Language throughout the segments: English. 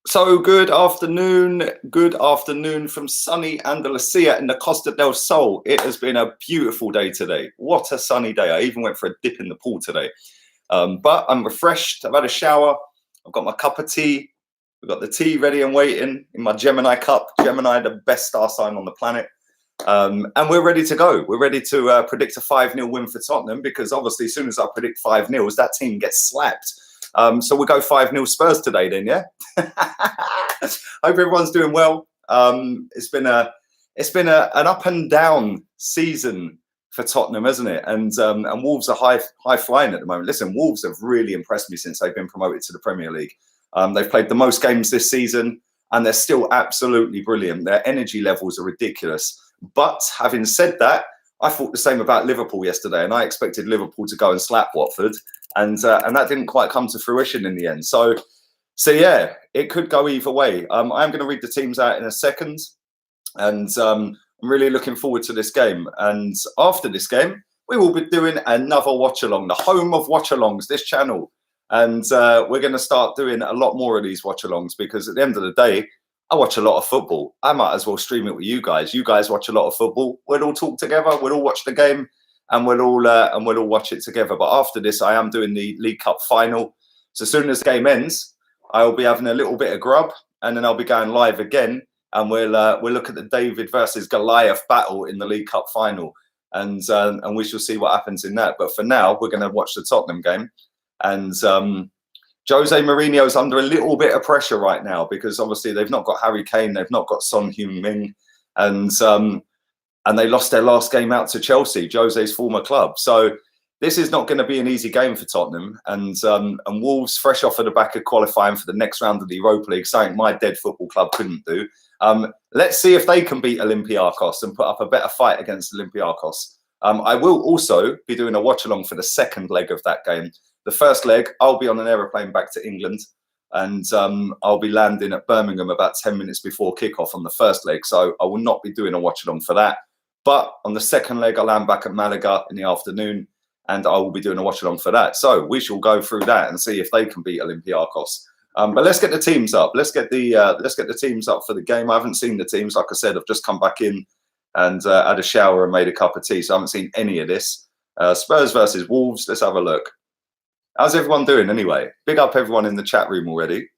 So good afternoon from sunny Andalusia in the Costa del Sol. It has been a beautiful day today. What a sunny day. I even went for a dip in the pool today. But I'm refreshed. I've had a shower. I've got my cup of tea. We've got the tea ready and waiting in my Gemini cup. Gemini, the best star sign on the planet. And we're ready to go. We're ready to predict a 5-0 win for Tottenham because obviously as soon as I predict 5-0, that team gets slapped. So we'll go 5-0 Spurs today then, yeah? Hope everyone's doing well. It's been an up and down season for Tottenham, hasn't it? And Wolves are high flying at the moment. Listen, Wolves have really impressed me since they've been promoted to the Premier League. They've played the most games this season and they're still absolutely brilliant. Their energy levels are ridiculous. But having said that, I thought the same about Liverpool yesterday, and I expected Liverpool to go and slap Watford, and that didn't quite come to fruition in the end. So yeah, it could go either way. I'm going to read the teams out in a second, and I'm really looking forward to this game. And after this game, we will be doing another watch-along, the home of watch-alongs, this channel. And we're going to start doing a lot more of these watch-alongs because at the end of the day, I watch a lot of football. I might as well stream it with you guys. You guys watch a lot of football. We'll all talk together. We'll all watch the game, and we'll all watch it together. But after this, I am doing the League Cup final. So as soon as the game ends, I'll be having a little bit of grub, and then I'll be going live again, and we'll look at the David versus Goliath battle in the League Cup final, and we shall see what happens in that. But for now, we're going to watch the Tottenham game, and Jose Mourinho's under a little bit of pressure right now because obviously they've not got Harry Kane, they've not got Son Heung-min, and they lost their last game out to Chelsea, Jose's former club. So this is not going to be an easy game for Tottenham, and Wolves fresh off of the back of qualifying for the next round of the Europa League, something my dead football club couldn't do. Let's see if they can beat Olympiacos and put up a better fight against Olympiacos. I will also be doing a watch along for the second leg of that game. The first leg, I'll be on an aeroplane back to England, and I'll be landing at Birmingham about 10 minutes before kickoff on the first leg. So I will not be doing a watch along for that. But on the second leg, I'll land back at Malaga in the afternoon, and I will be doing a watch along for that. So we shall go through that and see if they can beat Olympiacos. But let's get the teams up. Let's get the teams up for the game. I haven't seen the teams. Like I said, I've just come back in and had a shower and made a cup of tea. So I haven't seen any of this. Spurs versus Wolves. Let's have a look. How's everyone doing anyway? Big up everyone in the chat room already.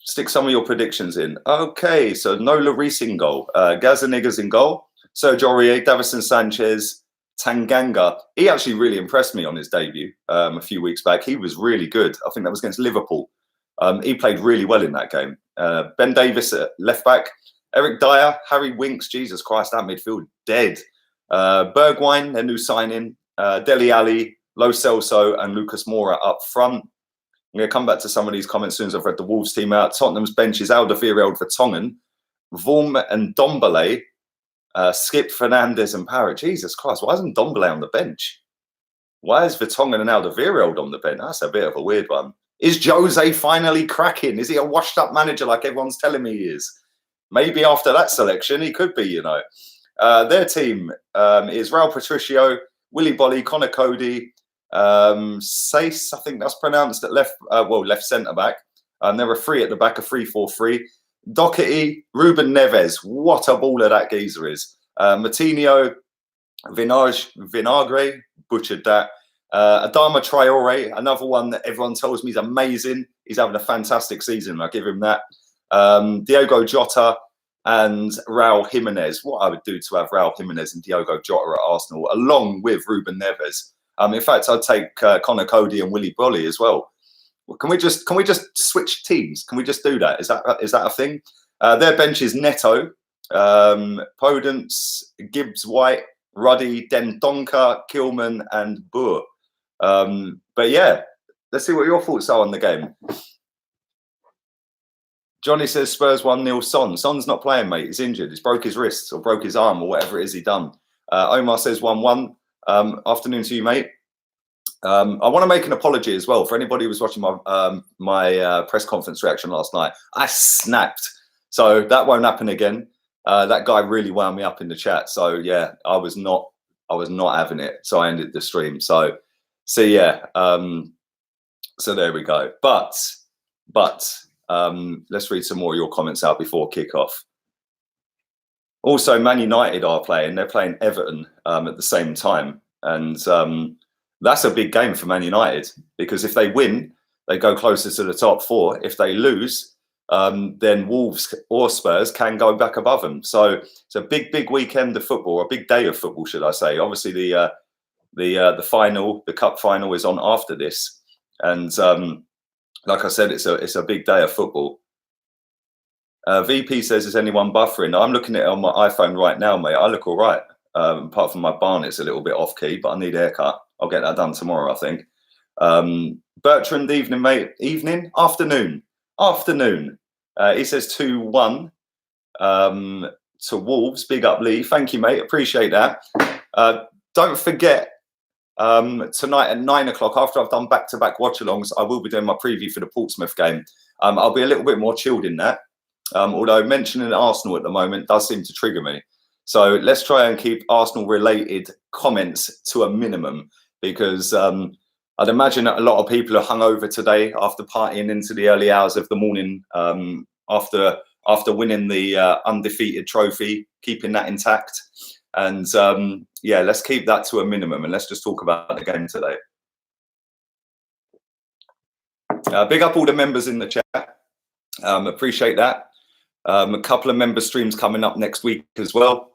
Stick some of your predictions in. Okay, so Nola Reese in goal. Gazaniga's in goal. Sergio Aurier, Davison Sanchez, Tanganga. He actually really impressed me on his debut a few weeks back. He was really good. I think that was against Liverpool. He played really well in that game. Ben Davis at left back. Eric Dyer, Harry Winks. Jesus Christ, that midfield dead. Bergwijn, their new signing. Dele Alli, Lo Celso and Lucas Moura up front. I'm going to come back to some of these comments as soon as I've read the Wolves team out. Tottenham's bench is Alderweireld, Vertonghen, Vorm and Ndombele, Skip, Fernandes and Parrott. Jesus Christ, why isn't Ndombele on the bench? Why is Vertonghen and Alderweireld on the bench? That's a bit of a weird one. Is Jose finally cracking? Is he a washed-up manager like everyone's telling me he is? Maybe after that selection, he could be, you know. Their team is Raul Patricio, Willy Bolly, Connor Cody, Sace, I think that's pronounced at left centre back. There are three at the back, a 3-4-3. Doherty, Ruben Neves, what a baller that geezer is. Matinho, Vinagre, butchered that. Adama Traore, another one that everyone tells me is amazing. He's having a fantastic season. I give him that. Diogo Jota and Raul Jimenez. What I would do to have Raul Jimenez and Diogo Jota at Arsenal, along with Ruben Neves. In fact, I'd take Connor Cody and Willy Bolly as well. Can we just switch teams? Can we just do that? Is that a thing? Their bench is Neto, Podence, Gibbs White, Ruddy, Dendonka, Kilman, and Boer. But yeah, let's see what your thoughts are on the game. Johnny says Spurs 1-0 Son. Son's not playing, mate. He's injured. He's broke his wrists or broke his arm or whatever it is he done. Omar says 1-1. Afternoon to you, mate. I want to make an apology as well for anybody who was watching my press conference reaction last night. I snapped, so that won't happen again. That guy really wound me up in the chat. So yeah, I was not having it. So I ended the stream. So yeah. So there we go. But But let's read some more of your comments out before kickoff. Also, Man United are playing. They're playing Everton at the same time. And that's a big game for Man United, because if they win, they go closer to the top four. If they lose, then Wolves or Spurs can go back above them. So it's a big weekend of football, a big day of football, should I say. Obviously, the final, the cup final, is on after this. And like I said, it's a big day of football. VP says, is anyone buffering? I'm looking at it on my iPhone right now, mate. I look all right. Apart from my barnet's a little bit off key, but I need a haircut. I'll get that done tomorrow, I think. Bertrand, evening, mate. Evening? Afternoon. Afternoon. He says 2-1 to Wolves. Big up, Lee. Thank you, mate. Appreciate that. Don't forget, tonight at 9 o'clock, after I've done back-to-back watch-alongs, I will be doing my preview for the Portsmouth game. I'll be a little bit more chilled in that. Although mentioning Arsenal at the moment does seem to trigger me. So let's try and keep Arsenal-related comments to a minimum, because I'd imagine that a lot of people are hungover today after partying into the early hours of the morning after winning the undefeated trophy, keeping that intact. And yeah, let's keep that to a minimum, and let's just talk about the game today. Big up all the members in the chat. Appreciate that. A couple of member streams coming up next week as well.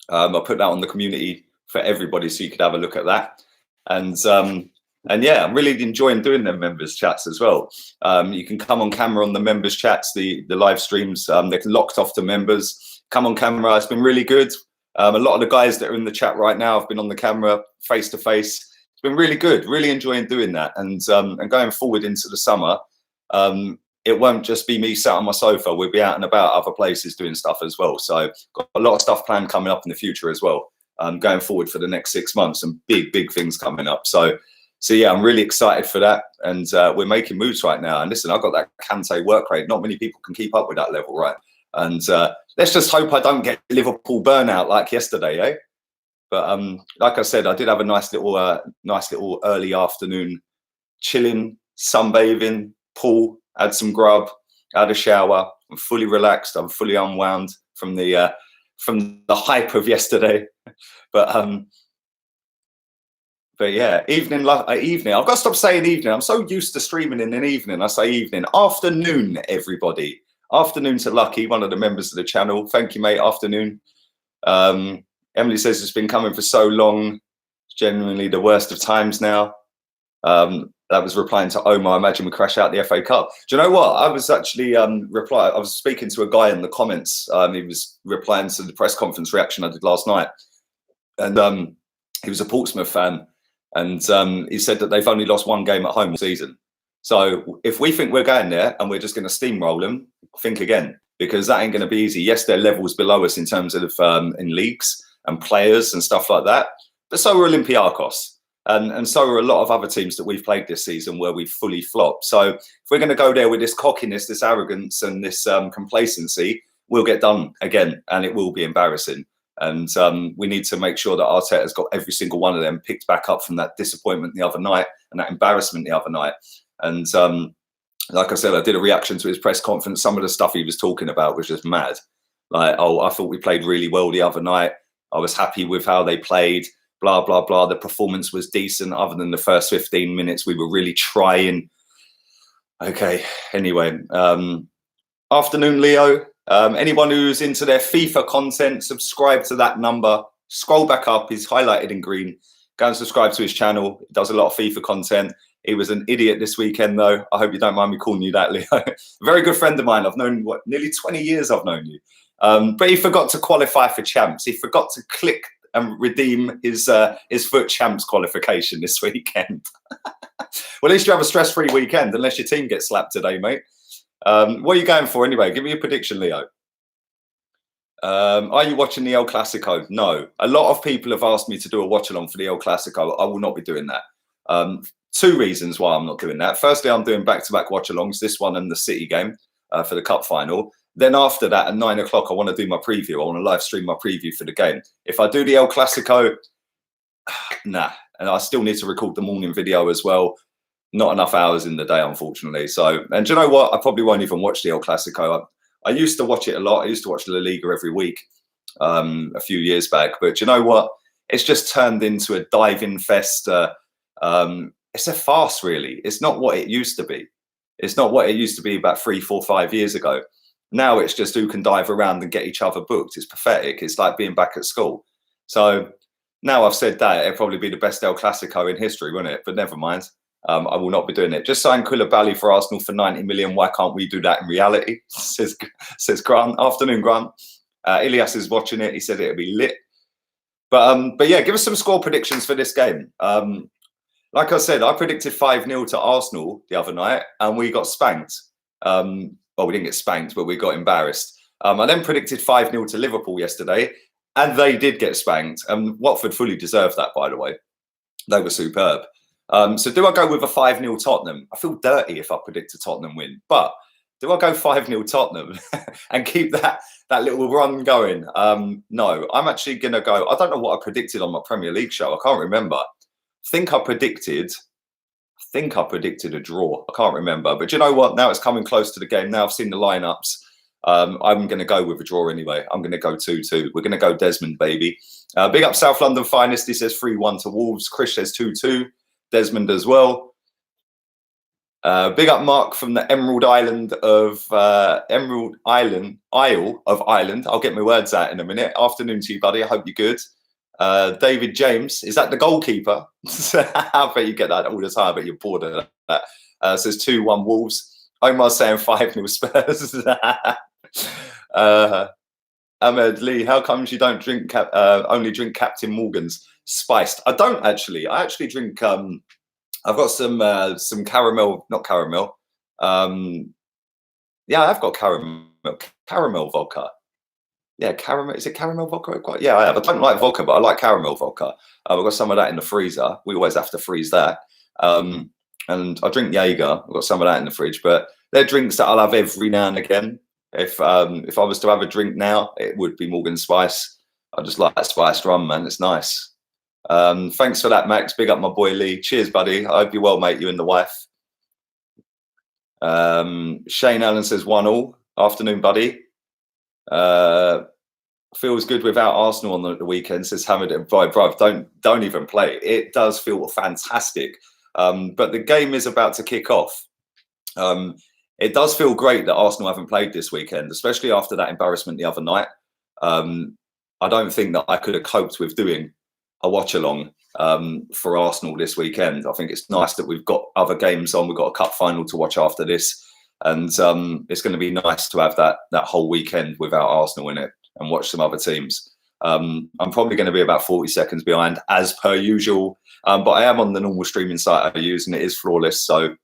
I'll put that on the community for everybody, so you could have a look at that. And yeah, I'm really enjoying doing them members chats as well. You can come on camera on the members chats, the live streams. They're locked off to members. Come on camera. It's been really good. A lot of the guys that are in the chat right now have been on the camera face to face. It's been really good. Really enjoying doing that. And going forward into the summer, it won't just be me sat on my sofa. We'll be out and about other places doing stuff as well. So got a lot of stuff planned coming up in the future as well. Going forward for the next 6 months, some big things coming up. So yeah, I'm really excited for that. And we're making moves right now. And listen, I've got that Kante work rate. Not many people can keep up with that level, right? And let's just hope I don't get Liverpool burnout like yesterday, eh? But like I said, I did have a nice little early afternoon chilling, sunbathing, pool, had some grub, had a shower. I'm fully relaxed. I'm fully unwound from the hype of yesterday. But yeah, evening. I've got to stop saying evening. I'm so used to streaming in an evening. I say evening. Afternoon, everybody. Afternoon to Lucky, one of the members of the channel. Thank you, mate. Afternoon. Emily says it's been coming for so long. It's genuinely the worst of times now. That was replying to Omar. I imagine we crash out the FA Cup. Do you know what? I was actually I was speaking to a guy in the comments. He was replying to the press conference reaction I did last night. And he was a Portsmouth fan. And he said that they've only lost one game at home all season. So if we think we're going there and we're just going to steamroll them, think again, because that ain't going to be easy. Yes, they're levels below us in terms of in leagues and players and stuff like that. But so are Olympiacos. And so are a lot of other teams that we've played this season where we've fully flopped. So if we're going to go there with this cockiness, this arrogance and this complacency, we'll get done again and it will be embarrassing. And we need to make sure that Arteta's got every single one of them picked back up from that disappointment the other night and that embarrassment the other night. And like I said, I did a reaction to his press conference. Some of the stuff he was talking about was just mad. Like, oh, I thought we played really well the other night. I was happy with how they played. Blah, blah, blah. The performance was decent other than the first 15 minutes. We were really trying. Okay, anyway. Afternoon, Leo. Anyone who's into their FIFA content, subscribe to that number. Scroll back up. He's highlighted in green. Go and subscribe to his channel. He does a lot of FIFA content. He was an idiot this weekend, though. I hope you don't mind me calling you that, Leo. Very good friend of mine. I've known, nearly 20 years I've known you. But he forgot to qualify for champs. He forgot to click and redeem his FUT champs qualification this weekend. Well, at least you have a stress-free weekend, unless your team gets slapped today, mate. What are you going for anyway? Give me a prediction, Leo. Are you watching the El Clasico? No. A lot of people have asked me to do a watch-along for the El Clasico. I will not be doing that. Two reasons why I'm not doing that. Firstly, I'm doing back-to-back watch-alongs, this one and the City game for the Cup final. Then after that, at 9 o'clock, I want to do my preview. I want to live stream my preview for the game. If I do the El Clasico, nah. And I still need to record the morning video as well. not enough hours in the day, unfortunately. So, and do you know what? I probably won't even watch the El Clasico. I used to watch it a lot. I used to watch La Liga every week a few years back. But do you know what? It's just turned into a diving fest. It's a farce, really. It's not what it used to be. It's not what it used to be about 3, 4, 5 years ago. Now it's just who can dive around and get each other booked. It's pathetic. It's like being back at school. So now I've said that, it'll probably be the best El Clasico in history, won't it? But never mind. I will not be doing it. Just signed Koulibaly for Arsenal for 90 million. Why can't we do that in reality? says Grant. Afternoon, Grant. Ilias is watching it. He said it'll be lit. But yeah, give us some score predictions for this game. Like I said, I predicted 5-0 to Arsenal the other night, and we got spanked. Well, we didn't get spanked, but we got embarrassed. I then predicted 5-0 to Liverpool yesterday, and they did get spanked. And Watford fully deserved that, by the way. They were superb. So do I go with a 5-0 Tottenham? I feel dirty if I predict a Tottenham win, but do I go 5-0 Tottenham and keep that little run going? No, I'm actually going to go. I don't know what I predicted on my Premier League show. I can't remember. I think I predicted a draw. I can't remember. But you know what? Now it's coming close to the game. Now I've seen the lineups. I'm going to go with a draw anyway. I'm going to go 2-2. We're going to go Desmond, baby. Big up South London Finest. He says 3-1 to Wolves. Chris says 2-2. Desmond as well. Big up Mark from the Emerald Isle of Ireland. I'll get my words out in a minute. Afternoon to you, buddy. I hope you're good. David James, is that the goalkeeper? I bet you get that all the time. I bet you're bored of that. Says 2-1 Wolves. Omar's saying 5-0 Spurs. Ahmed Lee, how comes you don't drink only drink Captain Morgan's spiced? I don't actually. I actually drink. I've got some caramel, not caramel. Yeah, I've got caramel vodka. Yeah, caramel. Is it caramel vodka? Yeah, I have. I don't like vodka, but I like caramel vodka. I've got some of that in the freezer. We always have to freeze that. And I drink Jaeger. I've got some of that in the fridge. But they're drinks that I'll have every now and again. If I was to have a drink now, it would be Morgan Spice. I just like that spiced rum, man. It's nice. Thanks for that, Max. Big up my boy Lee. Cheers, buddy. I hope you're well, mate. You and the wife. Shane Allen says 1-1. Afternoon, buddy. Feels good without Arsenal on the weekend, says Hamid. Bruv, don't even play. It does feel fantastic. But the game is about to kick off. It does feel great that Arsenal haven't played this weekend, especially after that embarrassment the other night. I don't think that I could have coped with doing a watch-along for Arsenal this weekend. I think it's nice that we've got other games on. We've got a cup final to watch after this. And it's going to be nice to have that whole weekend without Arsenal in it and watch some other teams. I'm probably going to be about 40 seconds behind, as per usual. But I am on the normal streaming site I use, and it is flawless. So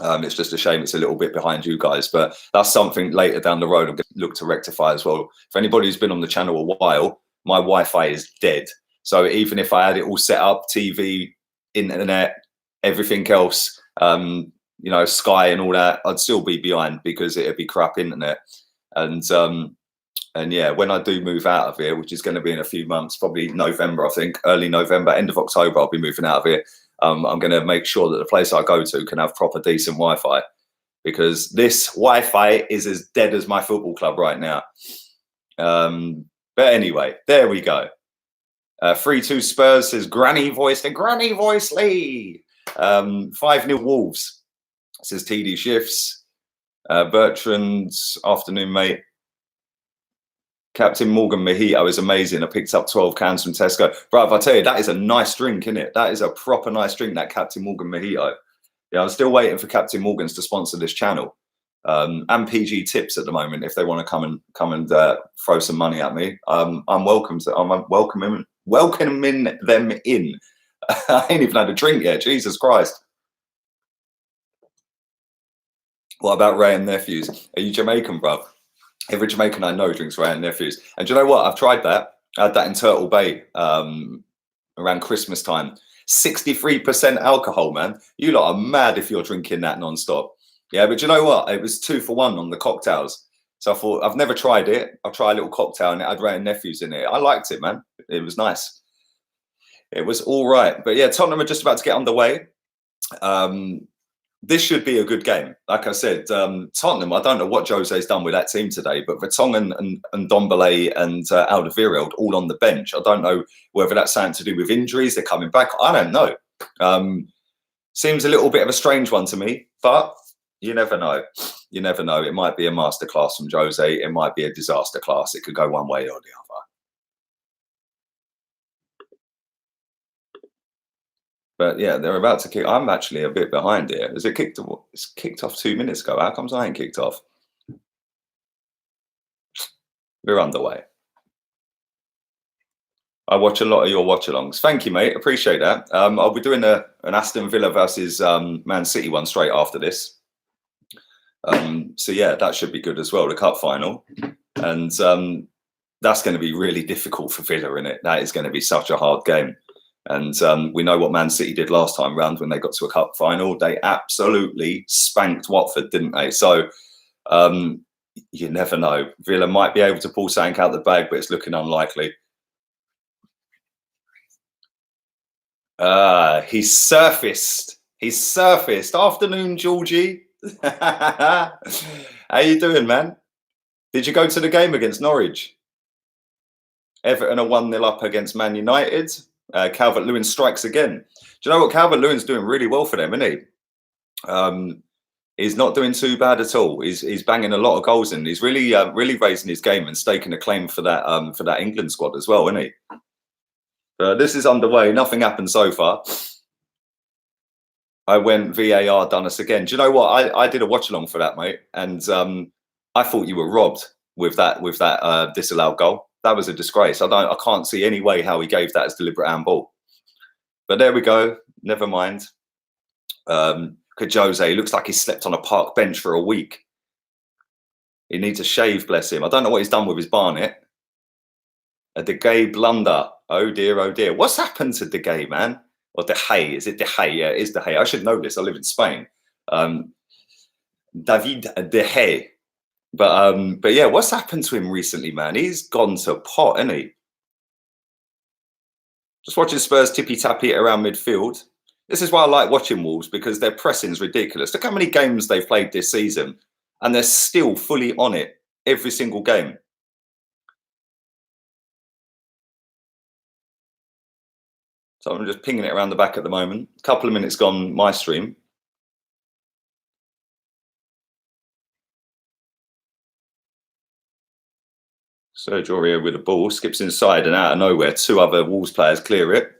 it's just a shame it's a little bit behind you guys. But that's something later down the road I'm going to look to rectify as well. For anybody who's been on the channel a while, my Wi-Fi is dead. So even if I had it all set up, TV, internet, everything else, you know, Sky and all that, I'd still be behind because it'd be crap internet. And yeah, when I do move out of here, which is going to be in a few months, probably November, I think, early November, end of October, I'll be moving out of here. I'm going to make sure that the place I go to can have proper decent Wi-Fi, because this Wi-Fi is as dead as my football club right now. But anyway, there we go. 3-2 Spurs says Granny Voice Lee. 5-0 Wolves says TD Shifts. Bertrand's afternoon, mate. Captain Morgan Mojito is amazing. I picked up 12 cans from Tesco. Bro, if I tell you, that is a nice drink, isn't it? That is a proper nice drink, that Captain Morgan Mojito. Yeah, I'm still waiting for Captain Morgan's to sponsor this channel. And PG Tips at the moment, if they want to come and throw some money at me. I'm welcoming them in. I ain't even had a drink yet. Jesus Christ. What about Ray and Nephews? Are you Jamaican, bro? Every Jamaican I know drinks Ray and Nephews. And do you know what? I've tried that. I had that in Turtle Bay around Christmas time. 63% alcohol, man. You lot are mad if you're drinking that non-stop. Yeah, but you know what? It was 2 for 1 on the cocktails. So I thought, I've never tried it. I'll try a little cocktail, and it had Ray and Nephews in it. I liked it, man. It was nice. It was all right. But yeah, Tottenham are just about to get underway. this should be a good game. Like I said, Tottenham, I don't know what Jose's done with that team today, but Vertonghen and Ndombele and Alderweireld all on the bench. I don't know whether that's something to do with injuries. They're coming back. I don't know. Seems a little bit of a strange one to me, but you never know. You never know. It might be a masterclass from Jose. It might be a disaster class. It could go one way or the other. But yeah, they're about to kick. I'm actually a bit behind here. Is it kicked? It's kicked off 2 minutes ago. How comes I ain't kicked off? We're underway. I watch a lot of your watch-alongs. Thank you, mate. Appreciate that. I'll be doing an Aston Villa versus Man City one straight after this. So yeah, that should be good as well. The cup final, and that's going to be really difficult for Villa, isn't it? That is going to be such a hard game. And we know what Man City did last time round when they got to a cup final. They absolutely spanked Watford, didn't they? So you never know. Villa might be able to pull something out the bag, but it's looking unlikely. He's surfaced. He's surfaced. Afternoon, Georgie. How you doing, man? Did you go to the game against Norwich? Everton are 1-0 up against Man United. Calvert-Lewin strikes again. Do you know what? Calvert-Lewin's doing really well for them, isn't he? He's not doing too bad at all. He's banging a lot of goals in. He's really really raising his game and staking a claim for that England squad as well, isn't he? This is underway. Nothing happened so far. I went VAR, done us again. Do you know what? I did a watch along for that, mate, and I thought you were robbed with that disallowed goal. That was a disgrace. I can't see any way how he gave that as deliberate handball. But there we go. Never mind. Jose looks like he slept on a park bench for a week. He needs a shave, bless him. I don't know what he's done with his Barnet. A De Gea blunder. Oh dear, oh dear. What's happened to De Gea, man? Or De Gea? Is it De Gea? Yeah, it is De Gea. I should know this. I live in Spain. David De Gea. But yeah, what's happened to him recently, man? He's gone to pot, hasn't he? Just watching Spurs tippy-tappy around midfield. This is why I like watching Wolves, because their pressing's ridiculous. Look how many games they've played this season, and they're still fully on it every single game. So I'm just pinging it around the back at the moment. A couple of minutes gone my stream. Sergio Aurier with the ball, skips inside and out of nowhere. Two other Wolves players clear it.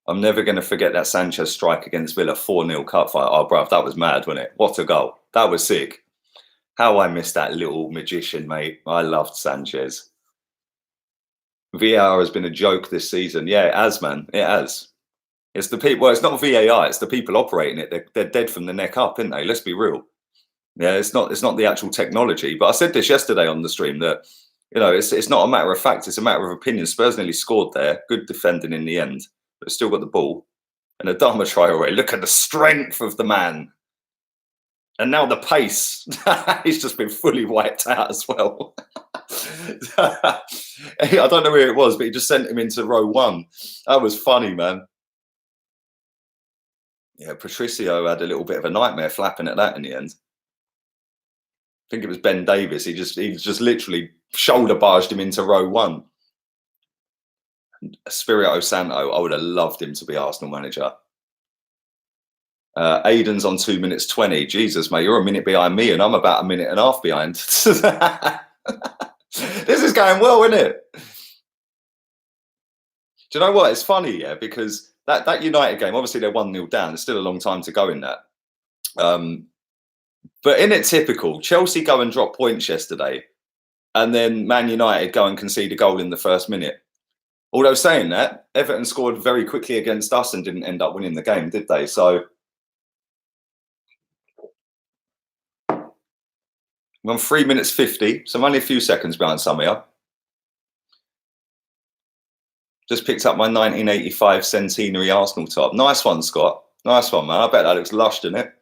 I'm never going to forget that Sanchez strike against Villa, 4-0 cup fight. Oh, bruv, that was mad, wasn't it? What a goal. That was sick. How I missed that little magician, mate. I loved Sanchez. VAR has been a joke this season. Yeah, it has, man. It has. It's the people. Well, it's not VAR. It's the people operating it. They're dead from the neck up, aren't they? Let's be real. Yeah, it's not the actual technology. But I said this yesterday on the stream that, you know, it's not a matter of fact. It's a matter of opinion. Spurs nearly scored there. Good defending in the end, but still got the ball. And Adama Traore, look at the strength of the man. And now the pace. He's just been fully wiped out as well. I don't know where it was, but he just sent him into row one. That was funny, man. Yeah, Patricio had a little bit of a nightmare flapping at that in the end. I think it was Ben Davis. He just literally shoulder barged him into row one. Espirito Santo, I would have loved him to be Arsenal manager. Aiden's on 2 minutes 20. Jesus, mate, you're a minute behind me, and I'm about a minute and a half behind. This is going well, isn't it? Do you know what? It's funny, yeah, because that United game, obviously they're 1-0 down. There's still a long time to go in that. But in it typical, Chelsea go and drop points yesterday, and then Man United go and concede a goal in the first minute. Although saying that, Everton scored very quickly against us and didn't end up winning the game, did they? So we're on 3 minutes 50, so I'm only a few seconds behind some here. Just picked up my 1985 centenary Arsenal top. Nice one, Scott. Nice one, man. I bet that looks lush, doesn't it?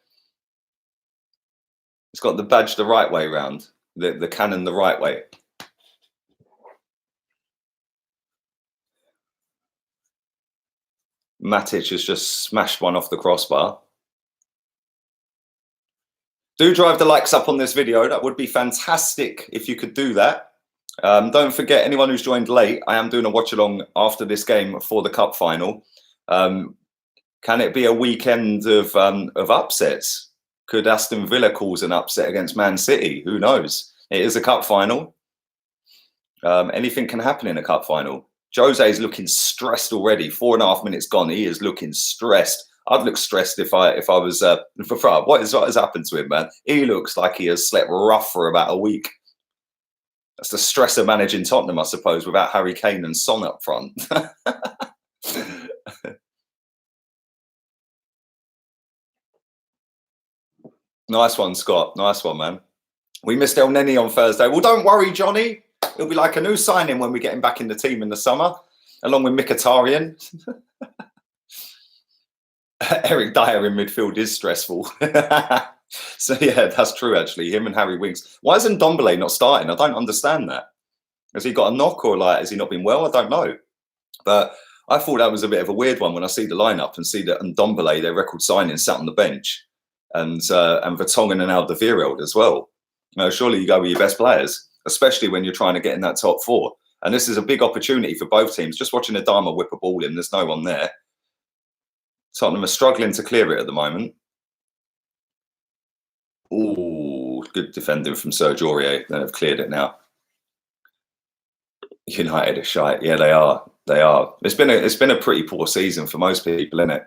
It's got the badge the right way round, the cannon the right way. Matic has just smashed one off the crossbar. Do drive the likes up on this video. That would be fantastic if you could do that. Don't forget, anyone who's joined late, I am doing a watch along after this game for the cup final. Can it be a weekend of upsets? Could Aston Villa cause an upset against Man City? Who knows? It is a cup final. Anything can happen in a cup final. Jose is looking stressed already. 4.5 minutes gone. He is looking stressed. I'd look stressed if I was what has happened to him, man? He looks like he has slept rough for about a week. That's the stress of managing Tottenham, I suppose, without Harry Kane and Son up front. Nice one, Scott. Nice one, man. We missed El Neni on Thursday. Well, don't worry, Johnny. It'll be like a new signing when we get him back in the team in the summer, along with Mkhitaryan. Eric Dyer in midfield is stressful. So, yeah, that's true, actually. Him and Harry Winks. Why isn't Ndombele not starting? I don't understand that. Has he got a knock, or like has he not been well? I don't know. But I thought that was a bit of a weird one when I see the lineup and see that Ndombele, their record signing, sat on the bench, and Vertonghen and Alderweireld as well. Surely you go with your best players, especially when you're trying to get in that top four. And this is a big opportunity for both teams. Just watching Adama whip a ball in, there's no one there. Tottenham are struggling to clear it at the moment. Ooh, good defending from Sergio Aurier. They've cleared it now. United are shite. Yeah, they are. They are. It's been a pretty poor season for most people, isn't it?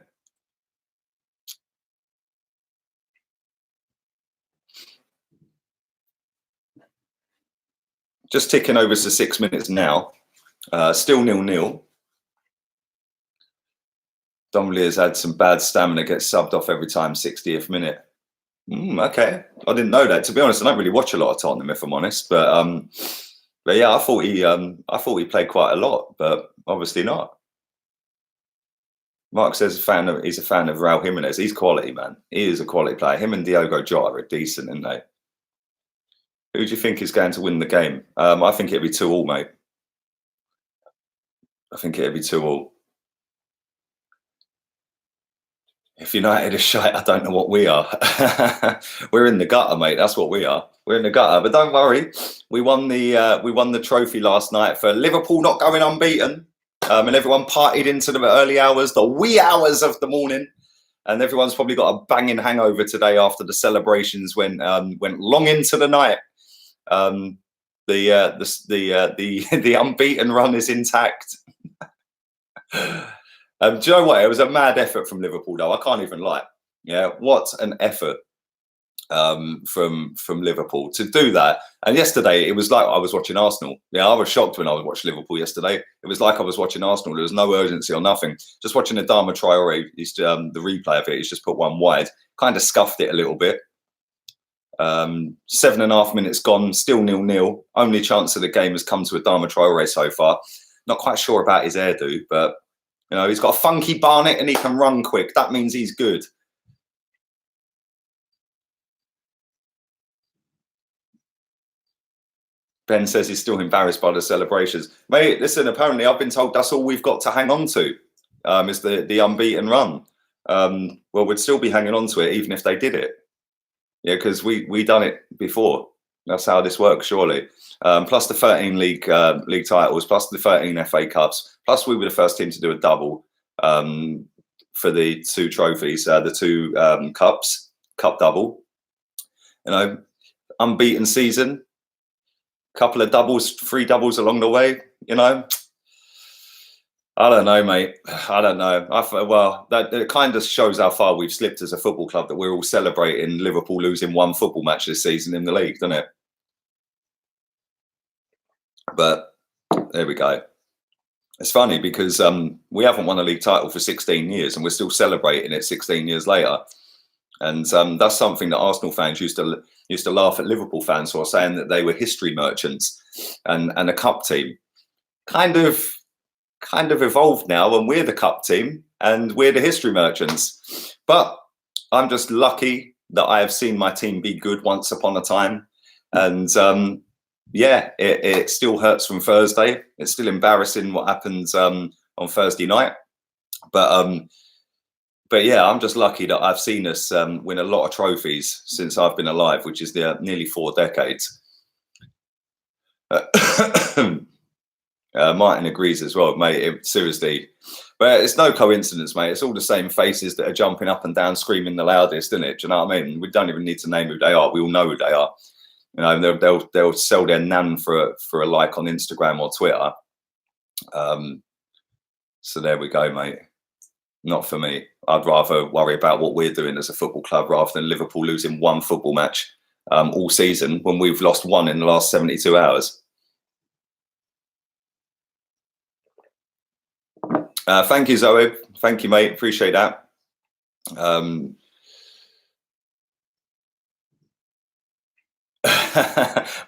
Just ticking over to 6 minutes now. Still 0-0. Ndombele has had some bad stamina, gets subbed off every time, 60th minute. Okay, I didn't know that. To be honest, I don't really watch a lot of Tottenham, if I'm honest. But yeah, I thought he played quite a lot, but obviously not. Mark says he's a fan of Raul Jimenez. He's quality, man. He is a quality player. Him and Diogo Jota are decent, aren't they? Who do you think is going to win the game? I think it'd be 2-2, mate. I think it'd be 2-2. If United are shite, I don't know what we are. We're in the gutter, mate. That's what we are. We're in the gutter. But don't worry, we won the trophy last night for Liverpool not going unbeaten, and everyone partied into the early hours, the wee hours of the morning, and everyone's probably got a banging hangover today after the celebrations went long into the night. The unbeaten run is intact. Do you know what? It was a mad effort from Liverpool, though. I can't even lie. Yeah, what an effort from Liverpool to do that. And yesterday, it was like I was watching Arsenal. Yeah, I was shocked when I was watching Liverpool yesterday. It was like I was watching Arsenal. There was no urgency or nothing. Just watching Adama Traore, the replay of it, he's just put one wide. Kind of scuffed it a little bit. 7.5 minutes gone, still 0-0. Only chance of the game has come to Adama Traore so far. Not quite sure about his hairdo, but you know, he's got a funky barnet and he can run quick. That means he's good. Ben says he's still embarrassed by the celebrations. Mate, listen, apparently I've been told that's all we've got to hang on to, is the unbeaten run. Well, we'd still be hanging on to it even if they did it. Yeah, because we done it before. That's how this works, surely. Plus the 13 league titles, plus the 13 FA Cups, plus we were the first team to do a double for the 2 trophies, the 2 cup double. You know, unbeaten season, couple of doubles, 3 doubles along the way. You know, I don't know, mate. I don't know. Well, that kind of shows how far we've slipped as a football club that we're all celebrating Liverpool losing 1 football match this season in the league, doesn't it? But there we go. It's funny because we haven't won a league title for 16 years and we're still celebrating it 16 years later. And that's something that Arsenal fans used to laugh at Liverpool fans for, saying that they were history merchants and a cup team. Kind of evolved now, and we're the cup team and we're the history merchants. But I'm just lucky that I have seen my team be good once upon a time. And yeah, it still hurts from Thursday. It's still embarrassing what happens on Thursday night. But yeah, I'm just lucky that I've seen us win a lot of trophies since I've been alive, which is nearly 4 decades. Martin agrees as well, mate. Seriously, but it's no coincidence, mate. It's all the same faces that are jumping up and down, screaming the loudest, isn't it? Do you know what I mean? We don't even need to name who they are. We all know who they are. You know, they'll sell their nan for a like on Instagram or Twitter. So there we go, mate. Not for me. I'd rather worry about what we're doing as a football club rather than Liverpool losing 1 football match all season when we've lost 1 in the last 72 hours. Thank you, Zoe. Thank you, mate. Appreciate that.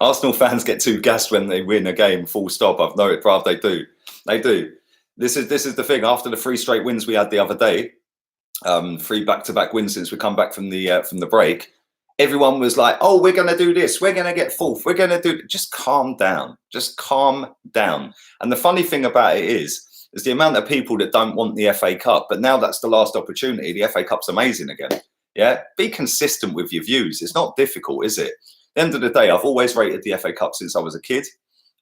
Arsenal fans get too gassed when they win a game, full stop. I've noted, Brav, they do. They do. This is the thing. After the 3 straight wins we had the other day, 3 back-to-back wins since we come back from the break, everyone was like, oh, we're going to do this. We're going to get 4th. We're going to do... Just calm down. Just calm down. And the funny thing about it is the amount of people that don't want the FA Cup. But now that's the last opportunity. The FA Cup's amazing again. Yeah? Be consistent with your views. It's not difficult, is it? At the end of the day, I've always rated the FA Cup since I was a kid.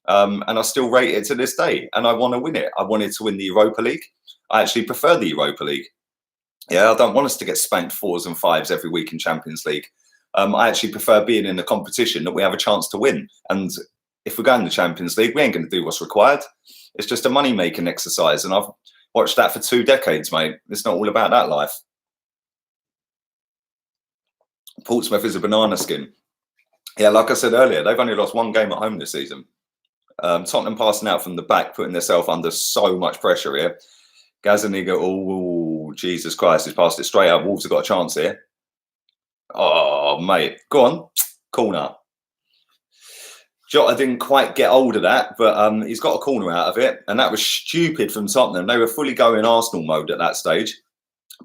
And I still rate it to this day. And I want to win it. I wanted to win the Europa League. I actually prefer the Europa League. Yeah, I don't want us to get spanked 4s and 5s every week in Champions League. I actually prefer being in a competition that we have a chance to win. And if we go in the Champions League, we ain't going to do what's required. It's just a money-making exercise. And I've watched that for 2 decades, mate. It's not all about that life. Portsmouth is a banana skin. Yeah, like I said earlier, they've only lost 1 game at home this season. Tottenham passing out from the back, putting themselves under so much pressure here. Gazaniga, oh, Jesus Christ, he's passed it straight out. Wolves have got a chance here. Oh, mate. Go on. Corner. Jota didn't quite get hold of that, but he's got a corner out of it. And that was stupid from Tottenham. They were fully going Arsenal mode at that stage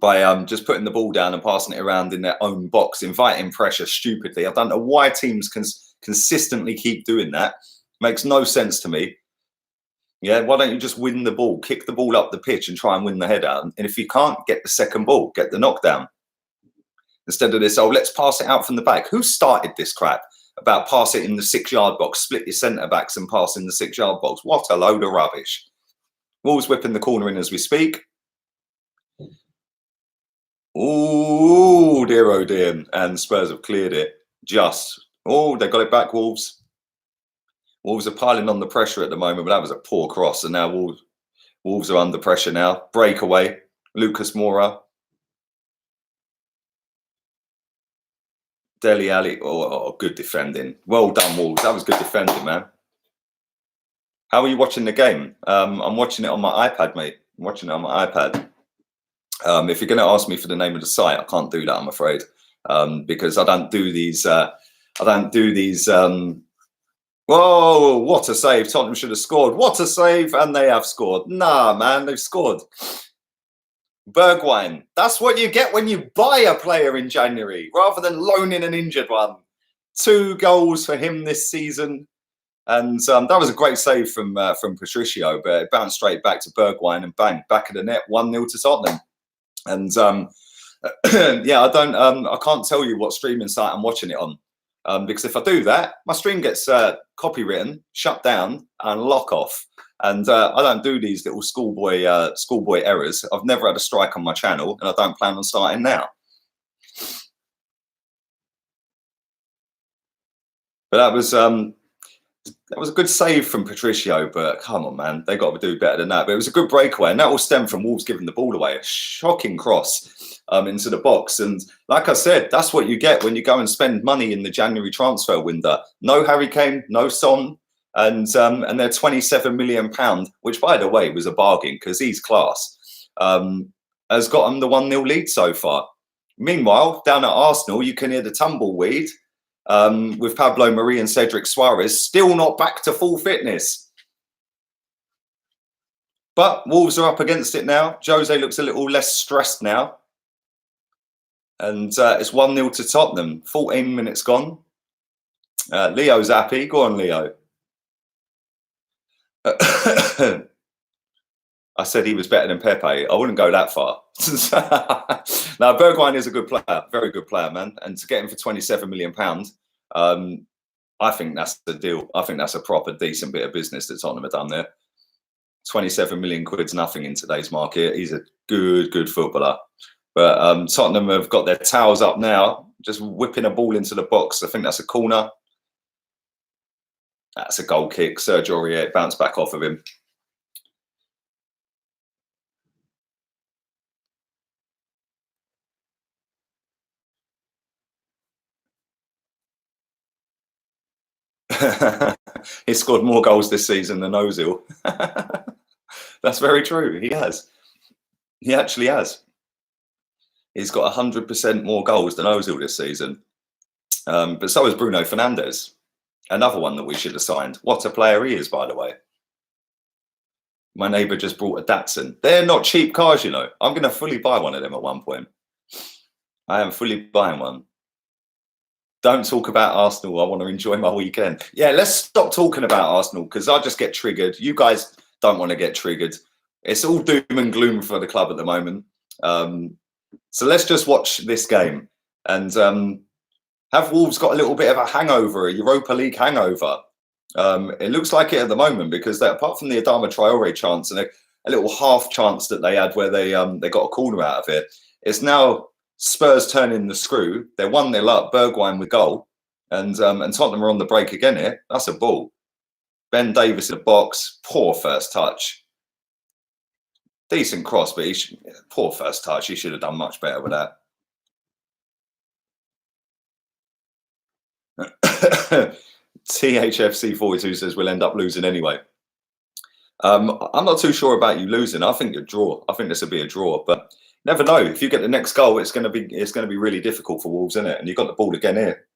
by just putting the ball down and passing it around in their own box, inviting pressure stupidly. I don't know why teams can consistently keep doing that. Makes no sense to me. Yeah, why don't you just win the ball, kick the ball up the pitch and try and win the head out? And if you can't, get the second ball, get the knockdown. Instead of this, oh, let's pass it out from the back. Who started this crap about pass it in the 6-yard box, split your centre-backs and pass in the 6-yard box? What a load of rubbish. Wolves whipping the corner in as we speak. Oh, dear, oh dear. And Spurs have cleared it. Just. Oh, they got it back, Wolves. Wolves are piling on the pressure at the moment, but that was a poor cross. And now Wolves are under pressure now. Breakaway. Lucas Moura. Dele Alli. Oh, good defending. Well done, Wolves. That was good defending, man. How are you watching the game? I'm watching it on my iPad, mate. I'm watching it on my iPad. If you're going to ask me for the name of the site, I can't do that, I'm afraid, because I don't do these. Whoa, what a save. Tottenham should have scored. What a save. And they have scored. Nah, man, they've scored. Bergwijn. That's what you get when you buy a player in January rather than loaning an injured one. 2 goals for him this season. And that was a great save from Patricio, but it bounced straight back to Bergwijn and bang, back of the net, 1-0 to Tottenham. And yeah, I can't tell you what streaming site I'm watching it on. Because if I do that, my stream gets copywritten, shut down, and lock off. And I don't do these little schoolboy errors. I've never had a strike on my channel, and I don't plan on starting now. But that was a good save from Patricio. But come on, man, they got to do better than that. But it was a good breakaway, and that will stem from Wolves giving the ball away. A shocking cross into the box. And like I said, that's what you get when you go and spend money in the January transfer window. No Harry Kane, no Son, and their £27 million, which by the way was a bargain because he's class, has got them the 1-0 lead so far. Meanwhile, down at Arsenal, you can hear the tumbleweed with Pablo Mari and Cedric Suarez still not back to full fitness. But Wolves are up against it now. Jose looks a little less stressed now. And it's 1-0 to Tottenham. 14 minutes gone. Leo's happy. Go on, Leo. I said he was better than Pepe. I wouldn't go that far. Now, Bergwijn is a good player, very good player, man. And to get him for £27 million, I think that's the deal. I think that's a proper decent bit of business that Tottenham have done there. 27 million quid's nothing in today's market. He's a good footballer. But Tottenham have got their towels up now, just whipping a ball into the box. I think that's a corner. That's a goal kick. Sergio Aurier bounced back off of him. He scored more goals this season than Ozil. That's very true. He has. He actually has. He's got 100% more goals than Ozil this season. But so has Bruno Fernandes. Another one that we should have signed. What a player he is, by the way. My neighbour just brought a Datsun. They're not cheap cars, you know. I'm going to fully buy one of them at one point. I am fully buying one. Don't talk about Arsenal. I want to enjoy my weekend. Yeah, let's stop talking about Arsenal because I just get triggered. You guys don't want to get triggered. It's all doom and gloom for the club at the moment. So let's just watch this game and have Wolves got a little bit of a hangover, a Europa League hangover? It looks like it at the moment because apart from the Adama Traore chance and a little half chance that they had where they got a corner out of it, it's now Spurs turning the screw. They're 1-0 up, Bergwijn with goal, and Tottenham are on the break again here. That's a ball. Ben Davies in the box, poor first touch. Decent cross, but poor first touch. He should have done much better with that. THFC42 says we'll end up losing anyway. I'm not too sure about you losing. I think a draw. I think this will be a draw, but never know. If you get the next goal, it's going to be really difficult for Wolves, isn't it? And you've got the ball again here.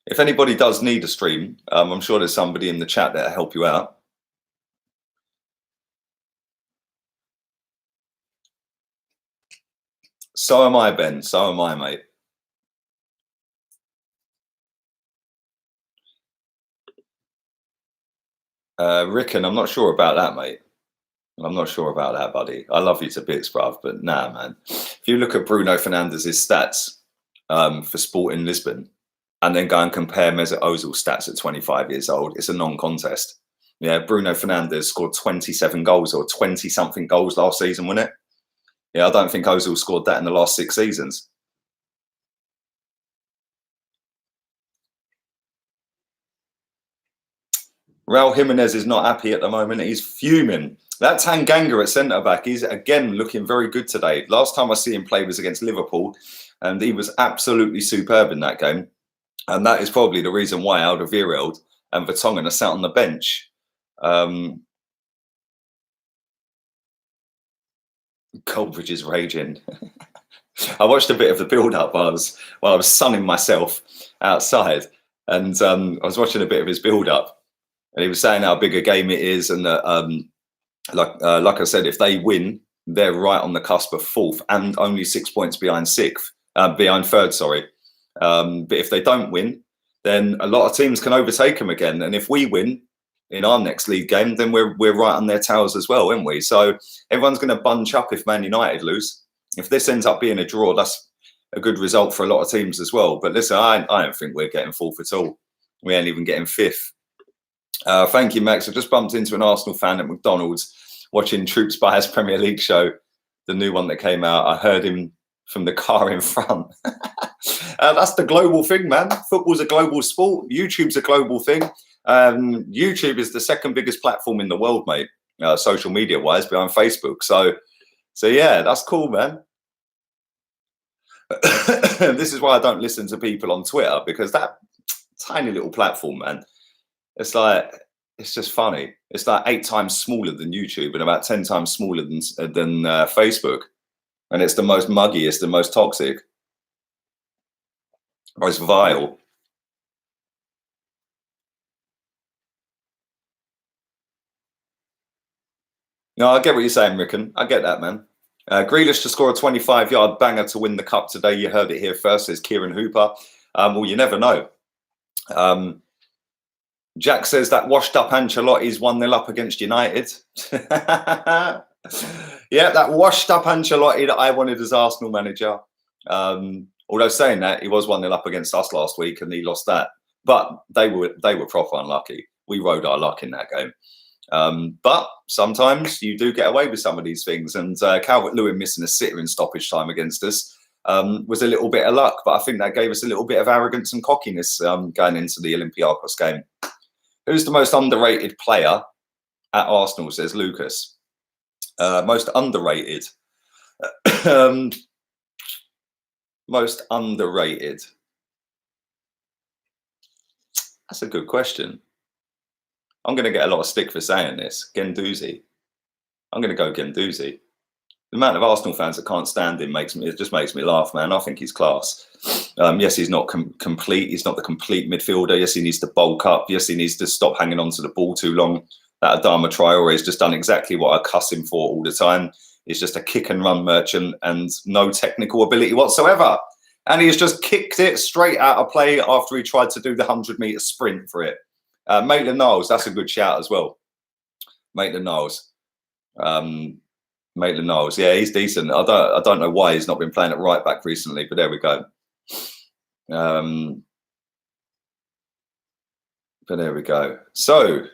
If anybody does need a stream, I'm sure there's somebody in the chat that'll help you out. So am I, Ben. So am I, mate. Rickon, I'm not sure about that, mate. I'm not sure about that, buddy. I love you to bits, bruv, but nah, man. If you look at Bruno Fernandes' stats for Sporting Lisbon and then go and compare Mesut Ozil's stats at 25 years old, it's a non-contest. Yeah, Bruno Fernandes scored 27 goals or 20-something goals last season, wasn't it? Yeah, I don't think Ozil scored that in the last 6 seasons. Raul Jimenez is not happy at the moment. He's fuming. That Tanganga at centre-back, he's again looking very good today. Last time I see him play was against Liverpool, and he was absolutely superb in that game. And that is probably the reason why Alderweireld and Vertonghen are sat on the bench. Goldbridge is raging. I watched a bit of the build-up while I was sunning myself outside, and I was watching a bit of his build-up, and he was saying how big a game it is, and that, like I said, if they win, they're right on the cusp of 4th and only 6 points behind 3rd. Sorry, but if they don't win, then a lot of teams can overtake them again, and if we win in our next league game, then we're right on their tails as well, aren't we? So everyone's going to bunch up if Man United lose. If this ends up being a draw, that's a good result for a lot of teams as well. But listen, I don't think we're getting 4th at all. We ain't even getting 5th. Thank you, Max. I just bumped into an Arsenal fan at McDonald's watching Troops Bias Premier League show, the new one that came out. I heard him from the car in front. That's the global thing, man. Football's a global sport. YouTube's a global thing. YouTube is the 2nd biggest platform in the world, mate, social media wise, behind Facebook. So yeah, that's cool, man. This is why I don't listen to people on Twitter, because that tiny little platform, man, it's just funny. It's like 8 times smaller than YouTube and about 10 times smaller than Facebook, and it's the most muggiest and most toxic, most vile. No, I get what you're saying, Rickon. I get that, man. Grealish to score a 25-yard banger to win the cup today. You heard it here first, says Kieran Hooper. Well, you never know. Jack says that washed up Ancelotti's 1-0 up against United. Yeah, that washed up Ancelotti that I wanted as Arsenal manager. Although saying that, he was 1-0 up against us last week and he lost that. But they were proper unlucky. We rode our luck in that game. But sometimes you do get away with some of these things. And Calvert-Lewin missing a sitter in stoppage time against us was a little bit of luck. But I think that gave us a little bit of arrogance and cockiness going into the Olympiacos game. Who's the most underrated player at Arsenal, says Lucas. Most underrated. Most underrated. That's a good question. I'm going to get a lot of stick for saying this. Guendouzi. I'm going to go Guendouzi. The amount of Arsenal fans that can't stand him just makes me laugh, man. I think he's class. Yes, he's not complete. He's not the complete midfielder. Yes, he needs to bulk up. Yes, he needs to stop hanging on to the ball too long. That Adama Traore has just done exactly what I cuss him for all the time. He's just a kick and run merchant and no technical ability whatsoever. And he's just kicked it straight out of play after he tried to do the 100-meter sprint for it. Maitland-Niles, that's a good shout as well. Maitland-Niles. Maitland-Niles, yeah, he's decent. I don't know why he's not been playing at right back recently, but there we go. But there we go. So,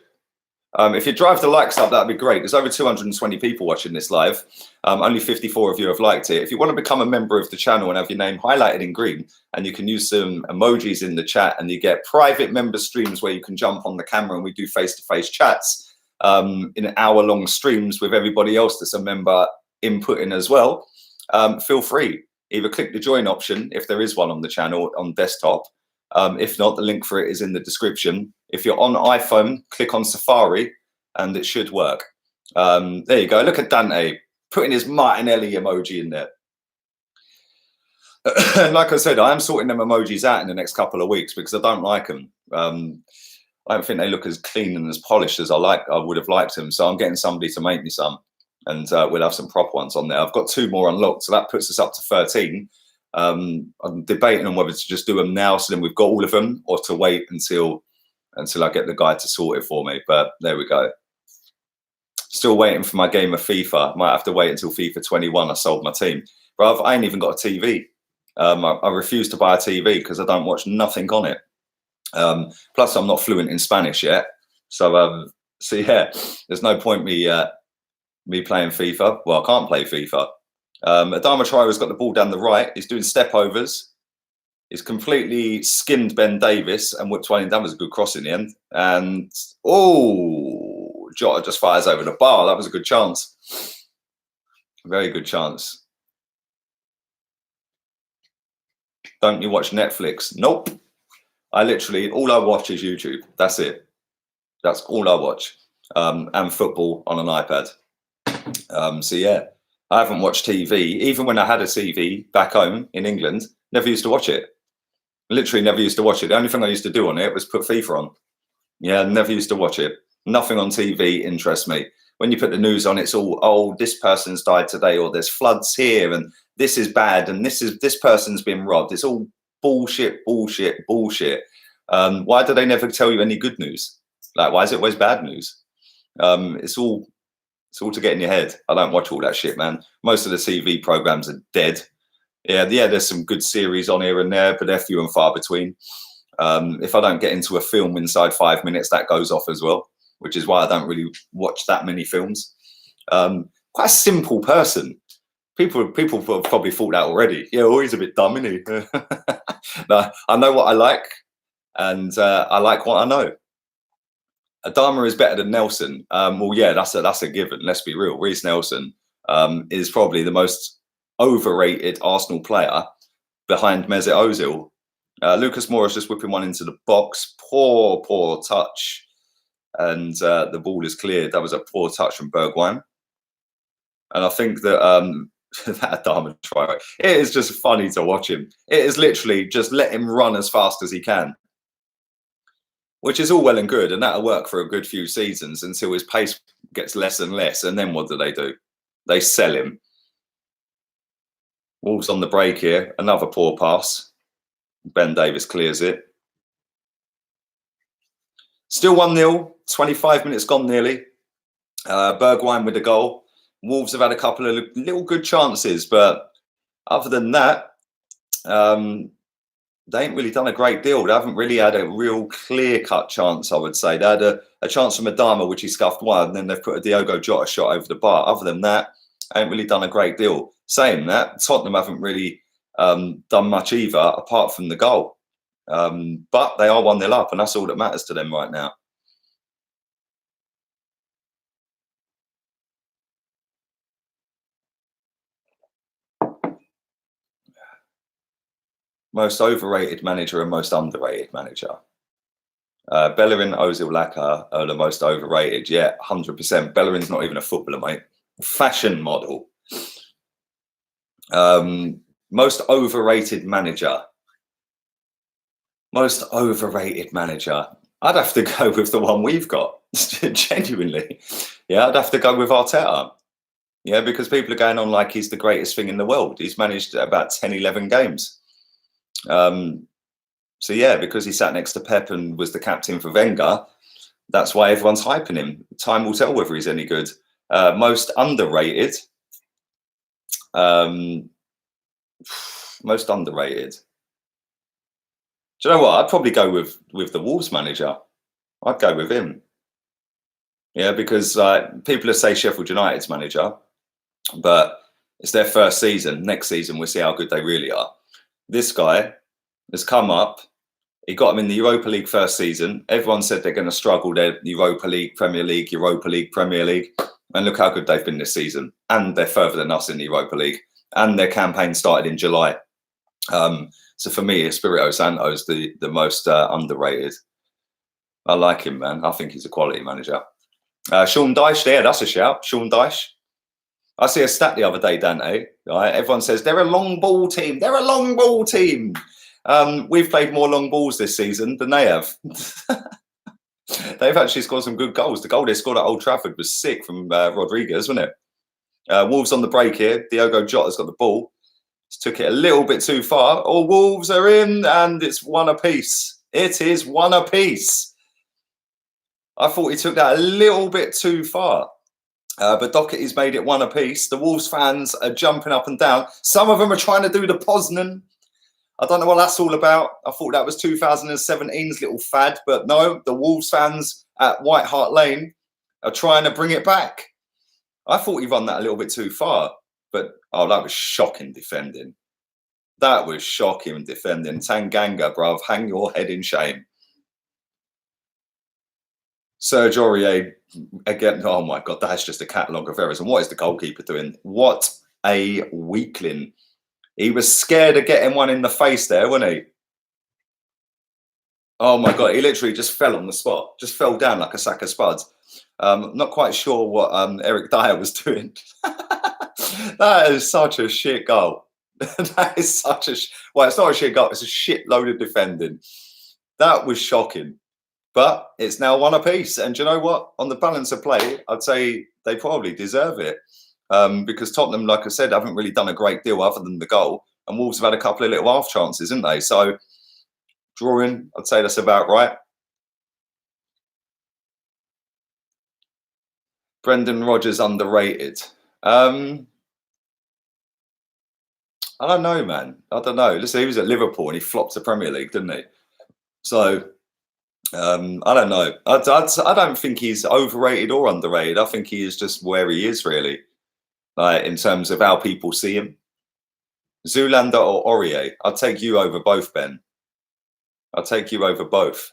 if you drive the likes up, that'd be great. There's over 220 people watching this live. Only 54 of you have liked it. If you want to become a member of the channel and have your name highlighted in green, and you can use some emojis in the chat, and you get private member streams where you can jump on the camera and we do face-to-face chats in hour-long streams with everybody else that's a member inputting as well. Feel free. Either click the join option if there is one on the channel on desktop. If not, the link for it is in the description. If you're on iPhone, click on Safari and it should work. There you go. Look at Dante putting his Martinelli emoji in there. And like I said, I am sorting them emojis out in the next couple of weeks because I don't like them. I don't think they look as clean and as polished as I would have liked them. So I'm getting somebody to make me some, and we'll have some proper ones on there. I've got 2 more unlocked, so that puts us up to 13. I'm debating on whether to just do them now, so then we've got all of them, or to wait until I get the guy to sort it for me. But there we go. Still waiting for my game of FIFA. Might have to wait until FIFA 21. I sold my team. But I ain't even got a TV. I refuse to buy a TV because I don't watch nothing on it. Plus, I'm not fluent in Spanish yet. So yeah, there's no point me playing FIFA. Well, I can't play FIFA. Adama Traore's got the ball down the right. He's doing step overs. He's completely skinned Ben Davis and whipped one in. That was a good cross in the end. And Jota just fires over the bar. That was a good chance. Very good chance. Don't you watch Netflix? Nope. All I watch is YouTube. That's it. That's all I watch. And football on an iPad. So yeah, I haven't watched TV. Even when I had a TV back home in England, never used to watch it. Literally never used to watch it. The only thing I used to do on it was put FIFA on. Yeah, never used to watch it. Nothing on TV interests me. When you put the news on, it's all, oh, this person's died today, or there's floods here, and this is bad, and this person's been robbed. It's all bullshit, bullshit, bullshit. Why do they never tell you any good news? Like, why is it always bad news? It's all to get in your head. I don't watch all that shit, man. Most of the TV programs are dead. Yeah, there's some good series on here and there, but they're few and far between. If I don't get into a film inside 5 minutes, that goes off as well, which is why I don't really watch that many films. Quite a simple person. People have probably thought that already. Yeah, always a bit dumb, isn't he? No, I know what I like, and I like what I know. Adama is better than Nelson. Well, yeah, that's a given. Let's be real. Reece Nelson is probably the most overrated Arsenal player behind Mesut Ozil. Lucas Moura's just whipping one into the box. Poor touch. And the ball is cleared. That was a poor touch from Bergwijn. And I think that that Adama try, it is just funny to watch him. It is literally just let him run as fast as he can, which is all well and good, and that'll work for a good few seasons until his pace gets less and less. And then what do? They sell him. Wolves on the break here. Another poor pass. Ben Davis clears it. Still 1-0, 25 minutes gone nearly. Bergwijn with the goal. Wolves have had a couple of little good chances, but other than that, they ain't really done a great deal. They haven't really had a real clear-cut chance, I would say. They had a chance from Adama, which he scuffed wide, and then they've put a Diogo Jota shot over the bar. Other than that, ain't really done a great deal. Saying that, Tottenham haven't really done much either, apart from the goal. But they are 1-0 up, and that's all that matters to them right now. Most overrated manager and most underrated manager. Bellerin, Ozil, Laka are the most overrated. Yeah, 100%. Bellerin's not even a footballer, mate. Fashion model. Most overrated manager. Most overrated manager. I'd have to go with the one we've got. Genuinely. Yeah, I'd have to go with Arteta. Yeah, because people are going on like he's the greatest thing in the world. He's managed about 10, 11 games. So yeah, because he sat next to Pep and was the captain for Wenger, that's why everyone's hyping him. Time will tell whether he's any good. Most underrated. Most underrated. Do you know what? I'd probably go with the Wolves manager. I'd go with him. Yeah, because people will say Sheffield United's manager, but it's their first season. Next season, we'll see how good they really are. This guy has come up. He got them in the Europa League first season. Everyone said they're going to struggle. They're Europa League, Premier League, Europa League, Premier League. And look how good they've been this season. And they're further than us in the Europa League. And their campaign started in July. So for me, Espirito Santo's the most underrated. I like him, man. I think he's a quality manager. Sean Dyche, yeah, that's a shout. Sean Dyche. I see a stat the other day, Dante. Right? Everyone says they're a long ball team. They're a long ball team. We've played more long balls this season than they have. They've actually scored some good goals. The goal they scored at Old Trafford was sick from Rodriguez, wasn't it? Wolves on the break here. Diogo Jota's got the ball. Just took it a little bit too far. Oh, Wolves are in, and it's 1 apiece. It is 1 apiece. I thought he took that a little bit too far. But Doherty's made it 1 apiece. The Wolves fans are jumping up and down. Some of them are trying to do the Poznan. I don't know what that's all about. I thought that was 2017's little fad, but no, the Wolves fans at White Hart Lane are trying to bring it back. I thought he run that a little bit too far, but oh, that was shocking defending. That was shocking defending. Tanganga, bruv, hang your head in shame. Serge Aurier, again, oh my God, that's just a catalogue of errors. And what is the goalkeeper doing? What a weakling. He was scared of getting one in the face there, wasn't he? Oh my God, he literally just fell on the spot, just fell down like a sack of spuds. Not quite sure what Eric Dyer was doing. That is such a shit goal. That is such a, well, it's not a shit goal, it's a shit load of defending. That was shocking. But it's now 1 apiece. And do you know what? On the balance of play, I'd say they probably deserve it. Because Tottenham, like I said, haven't really done a great deal other than the goal. And Wolves have had a couple of little half chances, haven't they? So, drawing, I'd say that's about right. Brendan Rodgers underrated. I don't know, man. I don't know. Listen, he was at Liverpool and he flopped the Premier League, didn't he? So, I don't know. I don't think he's overrated or underrated. I think he is just where he is, really. In terms of how people see him. Zoolander or Aurier? I'll take you over both, Ben. I'll take you over both.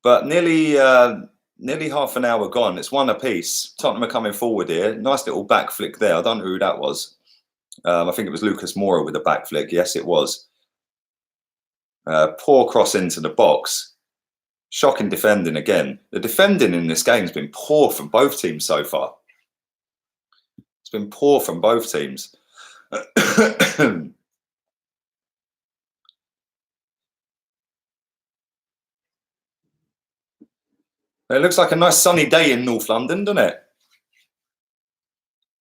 But nearly half an hour gone. It's 1 apiece. Tottenham are coming forward here. Nice little back flick there. I don't know who that was. I think it was Lucas Moura with a back flick. Yes, it was. Poor cross into the box. Shocking defending again. The defending in this game has been poor from both teams so far. It's been poor from both teams. It looks like a nice sunny day in North London, doesn't it?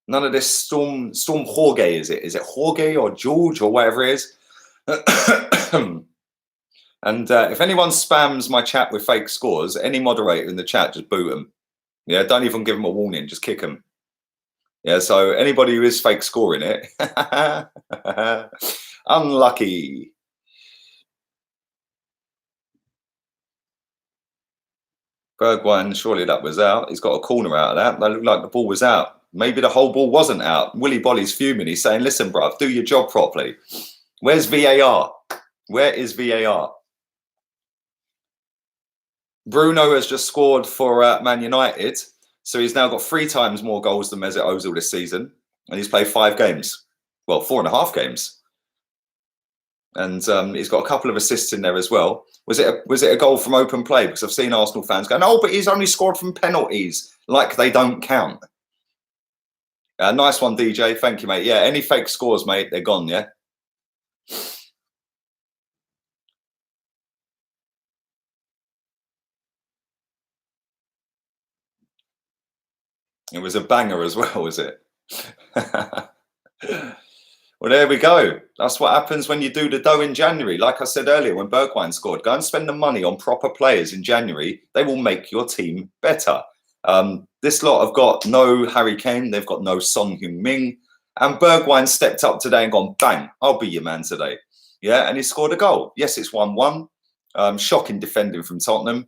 None of this storm Jorge, is it? Is it Jorge or George or whatever it is? And if anyone spams my chat with fake scores, any moderator in the chat, just boot them. Yeah, don't even give them a warning, just kick them. Yeah, so anybody who is fake scoring it, unlucky. Bergwijn, surely that was out. He's got a corner out of that. That looked like the ball was out. Maybe the whole ball wasn't out. Willy Bolly's fuming. He's saying, listen, bruv, do your job properly. Where's VAR? Where is VAR? Bruno has just scored for Man United. So he's now got 3 times more goals than Mesut Ozil this season. And he's played 5 games. Well, 4.5 games. And he's got a couple of assists in there as well. Was it a goal from open play? Because I've seen Arsenal fans going, oh, but he's only scored from penalties. Like they don't count. Nice one, DJ. Thank you, mate. Yeah, any fake scores, mate, they're gone, yeah? It was a banger as well, was it? Well, there we go. That's what happens when you do the dough in January. Like I said earlier, when Bergwijn scored, go and spend the money on proper players in January. They will make your team better. This lot have got no Harry Kane. They've got no Son Heung-min. And Bergwijn stepped up today and gone, bang, I'll be your man today. Yeah, and he scored a goal. Yes, it's 1-1. Shocking defending from Tottenham.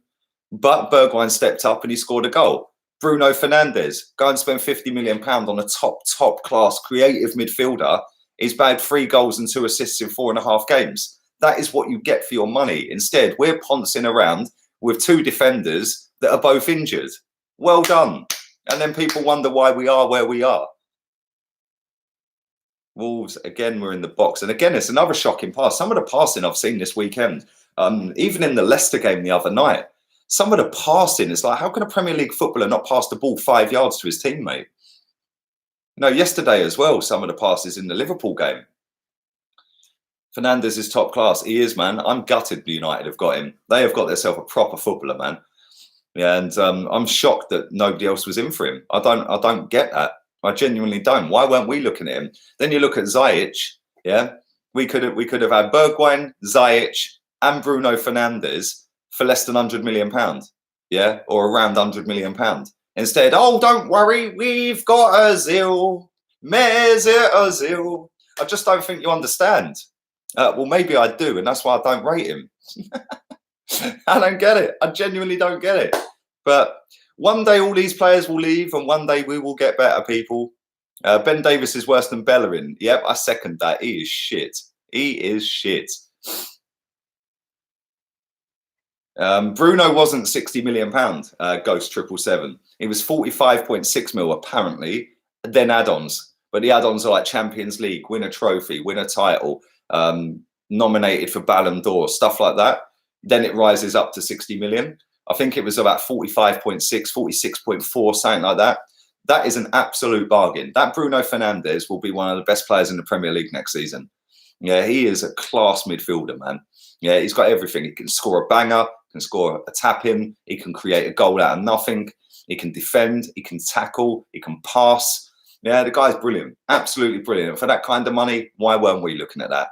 But Bergwijn stepped up and he scored a goal. Bruno Fernandes, go and spend £50 million on a top class creative midfielder. He's bagged 3 goals and 2 assists in 4.5 games. That is what you get for your money. Instead, we're poncing around with 2 defenders that are both injured. Well done. And then people wonder why we are where we are. Wolves, again, we're in the box. And again, it's another shocking pass. Some of the passing I've seen this weekend, even in the Leicester game the other night, some of the passing, it's like, how can a Premier League footballer not pass the ball 5 yards to his teammate? No, yesterday as well, some of the passes in the Liverpool game. Fernandes is top class. He is, man. I'm gutted United have got him. They have got themselves a proper footballer, man. Yeah, and I'm shocked that nobody else was in for him. I don't get that. I genuinely don't. Why weren't we looking at him? Then you look at Ziyech. Yeah, we could have had Bergwijn, Ziyech, and Bruno Fernandes for less than £100 million. Yeah, or around £100 million. Instead, oh, don't worry, we've got Ozil, Mesut Ozil. I just don't think you understand. Well, maybe I do, and that's why I don't rate him. I don't get it. I genuinely don't get it. But one day all these players will leave, and one day we will get better, people. Ben Davis is worse than Bellerin. Yep, I second that. He is shit. He is shit. Bruno wasn't £60 million, Ghost 777. It was 45.6 mil, apparently, then add-ons. But the add-ons are like Champions League, win a trophy, win a title, nominated for Ballon d'Or, stuff like that. Then it rises up to 60 million. I think it was about 45.6, 46.4, something like that. That is an absolute bargain. That Bruno Fernandes will be one of the best players in the Premier League next season. Yeah, he is a class midfielder, man. Yeah, he's got everything. He can score a banger, can score a tap-in, he can create a goal out of nothing, he can defend, he can tackle, he can pass. Yeah, the guy's brilliant, absolutely brilliant. And for that kind of money, why weren't we looking at that?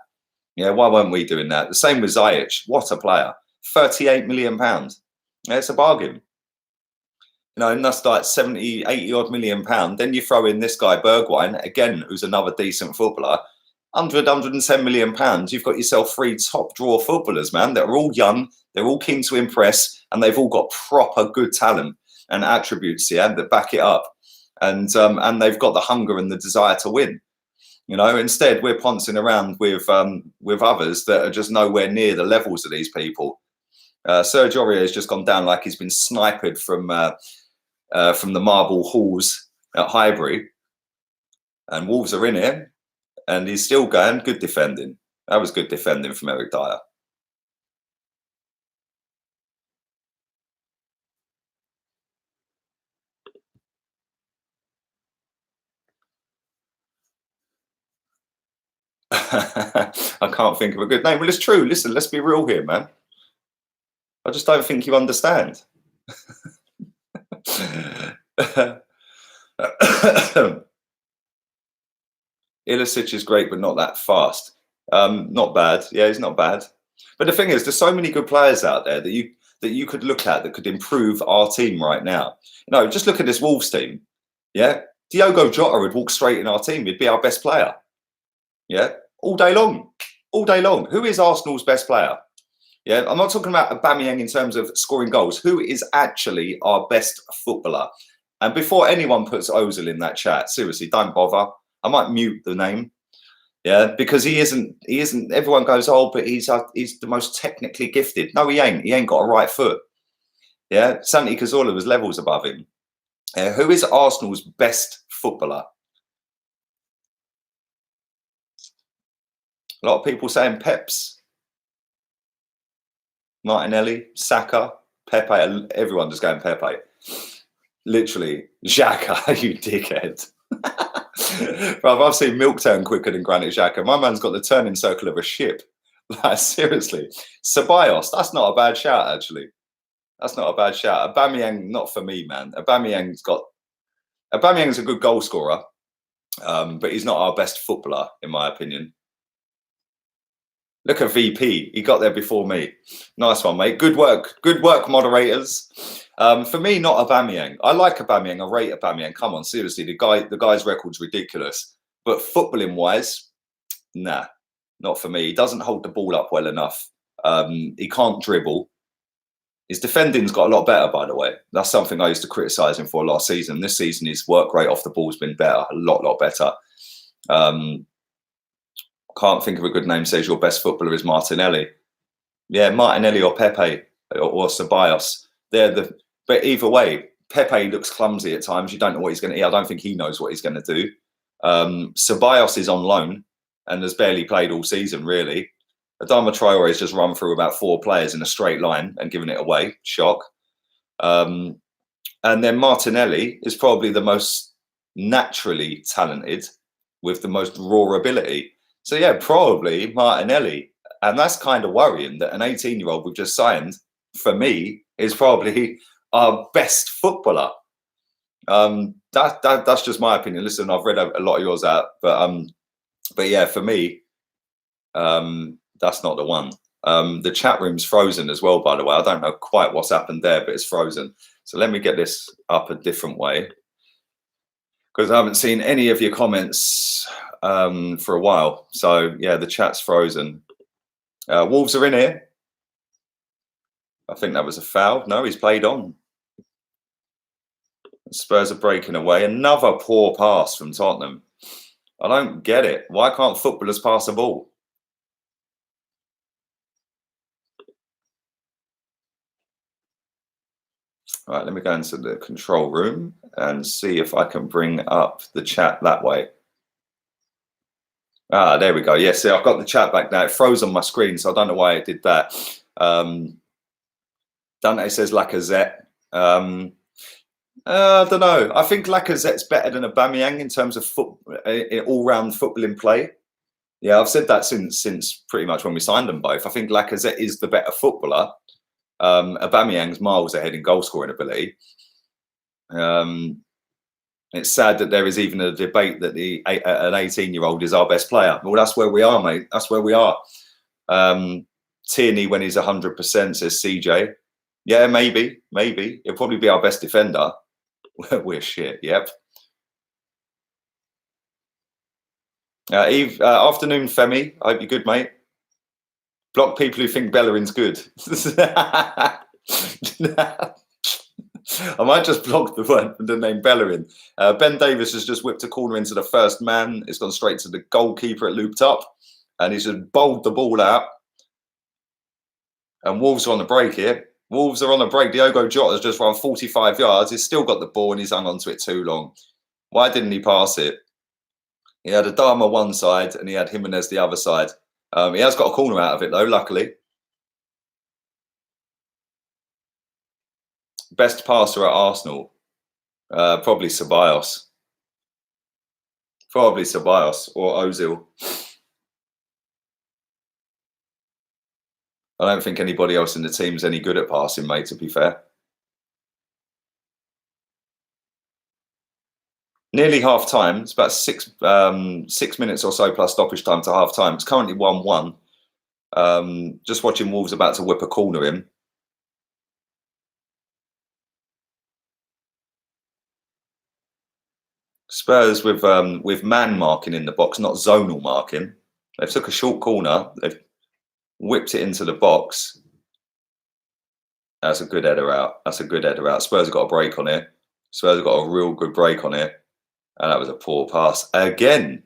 Yeah, why weren't we doing that? The same with Ziyech. What a player. £38 million. Yeah, it's a bargain. You know, and that's like 70, 80 odd million pound. Then you throw in this guy, Bergwijn, again, who's another decent footballer. 110 million pounds. You've got yourself 3 top draw footballers, man. They're all young. They're all keen to impress. And they've all got proper good talent and attributes, yeah, that back it up. And they've got the hunger and the desire to win. You know, instead, we're poncing around with others that are just nowhere near the levels of these people. Serge Aurier has just gone down like he's been sniped from the marble halls at Highbury. And Wolves are in here. And he's still going. Good defending. That was good defending from Eric Dyer. I can't think of a good name. Well, it's true. Listen, let's be real here, man. I just don't think you understand. Ilicic is great, but not that fast. Not bad. Yeah, he's not bad. But the thing is, there's so many good players out there that you could look at that could improve our team right now. You know, just look at this Wolves team. Yeah, Diogo Jota would walk straight in our team. He'd be our best player. Yeah, all day long, all day long. Who is Arsenal's best player? Yeah, I'm not talking about Aubameyang in terms of scoring goals. Who is actually our best footballer? And before anyone puts Ozil in that chat, seriously, don't bother. I might mute the name. Yeah, because he isn't. Everyone goes, oh, but he's the most technically gifted. No, he ain't. He ain't got a right foot. Yeah, Santi Cazorla was levels above him. Who is Arsenal's best footballer? A lot of people saying Pep's. Martinelli, Saka, Pepe. Everyone just going Pepe. Literally, Xhaka, you dickhead. Bro, I've seen milk turn quicker than Granit Xhaka. My man's got the turning circle of a ship. Like, seriously. Ceballos, that's not a bad shout, actually. That's not a bad shout. Aubameyang, not for me, man. Aubameyang's a good goal scorer, but he's not our best footballer, in my opinion. Look at VP. He got there before me. Nice one, mate. Good work. Good work, moderators. For me, not Aubameyang. I like Aubameyang. I rate Aubameyang. Come on, seriously. The guy's record's ridiculous. But footballing wise, nah, not for me. He doesn't hold the ball up well enough. He can't dribble. His defending's got a lot better, by the way. That's something I used to criticise him for last season. This season, his work rate off the ball's been better, a lot better. Can't think of a good name. Says your best footballer is Martinelli. Yeah, Martinelli or Pepe or Ceballos. But either way, Pepe looks clumsy at times. You don't know what he's going to. I don't think he knows what he's going to do. Ceballos is on loan and has barely played all season, really. Adama Traore has just run through about 4 players in a straight line and given it away. Shock. And then Martinelli is probably the most naturally talented with the most raw ability. So, yeah, probably Martinelli. And that's kind of worrying that an 18-year-old we've just signed, for me, is probably our best footballer. That's just my opinion. Listen, I've read a lot of yours out. But yeah, for me, that's not the one. The chat room's frozen as well, by the way. I don't know quite what's happened there, but it's frozen. So let me get this up a different way, because I haven't seen any of your comments for a while. So, yeah, the chat's frozen. Wolves are in here. I think that was a foul. No, he's played on. Spurs are breaking away. Another poor pass from Tottenham. I don't get it. Why can't footballers pass a ball? All right, let me go into the control room and see if I can bring up the chat that way. Ah, there we go. Yes, see, I've got the chat back now. It froze on my screen, so I don't know why it did that. Dante says Lacazette. I don't know. I think Lacazette's better than Aubameyang in terms of all-round footballing play. Yeah, I've said that since pretty much when we signed them both. I think Lacazette is the better footballer. Aubameyang's miles ahead in goal-scoring ability. It's sad that there is even a debate that an 18-year-old is our best player. Well, that's where we are, mate. That's where we are. Tierney, when he's 100%, says CJ. Yeah, maybe. He'll probably be our best defender. We're shit, yep. Eve, afternoon, Femi. I hope you're good, mate. Block people who think Bellerin's good. I might just block the name Bellerin. Ben Davis has just whipped a corner into the first man. It's gone straight to the goalkeeper. It looped up, and he's just bowled the ball out. And Wolves are on the break here. Wolves are on the break. Diogo Jota has just run 45 yards. He's still got the ball, and he's hung onto it too long. Why didn't he pass it? He had Adama one side, and he had Jimenez the other side. He has got a corner out of it, though, luckily. Best passer at Arsenal? Probably Ceballos. Probably Ceballos or Ozil. I don't think anybody else in the team's any good at passing, mate, to be fair. Nearly half time. It's about 6 minutes or so plus stoppage time to half time. It's currently 1-1. Just watching Wolves about to whip a corner in. Spurs with man marking in the box, not zonal marking. They took a short corner. They've whipped it into the box. That's a good header out. That's a good header out. Spurs have got a break on it. Spurs have got a real good break on it. And that was a poor pass again.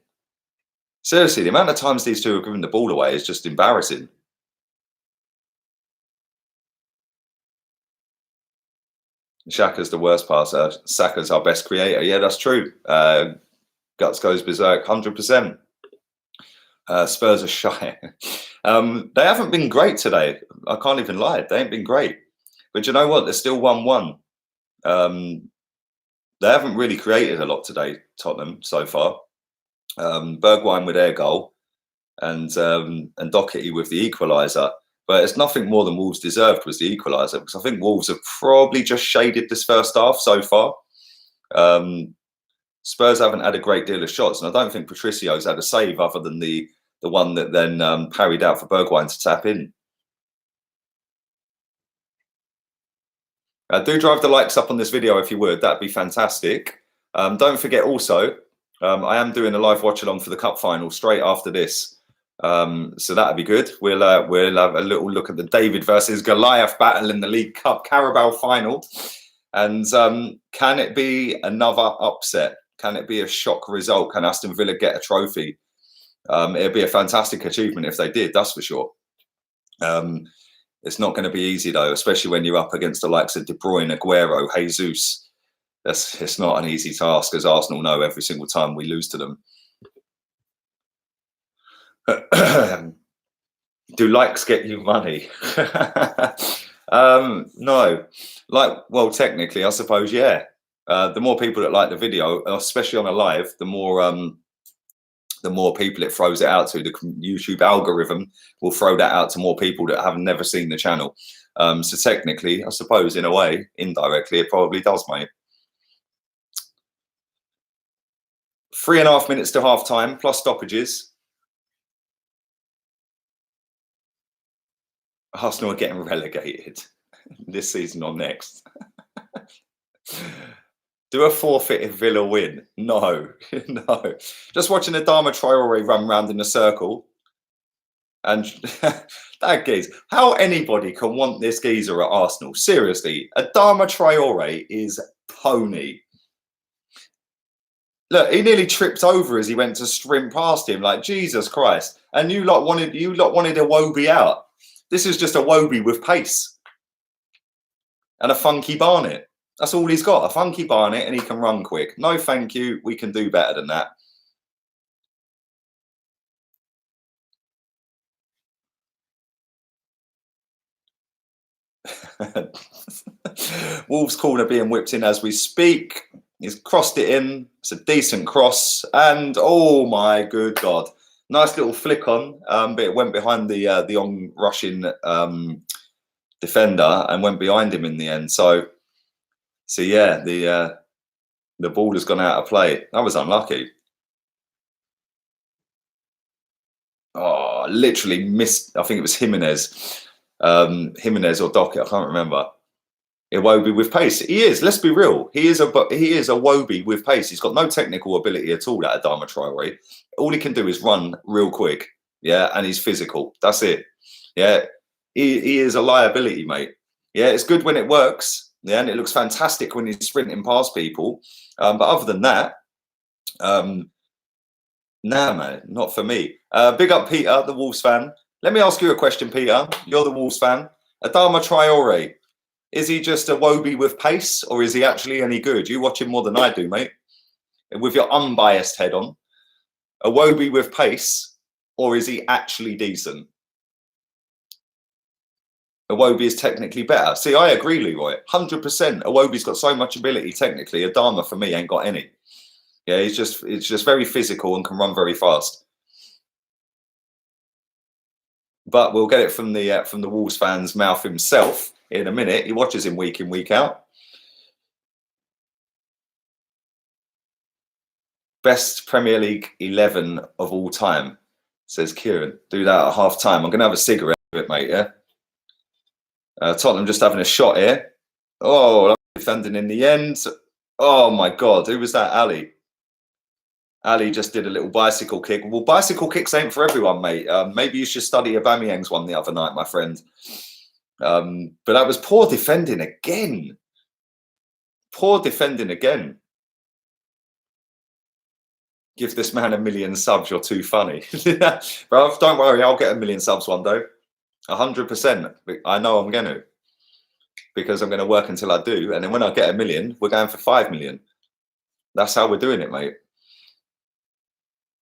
Seriously, the amount of times these two have given the ball away is just embarrassing. Xhaka's the worst passer. Saka's our best creator. Yeah, that's true. Guts goes berserk, 100%. Spurs are shy. They haven't been great today. I can't even lie. They ain't been great. But you know what? They're still 1-1. They haven't really created a lot today, Tottenham, so far. Bergwijn with their goal and Doherty with the equaliser. But it's nothing more than Wolves deserved was the equaliser, because I think Wolves have probably just shaded this first half so far. Spurs haven't had a great deal of shots, and I don't think Patricio's had a save other than the one that then parried out for Bergwijn to tap in. Do drive the likes up on this video if you would. That'd be fantastic. Don't forget also, I am doing a live watch along for the cup final straight after this. So that'd be good. We'll have a little look at the David versus Goliath battle in the League Cup Carabao final. And can it be another upset? Can it be a shock result? Can Aston Villa get a trophy? It'd be a fantastic achievement if they did, that's for sure. It's not going to be easy though, especially when you're up against the likes of De Bruyne, Aguero, Jesus. It's not an easy task, as Arsenal know every single time we lose to them. Do likes get you money? No. Well, technically, I suppose, yeah. The more people that like the video, especially on a live, the more people it throws it out to. The YouTube algorithm will throw that out to more people that have never seen the channel. So technically, I suppose, in a way, indirectly, it probably does, mate. 3.5 minutes to half time, plus stoppages. Arsenal are getting relegated this season or next. Do a forfeit if Villa win? No, no. Just watching Adama Traore run round in a circle. And that geezer, how anybody can want this geezer at Arsenal? Seriously, Adama Traore is pony. Look, he nearly tripped over as he went to sprint past him. Like, Jesus Christ! And you lot wanted Iwobi out. This is just Iwobi with pace and a funky Barnet. That's all he's got, a funky Barnet, and he can run quick. No, thank you. We can do better than that. Wolves corner being whipped in as we speak. He's crossed it in. It's a decent cross. And, oh, my good God. Nice little flick on, but it went behind the on-rushing defender and went behind him in the end. So yeah, the ball has gone out of play. That was unlucky. Oh, literally missed. I think it was Jimenez or Dockett. I can't remember. Iwobi with pace. He is. Let's be real. He is a Iwobi with pace. He's got no technical ability at all. That Adama Traore. All he can do is run real quick. Yeah, and he's physical. That's it. Yeah, he is a liability, mate. Yeah, it's good when it works. Yeah, and it looks fantastic when he's sprinting past people. But other than that, nah, man, not for me. Big up, Peter, the Wolves fan. Let me ask you a question, Peter. You're the Wolves fan. Adama Traore. Is he just Iwobi with pace, or is he actually any good? You watch him more than I do, mate. With your unbiased head on. Iwobi with pace, or is he actually decent? Iwobi is technically better. See, I agree, Leroy. 100%. Iwobi's got so much ability technically. Adama, for me, ain't got any. Yeah, it's just very physical and can run very fast. But we'll get it from the Wolves fan's mouth himself in a minute. He watches him week in, week out. Best Premier League 11 of all time. says Kieran. Do that at half time. I'm going to have a cigarette with it, mate, yeah? Tottenham just having a shot here. Oh, defending in the end. Oh, my God. Who was that? Ali. Ali just did a little bicycle kick. Well, bicycle kicks ain't for everyone, mate. Maybe you should study Aubameyang's one the other night, my friend. But that was poor defending again. Poor defending again. Give this man 1 million subs. You're too funny. Bro, don't worry. I'll get 1 million subs one day. 100%. I know I'm going to. Because I'm going to work until I do. And then when I get 1 million, we're going for 5 million. That's how we're doing it, mate.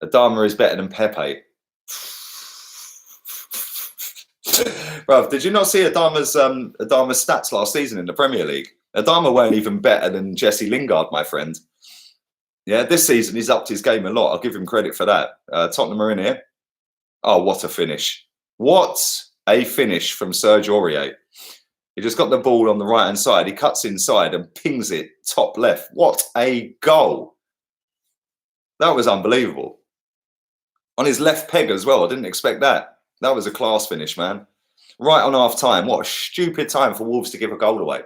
Adama is better than Pepe. Bro, did you not see Adama's stats last season in the Premier League? Adama weren't even better than Jesse Lingard, my friend. Yeah, this season he's upped his game a lot. I'll give him credit for that. Tottenham are in here. Oh, what a finish. What a finish from Serge Aurier. He just got the ball on the right-hand side. He cuts inside and pings it top left. What a goal. That was unbelievable. On his left peg as well. I didn't expect that. That was a class finish, man. Right on half time. What a stupid time for Wolves to give a goal away.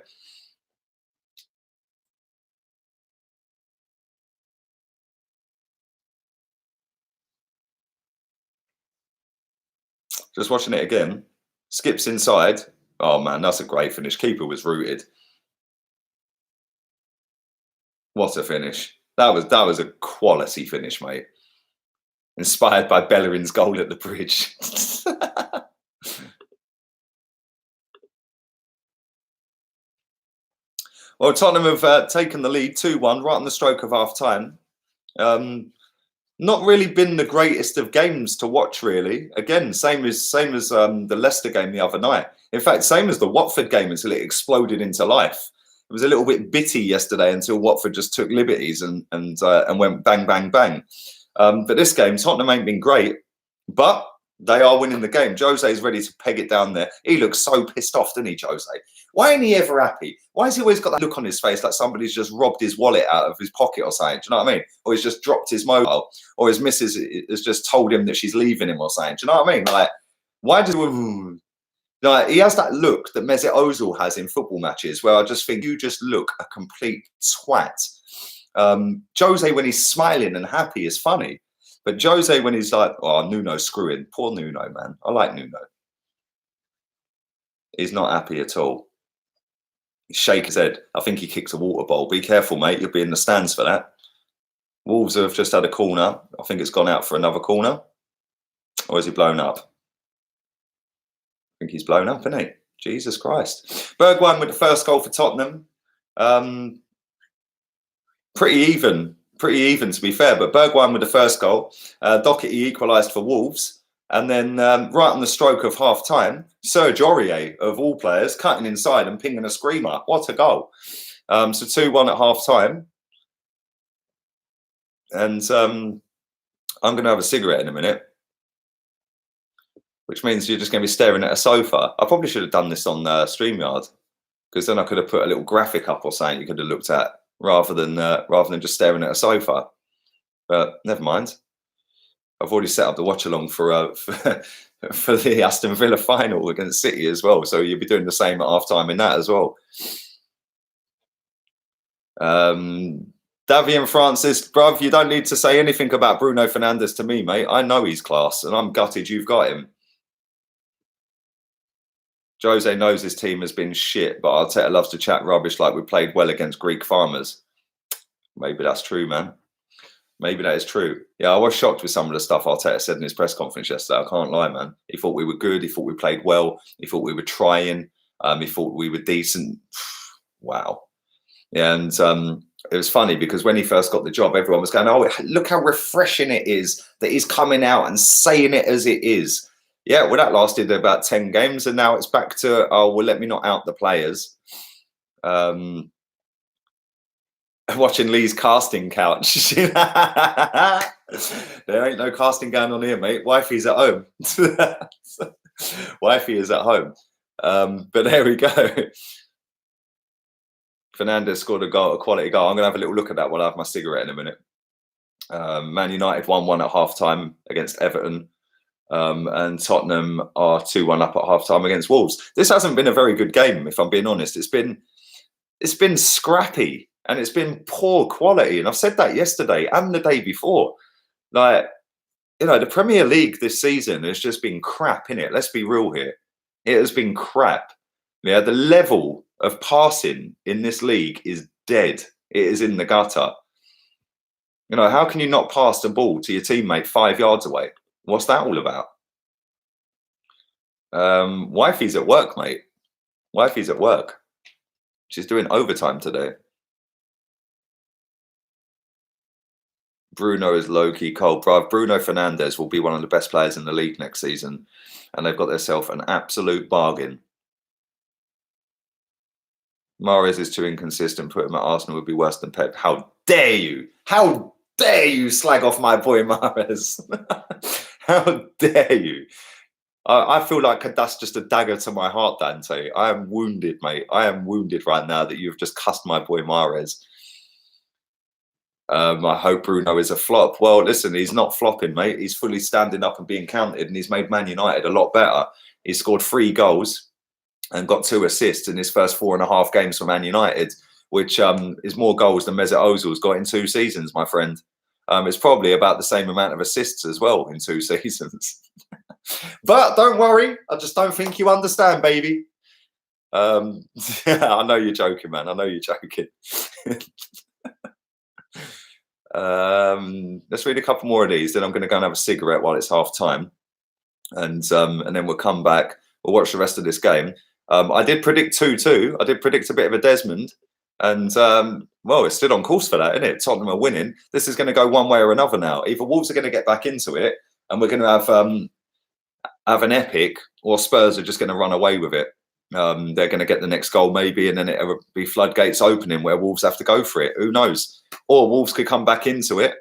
Just watching it again. Skips inside. Oh, man, that's a great finish. Keeper was rooted. What a finish. That was a quality finish, mate. Inspired by Bellerin's goal at the bridge. Well, Tottenham have taken the lead 2-1 right on the stroke of half-time. Not really been the greatest of games to watch, really. Again, same as the Leicester game the other night. In fact, same as the Watford game until it exploded into life. It was a little bit bitty yesterday until Watford just took liberties and went bang, bang, bang. But this game, Tottenham ain't been great, but they are winning the game. Jose's ready to peg it down there. He looks so pissed off, doesn't he, Jose? Why ain't he ever happy? Why has he always got that look on his face like somebody's just robbed his wallet out of his pocket or something? Do you know what I mean? Or he's just dropped his mobile, or his missus has just told him that she's leaving him or something. Do you know what I mean? Like, why does he has that look that Mesut Ozil has in football matches where I just think you just look a complete twat. Jose, when he's smiling and happy, is funny. But Jose, when he's like, oh, Nuno's screwing. Poor Nuno, man. I like Nuno. He's not happy at all. He shake his head. I think he kicked a water bowl. Be careful, mate. You'll be in the stands for that. Wolves have just had a corner. I think it's gone out for another corner. Or is he blown up? I think he's blown up, isn't he? Jesus Christ. Bergwijn with the first goal for Tottenham. Pretty even to be fair, but Bergwijn with the first goal. Doherty equalised for Wolves. And then right on the stroke of half-time, Serge Aurier, of all players, cutting inside and pinging a screamer. What a goal. So 2-1 at half-time. And I'm going to have a cigarette in a minute, which means you're just going to be staring at a sofa. I probably should have done this on StreamYard, because then I could have put a little graphic up or something you could have looked at rather than just staring at a sofa. But never mind. I've already set up the watch-along for the Aston Villa final against City as well. So you'll be doing the same at half-time in that as well. Davian Francis, bruv, you don't need to say anything about Bruno Fernandes to me, mate. I know he's class, and I'm gutted you've got him. Jose knows his team has been shit, but Arteta loves to chat rubbish like we played well against Greek farmers. Maybe that's true, man. Maybe that is true. Yeah, I was shocked with some of the stuff Arteta said in his press conference yesterday. I can't lie, man. He thought we were good. He thought we played well. He thought we were trying. He thought we were decent. Wow. Yeah, and it was funny because when he first got the job, everyone was going, oh, look how refreshing it is that he's coming out and saying it as it is. Yeah, well, that lasted about 10 games, and now it's back to, oh, well, let me not out the players. Watching Lee's casting couch. There ain't no casting going on here, mate. Wifey's at home. Wifey is at home. But there we go. Fernandes scored a quality goal. I'm going to have a little look at that while I have my cigarette in a minute. Man United 1-1 at half-time against Everton. And Tottenham are 2-1 up at half-time against Wolves. This hasn't been a very good game, if I'm being honest. It's been scrappy and it's been poor quality. And I've said that yesterday and the day before. Like, the Premier League this season has just been crap, innit? Let's be real here. It has been crap. Yeah, the level of passing in this league is dead. It is in the gutter. How can you not pass the ball to your teammate 5 yards away? What's that all about? Wifey's at work, mate. Wifey's at work. She's doing overtime today. Bruno is low-key cold, bruv. Bruno Fernandes will be one of the best players in the league next season, and they've got themselves an absolute bargain. Mahrez is too inconsistent. Put him at Arsenal would be worse than Pep. How dare you? How dare you slag off my boy Mahrez? How dare you? I feel like that's just a dagger to my heart, Dante. I am wounded, mate. I am wounded right now that you've just cussed my boy Mahrez. I hope Bruno is a flop. Well, listen, he's not flopping, mate. He's fully standing up and being counted, and he's made Man United a lot better. He scored 3 goals and got 2 assists in his first 4.5 games for Man United, which is more goals than Mesut Ozil's got in 2 seasons, my friend. It's probably about the same amount of assists as well in 2 seasons. But don't worry, I just don't think you understand, baby. I know you're joking, man. I know you're joking. Let's read a couple more of these. Then I'm going to go and have a cigarette while it's half time, and then we'll come back. We'll watch the rest of this game. I did predict 2-2. I did predict a bit of a Desmond, and well, it's still on course for that, isn't it? Tottenham are winning. This is going to go one way or another now. Either Wolves are going to get back into it, and we're going to have an epic, or Spurs are just going to run away with it. They're going to get the next goal maybe, and then it'll be floodgates opening where Wolves have to go for it. Who knows? Or Wolves could come back into it.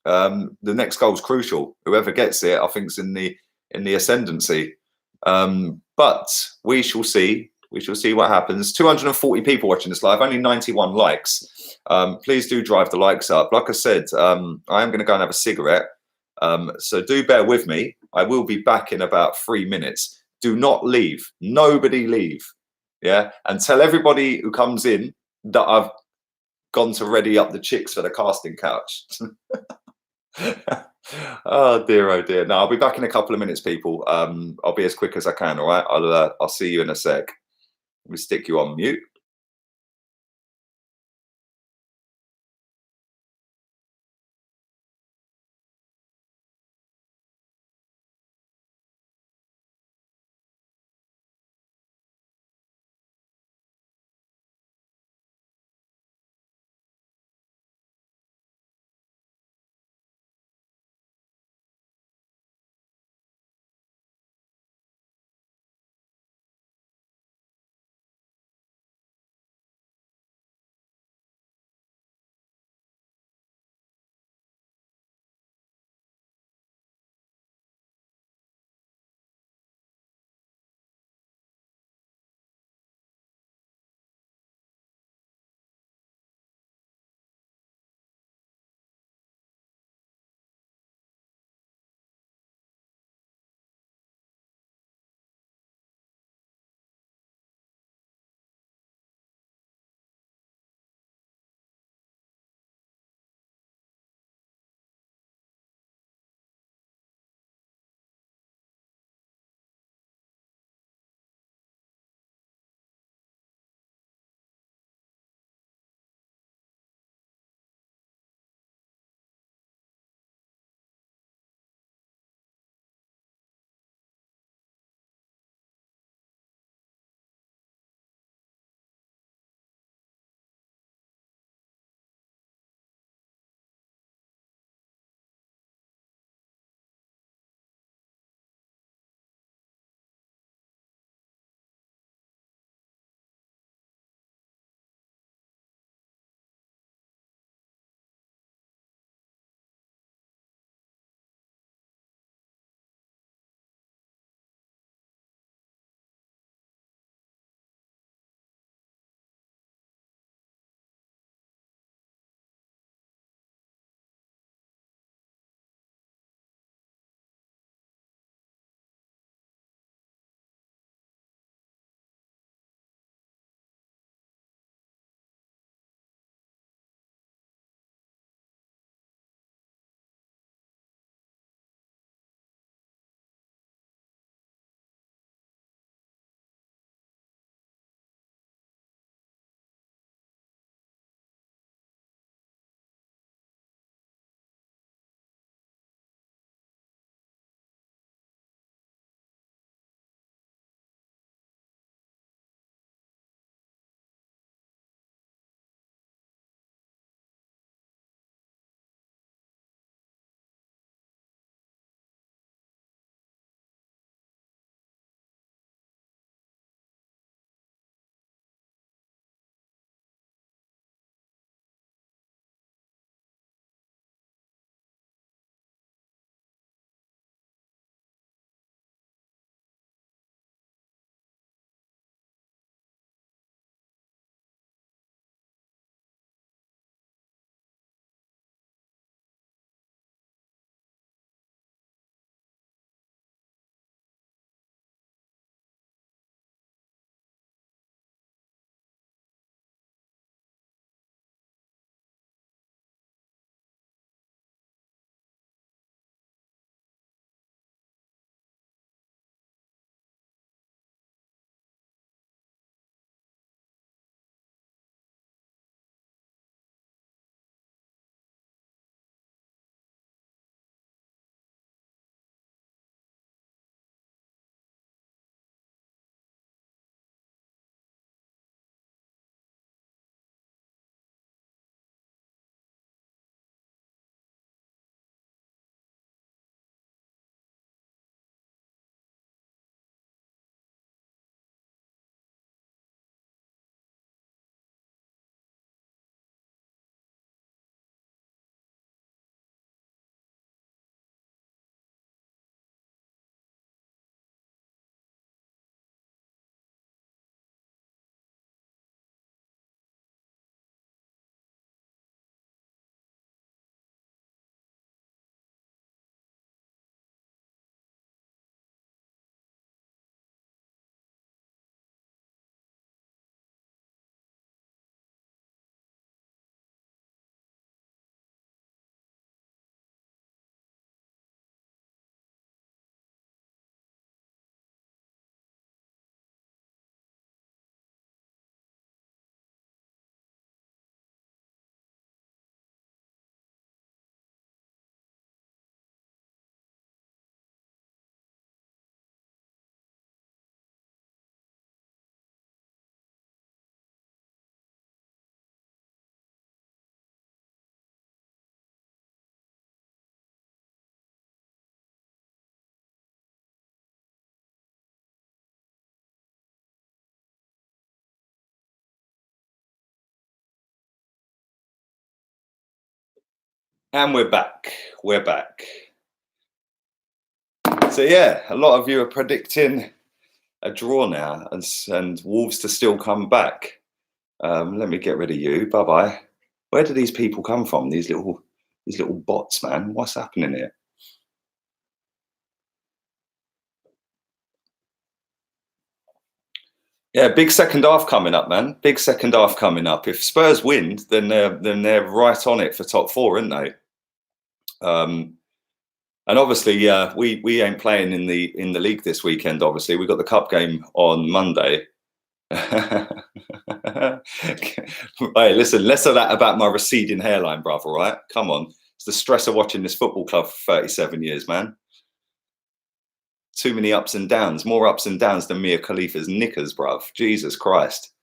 The next goal is crucial. Whoever gets it, I think, is in the ascendancy. But we shall see. We shall see what happens. 240 people watching this live, only 91 likes. Please do drive the likes up. Like I said, I am going to go and have a cigarette. So do bear with me. I will be back in about 3 minutes. Do not leave. Nobody leave. Yeah. And tell everybody who comes in that I've gone to ready up the chicks for the casting couch. Oh dear, oh dear. No, I'll be back in a couple of minutes, people. I'll be as quick as I can. All right. I'll see you in a sec. Let me stick you on mute. And we're back. We're back. So yeah, a lot of you are predicting a draw now, and Wolves to still come back. Let me get rid of you. Bye bye. Where do these people come from? These little bots, man. What's happening here? Yeah, big second half coming up, man. Big second half coming up. If Spurs win, then they're right on it for top four, aren't they? And obviously, we ain't playing in the league this weekend. Obviously, we got the cup game on Monday. Hey, listen, less of that about my receding hairline, bruv. All right, come on. It's the stress of watching this football club for 37 years, man. Too many ups and downs, more ups and downs than Mia Khalifa's knickers, bruv. Jesus Christ.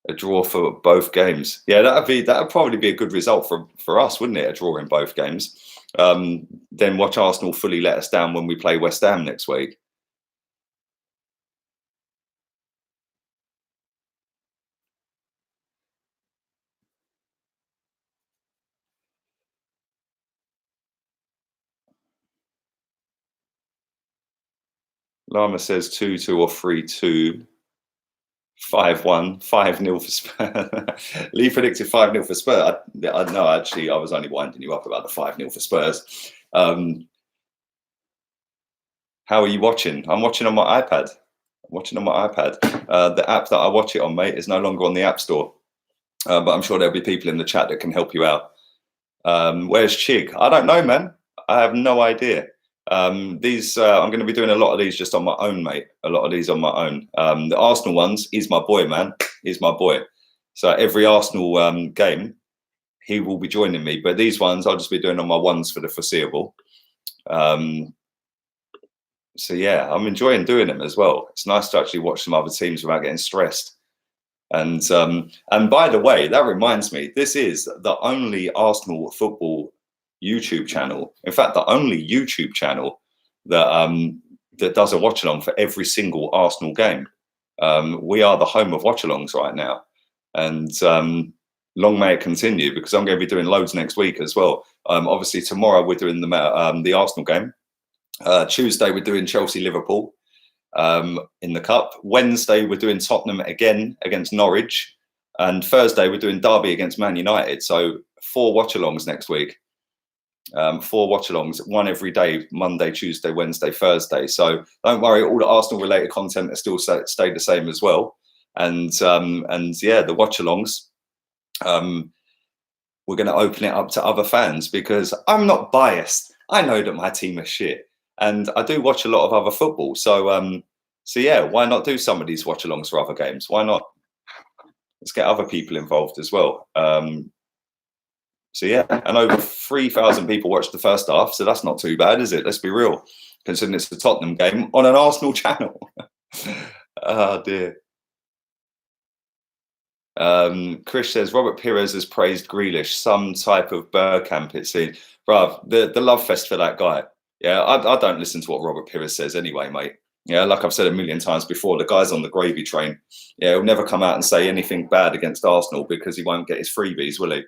A draw for both games. Yeah, that'd probably be a good result for us, wouldn't it? A draw in both games. Then watch Arsenal fully let us down when we play West Ham next week. Lama says 2-2 or 3-2. 5-1, 5-0 for Spurs. Lee predicted 5-0 for Spurs. I know, actually, I was only winding you up about the 5-0 for Spurs. How are you watching? I'm watching on my iPad. The app that I watch it on, mate, is no longer on the App Store. But I'm sure there'll be people in the chat that can help you out. Where's Chig? I don't know, man. I have no idea. I'm going to be doing a lot of these just on my own, mate. A lot of these on my own. The Arsenal ones, he's my boy, man. He's my boy. So every Arsenal game, he will be joining me. But these ones, I'll just be doing on my ones for the foreseeable. So yeah, I'm enjoying doing them as well. It's nice to actually watch some other teams without getting stressed. And by the way, that reminds me, this is the only Arsenal football YouTube channel. In fact, the only YouTube channel that that does a watch along for every single Arsenal game. We are the home of watchalongs right now, and long may it continue, because I'm going to be doing loads next week as well. Obviously, tomorrow we're doing the Arsenal game. Tuesday we're doing Chelsea-Liverpool in the cup. Wednesday we're doing Tottenham again against Norwich, and Thursday we're doing Derby against Man United. So 4 watch-alongs next week. 4 watch-alongs, one every day: Monday, Tuesday, Wednesday, Thursday. So don't worry, all the Arsenal-related content has still stayed the same as well. And yeah, the watch-alongs. We're going to open it up to other fans, because I'm not biased. I know that my team is shit, and I do watch a lot of other football. So so yeah, why not do some of these watch-alongs for other games? Why not? Let's get other people involved as well. So yeah, and over 3,000 people watched the first half, so that's not too bad, is it? Let's be real, considering it's the Tottenham game on an Arsenal channel. Oh dear. Chris says Robert Pires has praised Grealish, some type of Bergkamp, it seems. Bruv, the love fest for that guy. Yeah, I don't listen to what Robert Pires says anyway, mate. Yeah, like I've said a million times before, the guy's on the gravy train. Yeah, he'll never come out and say anything bad against Arsenal, because he won't get his freebies, will he?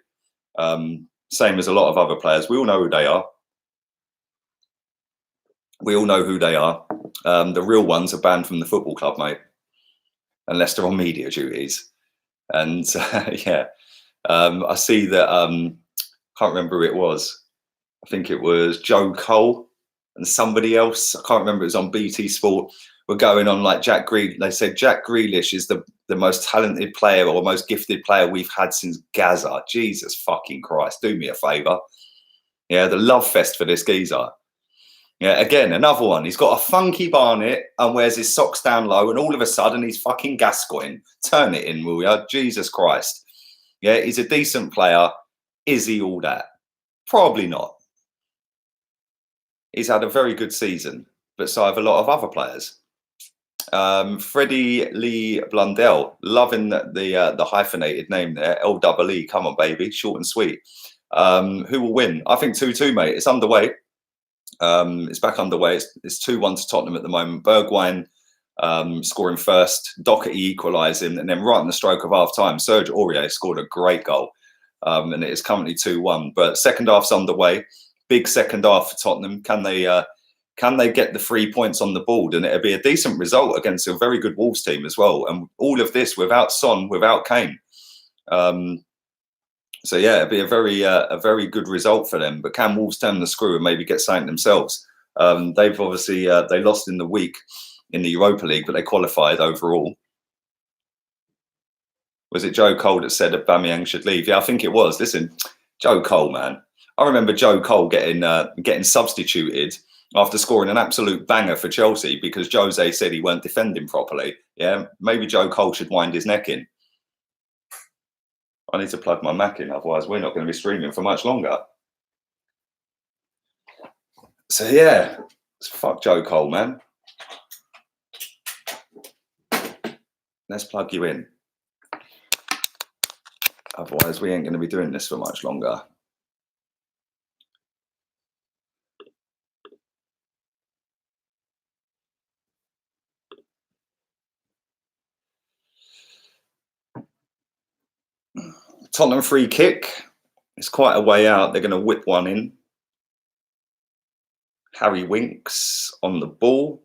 Same as a lot of other players. We all know who they are. We all know who they are. The real ones are banned from the football club, mate, unless they're on media duties. And yeah, I see that, can't remember who it was. I think it was Joe Cole and somebody else. I can't remember. It was on BT Sport. We're going on like Jack Grealish. They said Jack Grealish is the most talented player or most gifted player we've had since Gaza. Jesus fucking Christ. Do me a favour. Yeah, the love fest for this geezer. Yeah, again, another one. He's got a funky barnet and wears his socks down low, and all of a sudden he's fucking Gascoigne. Turn it in, will ya? Jesus Christ. Yeah, he's a decent player. Is he all that? Probably not. He's had a very good season, but so have a lot of other players. Freddie Lee Blundell, loving the hyphenated name there. L-E-E, come on, baby, short and sweet. Who will win? I think 2-2, mate. It's underway. It's back underway. It's 2-1 to Tottenham at the moment. Bergwijn scoring first, Doherty equalising, and then right in the stroke of half time, Serge Aurier scored a great goal. and it is currently 2-1. But second half's underway. Big second half for Tottenham. Can they get the 3 points on the board? And it'll be a decent result against a very good Wolves team as well. And all of this without Son, without Kane. So yeah, it'd be a very good result for them. But can Wolves turn the screw and maybe get something themselves? They've obviously they lost in the week in the Europa League, but they qualified overall. Was it Joe Cole that said Aubameyang should leave? Yeah, I think it was. Listen, Joe Cole, man. I remember Joe Cole getting substituted after scoring an absolute banger for Chelsea because Jose said he weren't defending properly. Yeah, maybe Joe Cole should wind his neck in. I need to plug my Mac in, otherwise we're not going to be streaming for much longer. So yeah, fuck Joe Cole, man. Let's plug you in. Otherwise we ain't going to be doing this for much longer. Tottenham free kick. It's quite a way out. They're going to whip one in. Harry Winks on the ball.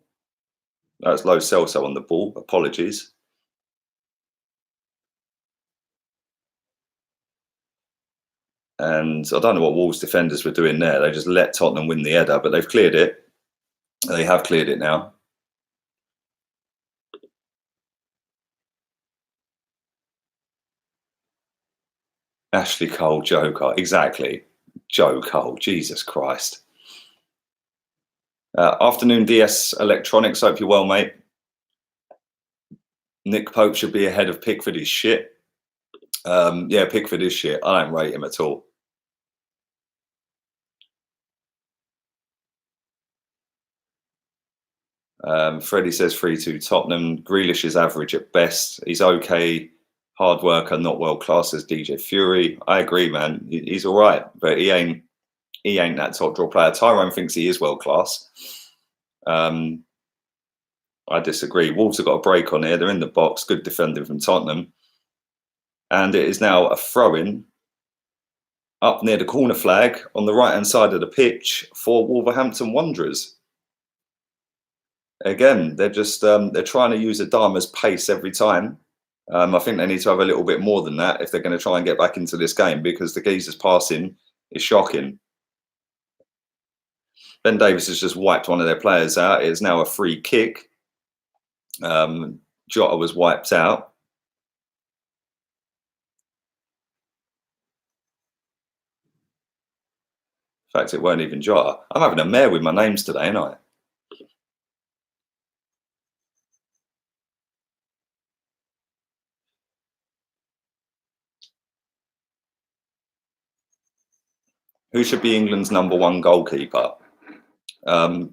That's Lo Celso on the ball. Apologies. And I don't know what Wolves defenders were doing there. They just let Tottenham win the header, but they've cleared it. They have cleared it now. Ashley Cole, Joe Cole. Exactly. Joe Cole. Jesus Christ. Afternoon DS Electronics. Hope you're well, mate. Nick Pope should be ahead of Pickford is shit. Yeah, Pickford is shit. I don't rate him at all. Freddie says 3-2 Tottenham. Grealish is average at best. He's okay. Hard worker, not world class as DJ Fury. I agree, man. He's all right, but he ain't that top draw player. Tyrone thinks he is world class. I disagree. Wolves have got a break on here. They're in the box. Good defending from Tottenham. And it is now a throw-in up near the corner flag on the right-hand side of the pitch for Wolverhampton Wanderers. Again, they're just they're trying to use Adama's pace every time. I think they need to have a little bit more than that if they're going to try and get back into this game because the geezer's passing is shocking. Ben Davis has just wiped one of their players out. It is now a free kick. Jota was wiped out. In fact, it weren't even Jota. I'm having a mare with my names today, ain't I? Who should be England's #1 goalkeeper?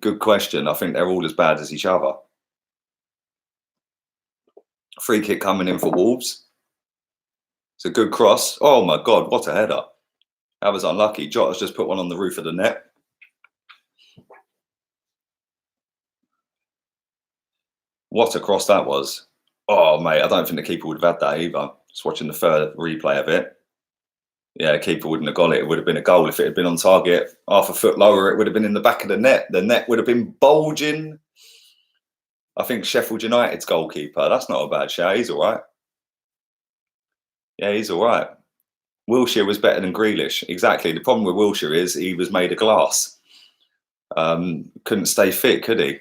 Good question. I think they're all as bad as each other. Free kick coming in for Wolves. It's a good cross. Oh my God, what a header. That was unlucky. Jota's just put one on the roof of the net. What a cross that was. Oh, mate, I don't think the keeper would have had that either. Just watching the third replay of it. Yeah, keeper wouldn't have got it. It would have been a goal if it had been on target. Half a foot lower, it would have been in the back of the net. The net would have been bulging. I think Sheffield United's goalkeeper. That's not a bad shout. He's all right. Yeah, he's all right. Wilshere was better than Grealish. Exactly. The problem with Wilshere is he was made of glass. Couldn't stay fit, could he?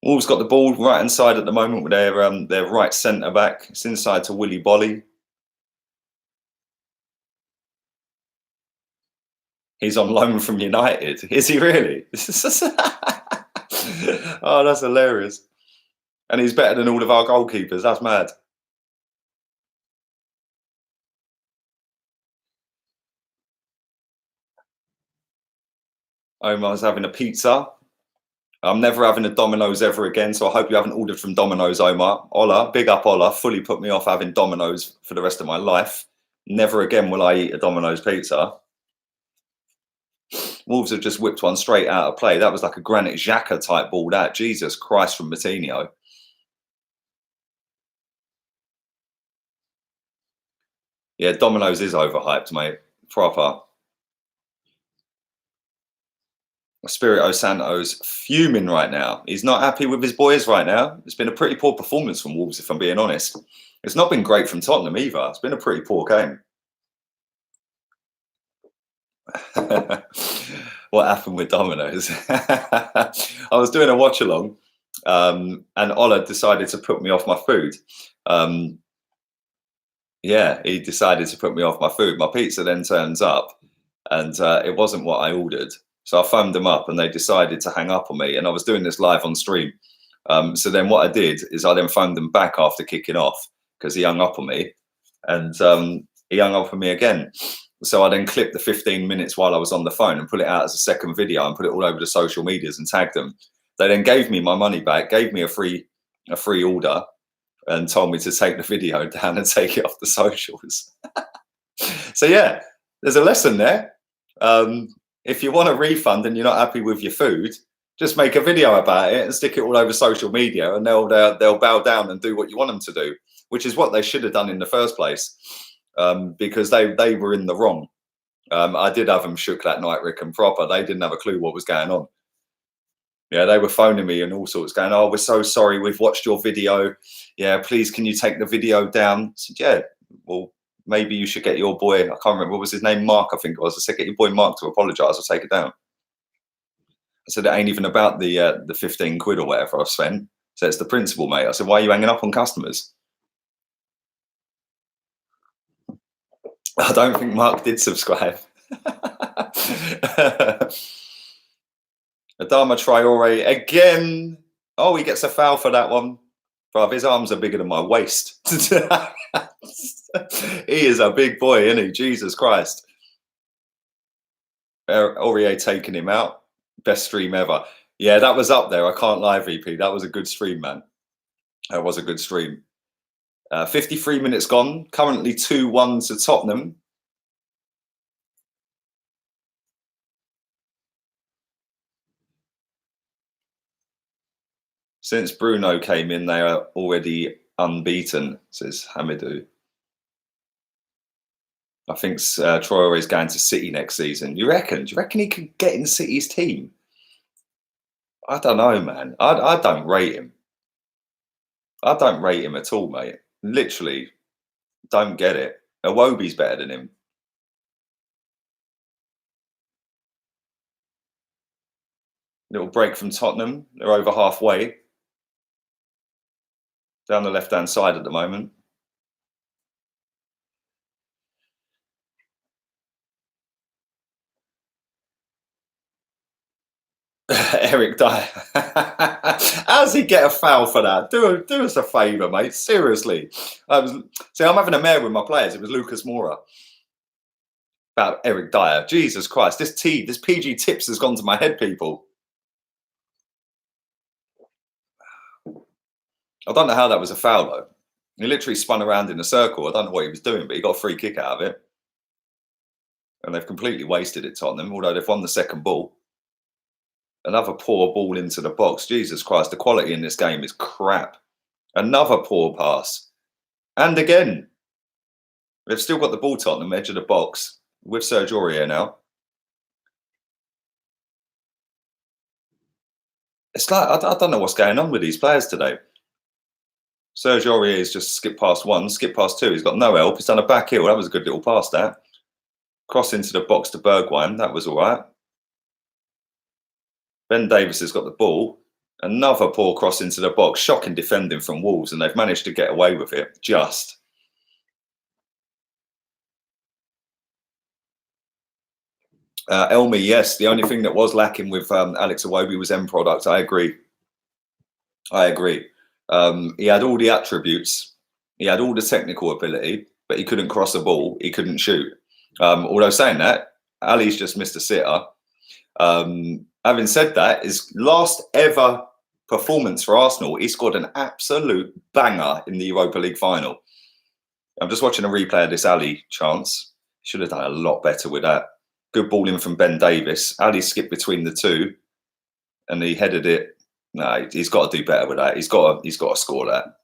Wolves got the ball right hand side at the moment with their right centre back. It's inside to Willy Bolly. He's on loan from United. Is he really? Oh, that's hilarious. And he's better than all of our goalkeepers. That's mad. Omar's having a pizza. I'm never having a Domino's ever again, so I hope you haven't ordered from Domino's, Omar. Ola, big up Ola, fully put me off having Domino's for the rest of my life. Never again will I eat a Domino's pizza. Wolves have just whipped one straight out of play. That was like a Granit Xhaka type ball, that. Jesus Christ, from Moutinho. Yeah, Domino's is overhyped, mate. Proper. Espirito Santo's fuming right now. He's not happy with his boys right now. It's been a pretty poor performance from Wolves, if I'm being honest. It's not been great from Tottenham either. It's been a pretty poor game. What happened with Domino's? I was doing a watch along, and Ola decided to put me off my food. Yeah, he decided to put me off my food. My pizza then turns up, and it wasn't what I ordered. So I phoned them up, and they decided to hang up on me. And I was doing this live on stream. So then what I did is I then phoned them back after kicking off because he hung up on me, and he hung up on me again. So I then clipped the 15 minutes while I was on the phone and put it out as a second video and put it all over the social medias and tagged them. They then gave me my money back, gave me a free order, and told me to take the video down and take it off the socials. So yeah, there's a lesson there. If you want a refund and you're not happy with your food, just make a video about it and stick it all over social media, and they'll bow down and do what you want them to do, which is what they should have done in the first place. Because they were in the wrong. I did have them shook that night, Rick and proper. They didn't have a clue what was going on. Yeah, they were phoning me and all sorts, going, "Oh, we're so sorry. We've watched your video. Yeah, please, can you take the video down?" I said, "Yeah, well, maybe you should get your boy." I can't remember, what was his name? Mark, I think it was. I said, "Get your boy Mark to apologise or take it down." I said, "It ain't even about the 15 quid or whatever I've spent." So it's the principle, mate. I said, "Why are you hanging up on customers?" I don't think Mark did subscribe. Adama Traore again. Oh, he gets a foul for that one. Bruv, his arms are bigger than my waist. He is a big boy, isn't he? Jesus Christ. Aurier taking him out. Best stream ever. Yeah, that was up there. I can't lie, VP. That was a good stream, man. That was a good stream. 53 minutes gone. Currently 2-1 to Tottenham. Since Bruno came in, they are already unbeaten, says Hamidou. I think Traore is going to City next season. You reckon? Do you reckon he could get in City's team? I don't know, man. I don't rate him. I don't rate him at all, mate. Literally, don't get it. Iwobi's better than him. Little break from Tottenham. They're over halfway. Down the left-hand side at the moment. Eric Dyer. How does he get a foul for that? Do us a favour, mate. Seriously. See, I'm having a mare with my players. It was Lucas Moura. About Eric Dyer. Jesus Christ. This PG Tips has gone to my head, people. I don't know how that was a foul, though. He literally spun around in a circle. I don't know what he was doing, but he got a free kick out of it. And they've completely wasted it, Tottenham, although they've won the second ball. Another poor ball into the box. Jesus Christ, the quality in this game is crap. Another poor pass. And again, they've still got the ball, Tottenham, edge of the box, with Serge Aurier now. It's like, I don't know what's going on with these players today. Serge Aurier has just skipped past one, skipped past two. He's got no help. He's done a back heel. That was a good little pass, that. Cross into the box to Bergwijn. That was all right. Ben Davies has got the ball. Another poor cross into the box. Shocking defending from Wolves, and they've managed to get away with it. Just. Elmi, yes. The only thing that was lacking with Alex Iwobi was end product. I agree. He had all the attributes. He had all the technical ability, but he couldn't cross a ball. He couldn't shoot. Although saying that, Ali's just missed a sitter. Having said that, his last ever performance for Arsenal, he scored an absolute banger in the Europa League final. I'm just watching a replay of this Ali chance. Should have done a lot better with that. Good ball in from Ben Davies. Ali skipped between the two, and he headed it. No, he's got to do better with that. He's got to score that.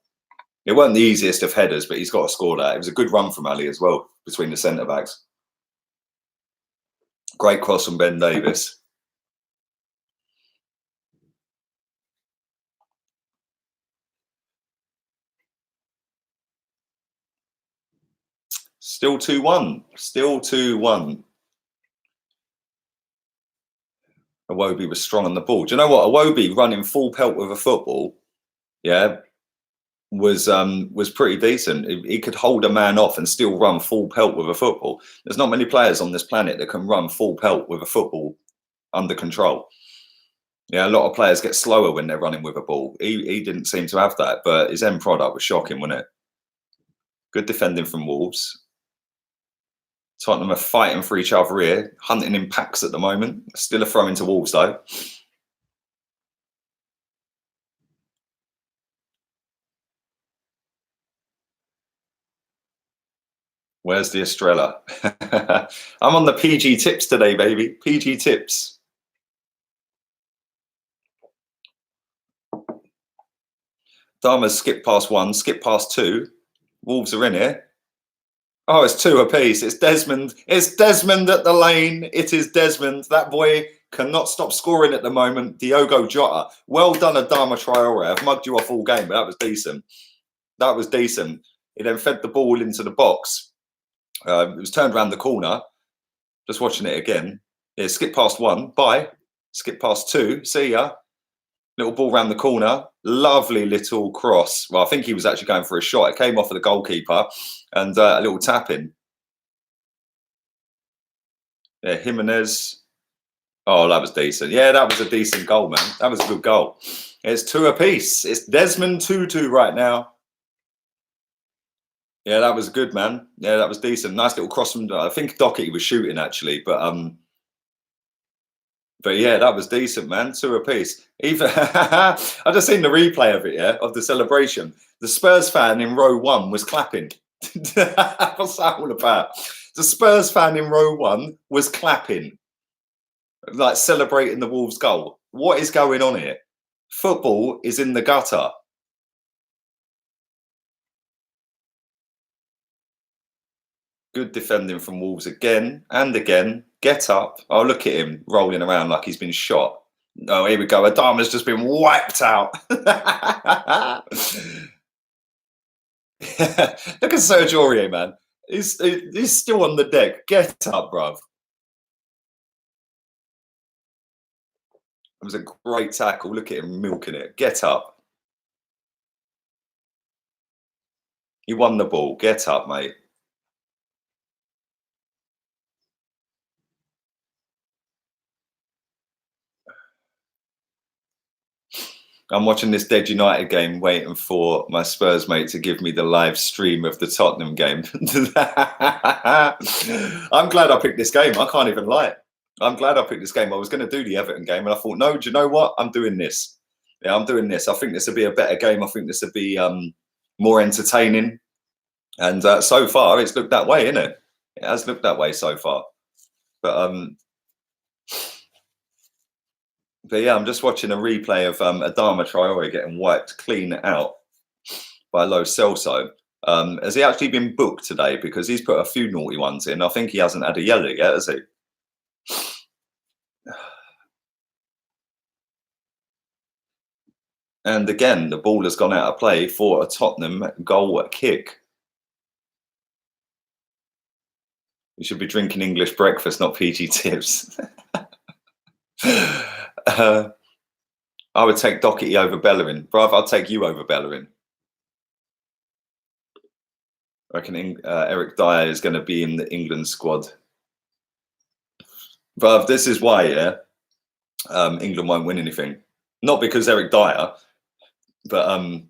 It wasn't the easiest of headers, but he's got to score that. It was a good run from Ali as well, between the centre-backs. Great cross from Ben Davis. Still 2-1. Still 2-1. Iwobi was strong on the ball. Do you know what? Iwobi running full pelt with a football, yeah, was pretty decent. He could hold a man off and still run full pelt with a football. There's not many players on this planet that can run full pelt with a football under control. Yeah, a lot of players get slower when they're running with a ball. He didn't seem to have that, but his end product was shocking, wasn't it? Good defending from Wolves. Tottenham are fighting for each other here, hunting in packs at the moment. Still a throw into Wolves, though. Where's the Estrella? I'm on the PG tips today, baby. PG tips. Dharma's skip past 1, skip past 2. Wolves are in here. Oh, it's 2 apiece. It's Desmond. It's Desmond at the lane. It is Desmond. That boy cannot stop scoring at the moment. Diogo Jota. Well done, Adama Traore. I've mugged you off all game, but that was decent. That was decent. He then fed the ball into the box. It was turned around the corner. Just watching it again. Yeah, skip past 1. Bye. Skip past 2. See ya. Little ball round the corner. Lovely little cross. Well, I think he was actually going for a shot. It came off of the goalkeeper and a little tap in. Yeah, Jimenez. Oh, that was decent. Yeah, that was a decent goal, man. That was a good goal. It's 2 apiece. It's Desmond 2-2 right now. Yeah, that was good, man. Yeah, that was decent. Nice little cross from. I think Doherty was shooting actually, but yeah, that was decent, man. 2 apiece. Even I just seen the replay of it, yeah, of the celebration. The Spurs fan in row 1 was clapping. What's that all about? The Spurs fan in row 1 was clapping, like celebrating the Wolves' goal. What is going on here? Football is in the gutter. Good defending from Wolves again and again. Get up. Oh, look at him rolling around like he's been shot. Oh, here we go. Adama's just been wiped out. Look at Serge Aurier, man. He's still on the deck. Get up, bruv. It was a great tackle. Look at him milking it. Get up. You won the ball. Get up, mate. I'm watching this Dead United game, waiting for my Spurs mate to give me the live stream of the Tottenham game. I'm glad I picked this game. I can't even lie. I'm glad I picked this game. I was going to do the Everton game, and I thought, no, do you know what? I'm doing this. Yeah, I'm doing this. I think this will be a better game. I think this will be more entertaining. And so far, it's looked that way, isn't it? It has looked that way so far. But yeah, I'm just watching a replay of Adama Traore getting wiped clean out by Lo Celso. Has he actually been booked today? Because he's put a few naughty ones in. I think he hasn't had a yellow yet, has he? And again, the ball has gone out of play for a Tottenham goal kick. You should be drinking English breakfast, not PG tips. I would take Doherty over Bellerin. Bruv, I'll take you over Bellerin. I reckon Eric Dyer is going to be in the England squad. Bruv, this is why, yeah, England won't win anything. Not because Eric Dyer, but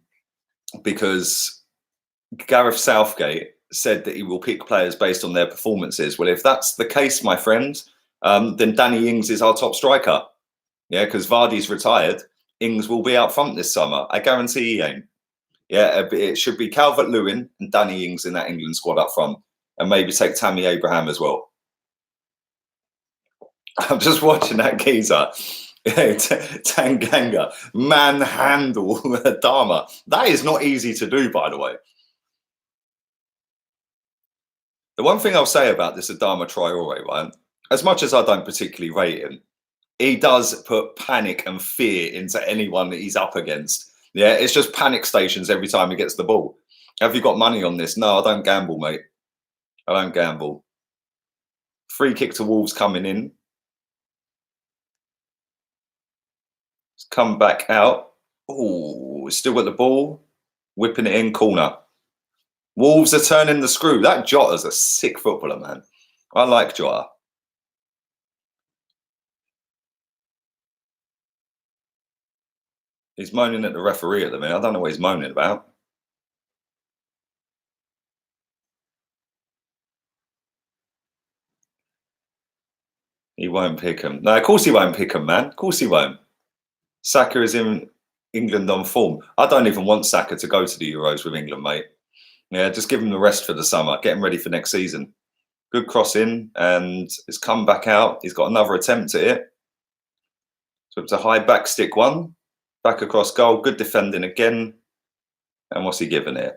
because Gareth Southgate said that he will pick players based on their performances. Well, if that's the case, my friend, then Danny Ings is our top striker. Yeah, because Vardy's retired. Ings will be out front this summer. I guarantee he ain't. Yeah, it should be Calvert-Lewin and Danny Ings in that England squad up front. And maybe take Tammy Abraham as well. I'm just watching that geezer. Tanganga, manhandle Adama. That is not easy to do, by the way. The one thing I'll say about this Adama Traore, right? As much as I don't particularly rate him, he does put panic and fear into anyone that he's up against. Yeah, it's just panic stations every time he gets the ball. Have you got money on this? No, I don't gamble, mate. I don't gamble. Free kick to Wolves coming in. It's come back out. Oh, still got the ball. Whipping it in, corner. Wolves are turning the screw. That Jota's a sick footballer, man. I like Jota. He's moaning at the referee at the minute. I don't know what he's moaning about. He won't pick him. No, of course he won't pick him, man. Of course he won't. Saka is in England on form. I don't even want Saka to go to the Euros with England, mate. Yeah, just give him the rest for the summer. Get him ready for next season. Good cross in, and it's come back out. He's got another attempt at it. So it's a high back stick one. Back across goal. Good defending again. And what's he giving it?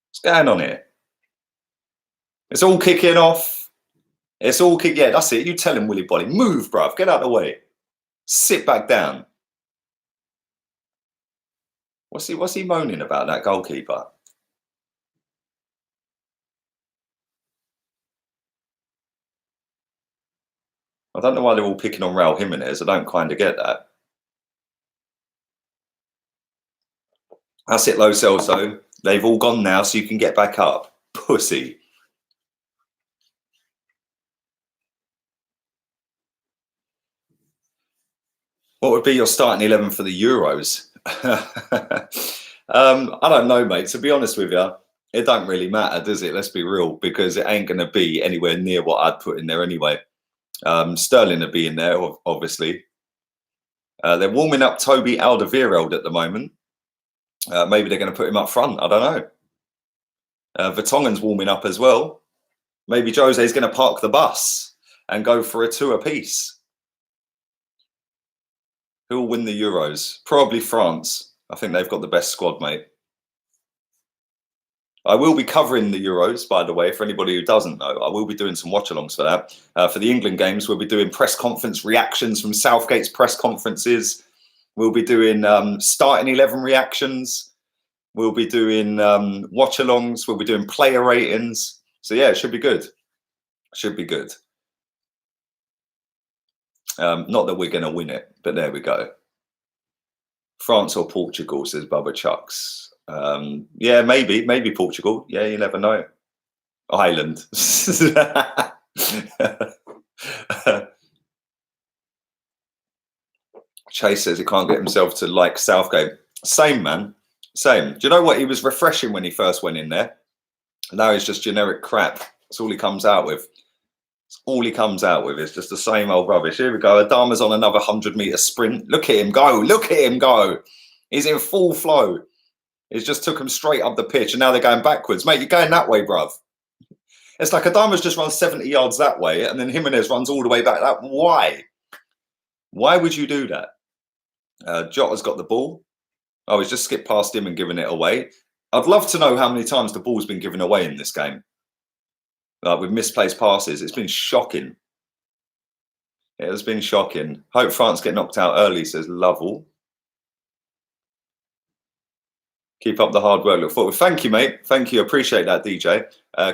What's going on here? It's all kicking off. It's all kick. Yeah, that's it. You tell him, Willy Bolly. Move, bruv. Get out of the way. Sit back down. What's he moaning about, that goalkeeper? I don't know why they're all picking on Raul Jimenez. I don't kind of get that. That's it, Lo Celso. They've all gone now, so you can get back up. Pussy. What would be your starting 11 for the Euros? I don't know, mate. To be honest with you, it don't really matter, does it? Let's be real, because it ain't going to be anywhere near what I'd put in there anyway. Sterling will be in there, obviously. They're warming up Toby Alderweireld at the moment. Maybe they're going to put him up front. I don't know. Vertonghen's warming up as well. Maybe Jose's going to park the bus and go for a two apiece. Who will win the Euros? Probably France. I think they've got the best squad, mate. I will be covering the Euros, by the way, for anybody who doesn't know. I will be doing some watch-alongs for that. For the England games, we'll be doing press conference reactions from Southgate's press conferences. We'll be doing starting 11 reactions. We'll be doing watch-alongs. We'll be doing player ratings. So, yeah, it should be good. Should be good. Not that we're going to win it, but there we go. France or Portugal, says Bubba Chucks. Yeah, maybe Portugal. Yeah, you never know. Ireland. Chase says he can't get himself to like Southgate. Same, man. Same. Do you know what? He was refreshing when he first went in there. Now he's just generic crap. That's all he comes out with. That's all he comes out with is just the same old rubbish. Here we go. Adama's on another 100-meter sprint. Look at him go. Look at him go. He's in full flow. It just took him straight up the pitch, and now they're going backwards. Mate, you're going that way, bruv. It's like Adama's just run 70 yards that way, and then Jimenez runs all the way back. Why? Why would you do that? Jota's got the ball. Oh, he's just skipped past him and given it away. I'd love to know how many times the ball's been given away in this game. With misplaced passes. It's been shocking. It has been shocking. Hope France get knocked out early, says Lovell. Keep up the hard work. Look forward. Thank you, mate. Thank you. Appreciate that, DJ.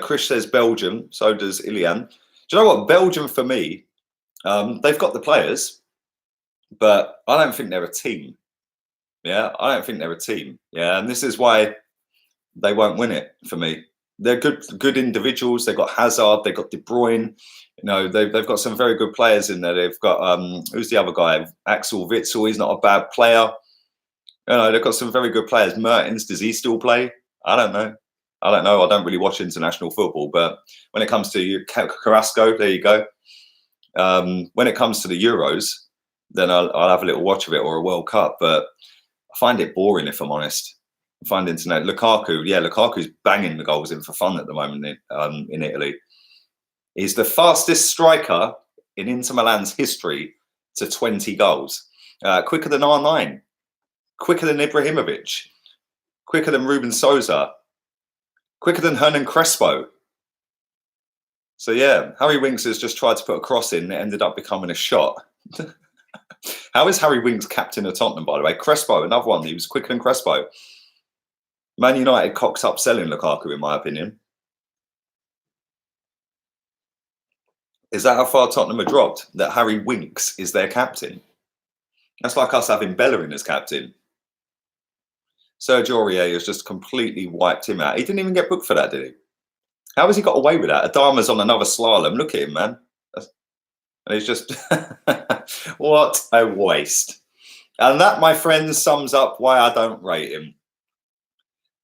Chris says Belgium. So does Ilian. Do you know what? Belgium, for me, they've got the players, but I don't think they're a team. Yeah, I don't think they're a team. Yeah, and this is why they won't win it for me. They're good individuals. They've got Hazard. They've got De Bruyne. You know, they've got some very good players in there. They've got who's the other guy? Axel Witsel. He's not a bad player. You know, they've got some very good players. Mertens, does he still play? I don't know. I don't really watch international football, but when it comes to Carrasco, there you go. When it comes to the Euros, then I'll have a little watch of it, or a World Cup. But I find it boring, if I'm honest. I find internet. Lukaku's banging the goals in for fun at the moment in Italy. He's the fastest striker in Inter Milan's history to 20 goals. Quicker than R9, quicker than Ibrahimovic, quicker than Ruben Sosa, quicker than Hernan Crespo. So yeah, Harry Winks has just tried to put a cross in. It ended up becoming a shot. How is Harry Winks captain of Tottenham, by the way? Crespo, another one. He was quicker than Crespo. Man United cocks up selling Lukaku, in my opinion. Is that how far Tottenham are dropped? That Harry Winks is their captain? That's like us having Bellerin as captain. Serge Aurier has just completely wiped him out. He didn't even get booked for that, did he? How has he got away with that? Adama's on another slalom. Look at him, man. And he's just... what a waste. And that, my friends, sums up why I don't rate him.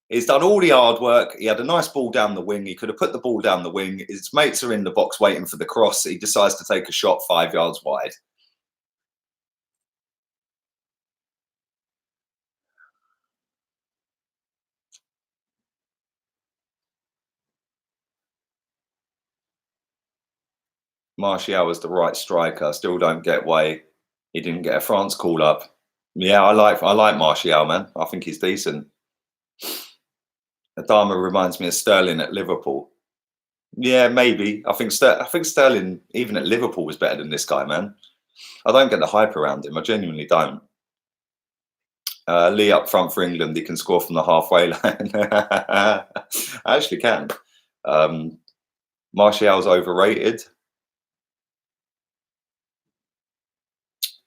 He's done all the hard work. He had a nice ball down the wing. He could have put the ball down the wing. His mates are in the box waiting for the cross. He decides to take a shot 5 yards wide. Martial was the right striker. Still don't get why he didn't get a France call up. Yeah, I like Martial, man. I think he's decent. Adama reminds me of Sterling at Liverpool. Yeah, maybe. I think Sterling, even at Liverpool, was better than this guy, man. I don't get the hype around him. I genuinely don't. Lee up front for England. He can score from the halfway line. I actually can. Martial's overrated.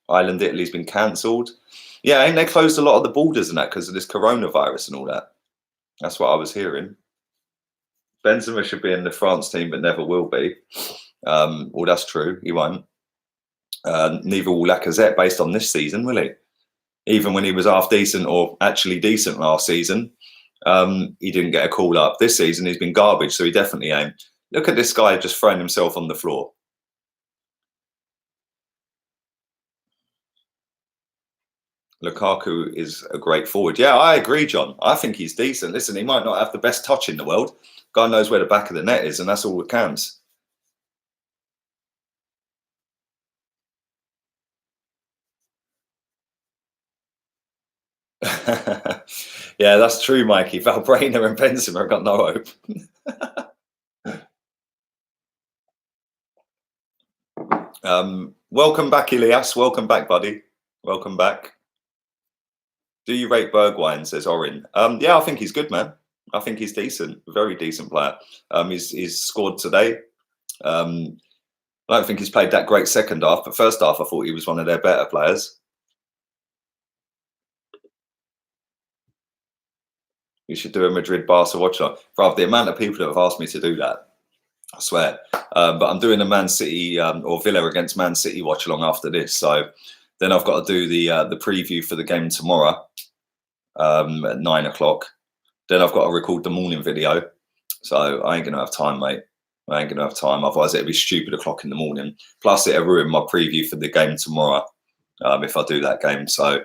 Ireland, Italy's been cancelled. Yeah, ain't they closed a lot of the borders and that because of this coronavirus and all that? That's what I was hearing. Benzema should be in the France team, but never will be. Well, that's true. He won't. Neither will Lacazette based on this season, will he? Even when he was half decent or actually decent last season, he didn't get a call up. This season, he's been garbage, so he definitely ain't. Look at this guy just throwing himself on the floor. Lukaku is a great forward. Yeah, I agree, John. I think he's decent. Listen, he might not have the best touch in the world. Guy knows where the back of the net is, and that's all that counts. Yeah, that's true, Mikey. Valbrena and Benzema have got no hope. Welcome back, Elias. Welcome back, buddy. Welcome back. Do you rate Bergwijn, says Orin? Yeah, I think he's good, man. I think he's decent. Very decent player. He's scored today. I don't think he's played that great second half, but first half I thought he was one of their better players. You should do a Madrid-Barca watch-along. Rather, the amount of people that have asked me to do that, I swear. But I'm doing a Man City or Villa against Man City watch-along after this. So then I've got to do the preview for the game tomorrow at 9 o'clock. Then I've got to record the morning video. So I ain't going to have time, mate. I ain't going to have time. Otherwise, it'll be stupid o'clock in the morning. Plus, it'll ruin my preview for the game tomorrow if I do that game. So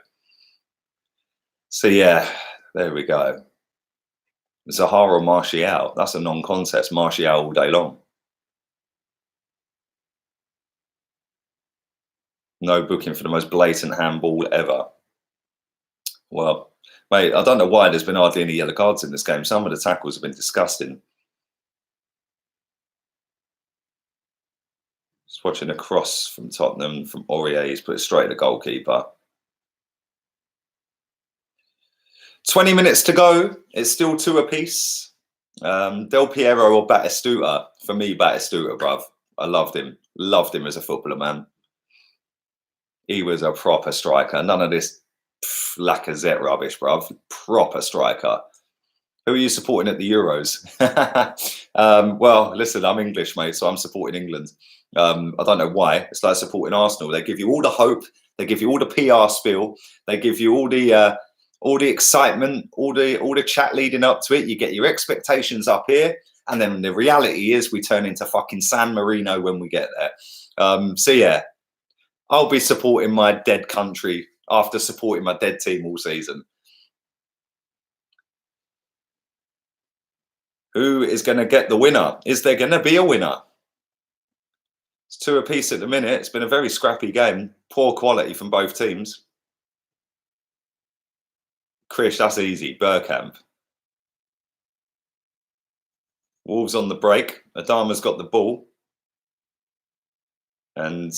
yeah, there we go. Zaha or Martial. That's a non-contest. Martial all day long. No booking for the most blatant handball ever. Well, mate, I don't know why there's been hardly any yellow cards in this game. Some of the tackles have been disgusting. Just watching a cross from Tottenham, from Aurier. He's put it straight at the goalkeeper. 20 minutes to go. It's still 2 apiece. Del Piero or Batistuta. For me, Batistuta, bruv. I loved him. Loved him as a footballer, man. He was a proper striker. None of this Lacazette rubbish, bruv. Proper striker. Who are you supporting at the Euros? Well, listen, I'm English, mate, so I'm supporting England. I don't know why. It's like supporting Arsenal. They give you all the hope. They give you all the PR spiel. They give you all the excitement, all the chat leading up to it. You get your expectations up here, and then the reality is we turn into fucking San Marino when we get there. So yeah, I'll be supporting my dead country after supporting my dead team all season. Who is going to get the winner? Is there going to be a winner? It's 2 apiece at the minute. It's been a very scrappy game. Poor quality from both teams. Krish, that's easy. Bergkamp. Wolves on the break. Adama's got the ball. And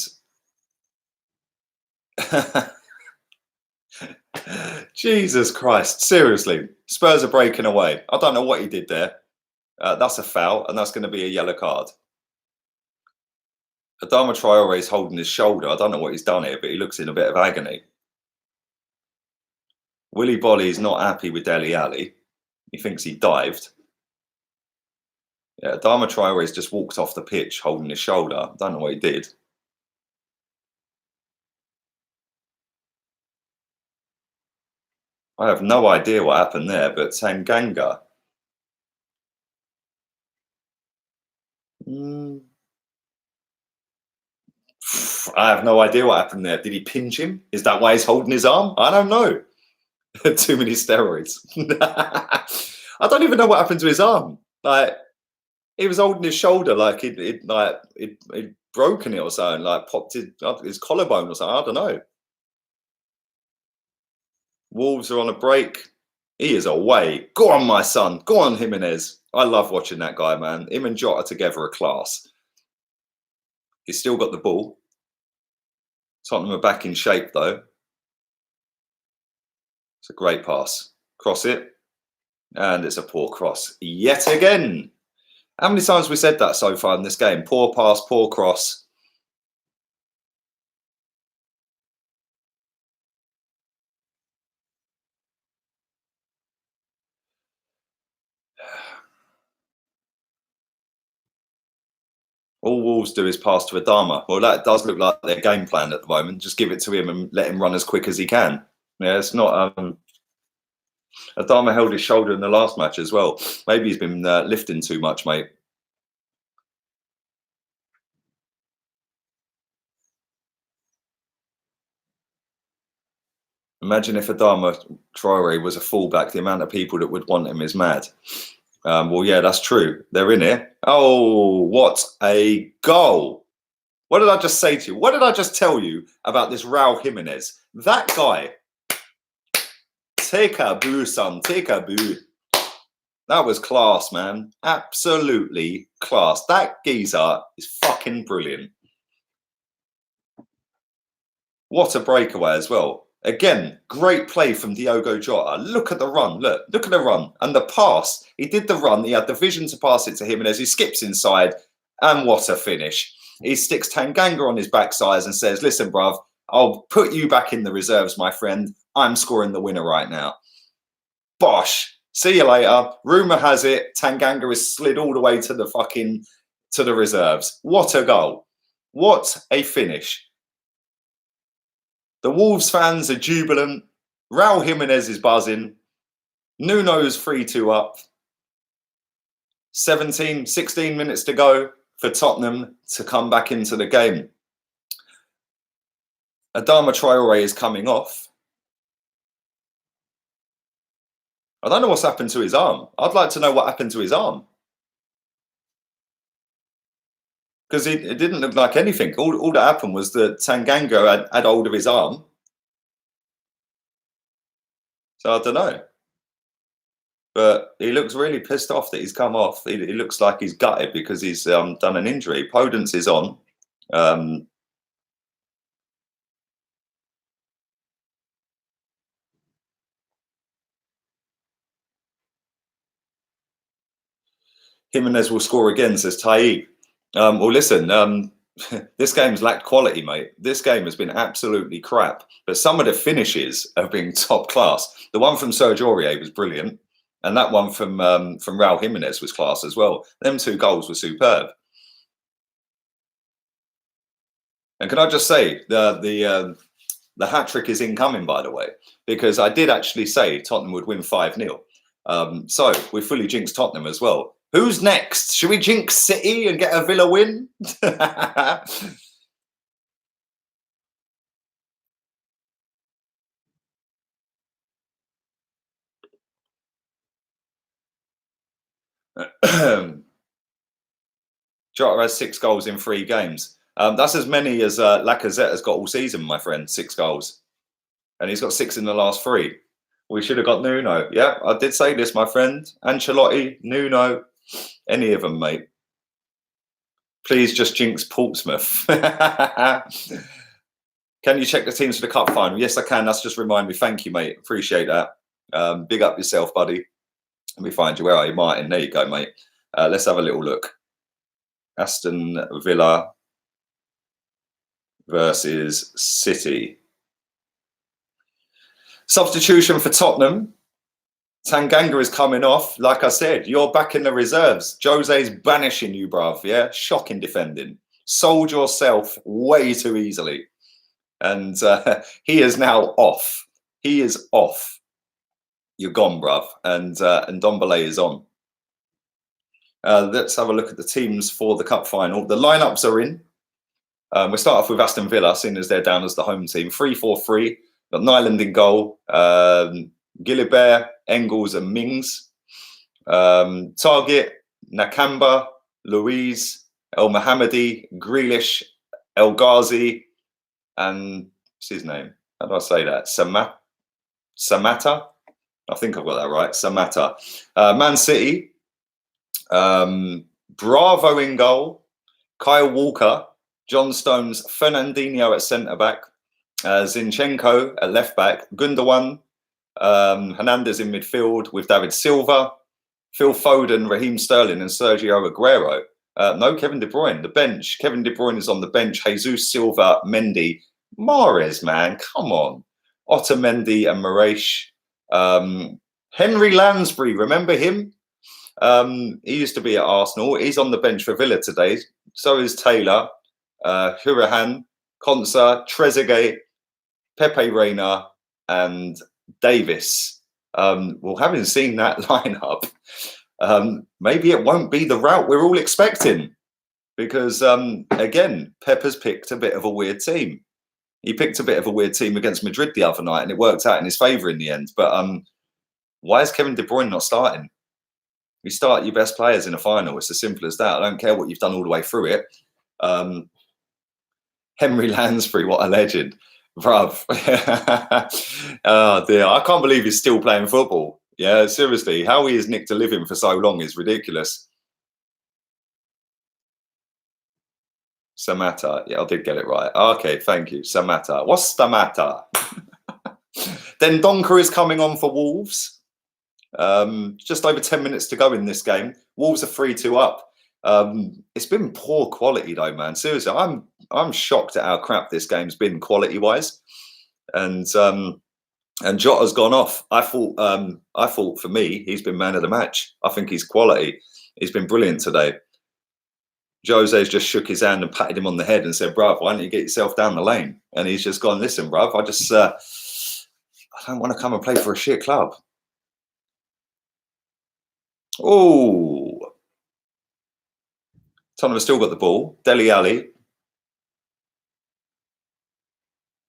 Jesus Christ, seriously. Spurs are breaking away. I don't know what he did there. That's a foul, and that's going to be a yellow card. Adama Traore is holding his shoulder. I don't know what he's done here, but he looks in a bit of agony. Willy Bolly is not happy with Dele Alli. He thinks he dived. Yeah, Adama Traore has just walked off the pitch holding his shoulder. I don't know what he did. I have no idea what happened there, but Tanganga. I have no idea what happened there. Did he pinch him? Is that why he's holding his arm? I don't know. Too many steroids. I don't even know what happened to his arm. Like, he was holding his shoulder like he'd broken it or something, like popped his collarbone or something. I don't know. Wolves are on a break. He is away. Go on, my son. Go on, Jimenez. I love watching that guy, man. Him and Jota together are class. He's still got the ball. Tottenham are back in shape, though. It's a great pass. Cross it. And it's a poor cross yet again. How many times have we said that so far in this game? Poor pass, poor cross. All Wolves do is pass to Adama. Well, that does look like their game plan at the moment. Just give it to him and let him run as quick as he can. Yeah, it's not... Adama held his shoulder in the last match as well. Maybe he's been lifting too much, mate. Imagine if Adama Traore was a fullback, the amount of people that would want him is mad. Well, yeah, that's true. They're in here. Oh, what a goal. What did I just say to you? What did I just tell you about this Raul Jimenez? That guy. Take a boo, son. Take a boo. That was class, man. Absolutely class. That geezer is fucking brilliant. What a breakaway as well. Again, great play from Diogo Jota. Look at the run. Look at the run. And the pass. He did the run. He had the vision to pass it to him. And as he skips inside, and what a finish. He sticks Tanganga on his backside and says, listen, bruv, I'll put you back in the reserves, my friend. I'm scoring the winner right now. Bosh. See you later. Rumour has it, Tanganga is slid all the way to the reserves. What a goal. What a finish. The Wolves fans are jubilant. Raul Jimenez is buzzing. Nuno's 3-2 up. 16 minutes to go for Tottenham to come back into the game. Adama Traore is coming off. I don't know what's happened to his arm. I'd like to know what happened to his arm. Because it didn't look like anything. All that happened was that Tanganga had hold of his arm. So I don't know. But he looks really pissed off that he's come off. He looks like he's gutted because he's done an injury. Podence is on. Jimenez will score again, says Taib. Well, listen, this game's lacked quality, mate. This game has been absolutely crap. But some of the finishes have been top class. The one from Serge Aurier was brilliant. And that one from Raul Jimenez was class as well. Them 2 goals were superb. And can I just say, the hat-trick is incoming, by the way, because I did actually say Tottenham would win 5-0. So we fully jinxed Tottenham as well. Who's next? Should we jinx City and get a Villa win? Jota has 6 goals in 3 games. That's as many as Lacazette has got all season, my friend. 6 goals. And he's got 6 in the last 3. We should have got Nuno. Yeah, I did say this, my friend. Ancelotti, Nuno, any of them, mate. Please just jinx Portsmouth. Can you check the teams for the cup final? Yes, I can. That's just remind me. Thank you, mate. Appreciate that. Big up yourself, buddy. Let me find you. Where are you, Martin? There you go, mate. Let's have a little look. Aston Villa versus City. Substitution for Tottenham. Tanganga is coming off. Like I said, you're back in the reserves. Jose's banishing you, bruv. Yeah, shocking defending. Sold yourself way too easily. And he is now off. He is off. You're gone, bruv. And Ndombele is on. Let's have a look at the teams for the cup final. The lineups are in. We'll start off with Aston Villa, seeing as they're down as the home team. 3-4-3. Got Nyland in goal. Gilibert, Engels and Mings. Target, Nakamba, Louise, El Mohammadi, Grealish, El Ghazi, and what's his name? How do I say that? Samata? I think I've got that right. Samata. Man City, Bravo in goal, Kyle Walker, John Stones, Fernandinho at centre-back, Zinchenko at left-back, Gundogan, Hernandez in midfield with David Silva, Phil Foden, Raheem Sterling and Sergio Aguero. No Kevin De Bruyne. The bench. Kevin De Bruyne is on the bench. Jesus Silva, Mendy, Mahrez, man, come on. Otamendi and Maresh. Henry Lansbury, remember him? He used to be at Arsenal. He's on the bench for Villa today. So is Taylor, Hurahan, Konsa, Trezeguet, Pepe Reina, and Davis. Well, having seen that lineup, maybe it won't be the route we're all expecting, because again, Pepper's picked a bit of a weird team. He picked a bit of a weird team against Madrid the other night, and it worked out in his favour in the end. But why is Kevin De Bruyne not starting? You start your best players in a final. It's as simple as that. I don't care what you've done all the way through it. Henry Lansbury, what a legend. Bruv. Oh dear, I can't believe he's still playing football. Yeah, seriously, how he has nicked a living for so long is ridiculous. Samata, yeah, I did get it right. Okay, thank you, Samata. What's Samata? Then Donker is coming on for Wolves. Just over 10 minutes to go in this game. Wolves are 3-2 up. It's been poor quality though, man. Seriously, I'm shocked at how crap this game's been quality wise. And Jota's gone off. I thought for me, he's been man of the match. I think he's quality. He's been brilliant today. Jose's just shook his hand and patted him on the head and said, bruv, why don't you get yourself down the lane? And he's just gone, listen, bruv, I don't want to come and play for a shit club. Oh, Tottenham has still got the ball. Dele Alli.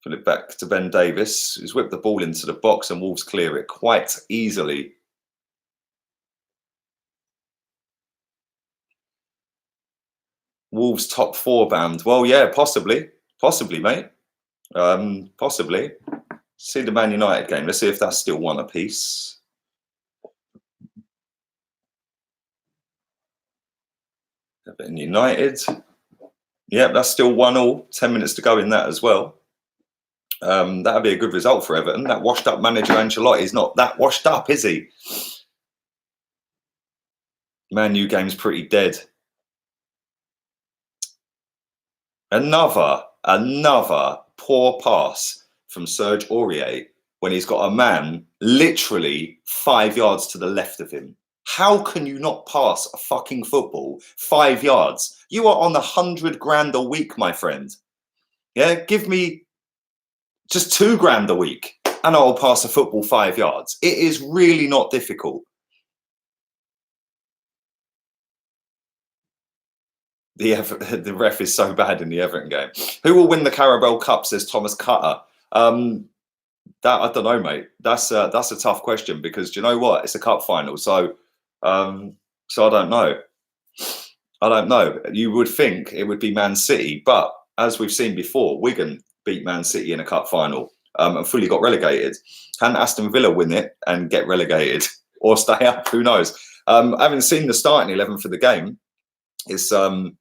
Put it back to Ben Davis, who's whipped the ball into the box, and Wolves clear it quite easily. Wolves top 4 bound. Well, yeah, possibly, mate. Possibly. See the Man United game. Let's see if that's still 1 apiece. Everton United. Yep, that's still 1-1. 10 minutes to go in that as well. That'd be a good result for Everton. That washed up manager Ancelotti is not that washed up, is he? Man U game's pretty dead. Another poor pass from Serge Aurier when he's got a man literally 5 yards to the left of him. How can you not pass a fucking football 5 yards? You are on 100 grand a week, my friend. Yeah, give me just 2 grand a week and I'll pass a football 5 yards. It is really not difficult. The ref is so bad in the Everton game. Who will win the Carabao Cup, says Thomas Cutter. That I don't know, mate. That's a tough question, because do you know what? It's a cup final, so I don't know. I don't know. You would think it would be Man City, but as we've seen before, Wigan beat Man City in a cup final and fully got relegated. Can Aston Villa win it and get relegated or stay up? Who knows? I haven't seen the starting 11 for the game. It's a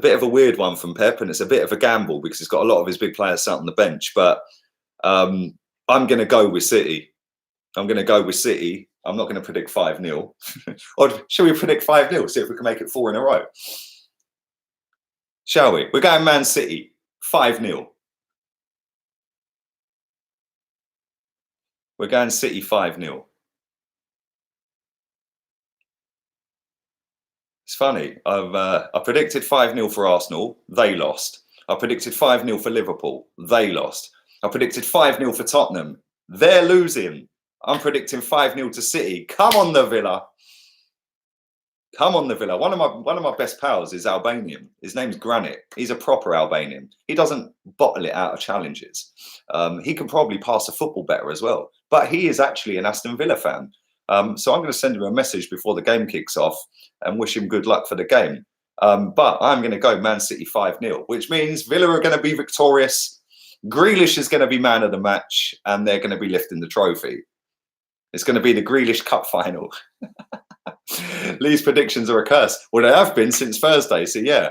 bit of a weird one from Pep, and it's a bit of a gamble because he's got a lot of his big players sat on the bench. But I'm going to go with City. I'm going to go with City. I'm not going to predict 5-0. Or shall we predict 5-0? See if we can make it 4 in a row. Shall we? We're going Man City. 5-0. We're going City 5-0. It's funny. I predicted 5-0 for Arsenal. They lost. I predicted 5-0 for Liverpool. They lost. I predicted 5-0 for Tottenham. They're losing. I'm predicting 5-0 to City. Come on, the Villa. Come on, the Villa. One of my best pals is Albanian. His name's Granit. He's a proper Albanian. He doesn't bottle it out of challenges. He can probably pass the football better as well. But he is actually an Aston Villa fan. So I'm going to send him a message before the game kicks off and wish him good luck for the game. But I'm going to go Man City 5-0, which means Villa are going to be victorious. Grealish is going to be man of the match, and they're going to be lifting the trophy. It's going to be the Grealish Cup final. Lee's predictions are a curse. Well, they have been since Thursday. So, yeah,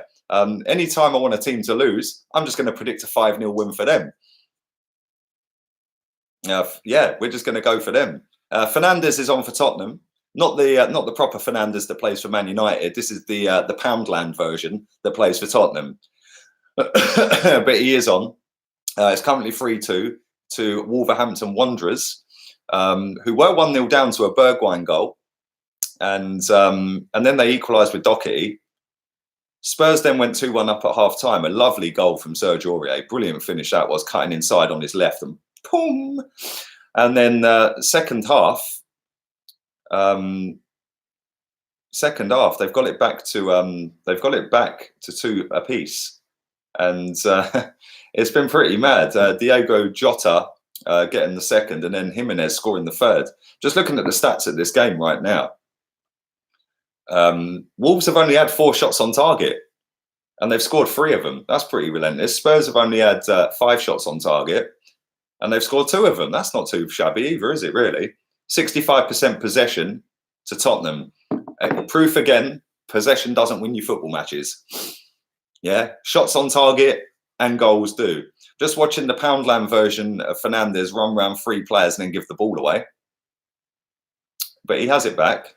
anytime I want a team to lose, I'm just going to predict a 5-0 win for them. Yeah, we're just going to go for them. Fernandes is on for Tottenham. Not the proper Fernandes that plays for Man United. This is the Poundland version that plays for Tottenham. But he is on. It's currently 3-2 to Wolverhampton Wanderers, who were 1-0 down to a Bergwijn goal. And then they equalised with Doherty. Spurs then went 2-1 up at half-time. A lovely goal from Serge Aurier. Brilliant finish that was, cutting inside on his left and boom. And then second half, they've got it back to 2 apiece. And it's been pretty mad. Diego Jota getting the second, and then Jimenez scoring the third. Just looking at the stats of this game right now, Wolves have only had 4 shots on target, and they've scored 3 of them. That's pretty relentless. Spurs have only had 5 shots on target, and they've scored 2 of them. That's not too shabby either, is it, really? 65% possession to Tottenham. Proof again, possession doesn't win you football matches. Yeah, shots on target and goals do. Just watching the Poundland version of Fernandes run around 3 players and then give the ball away. But he has it back.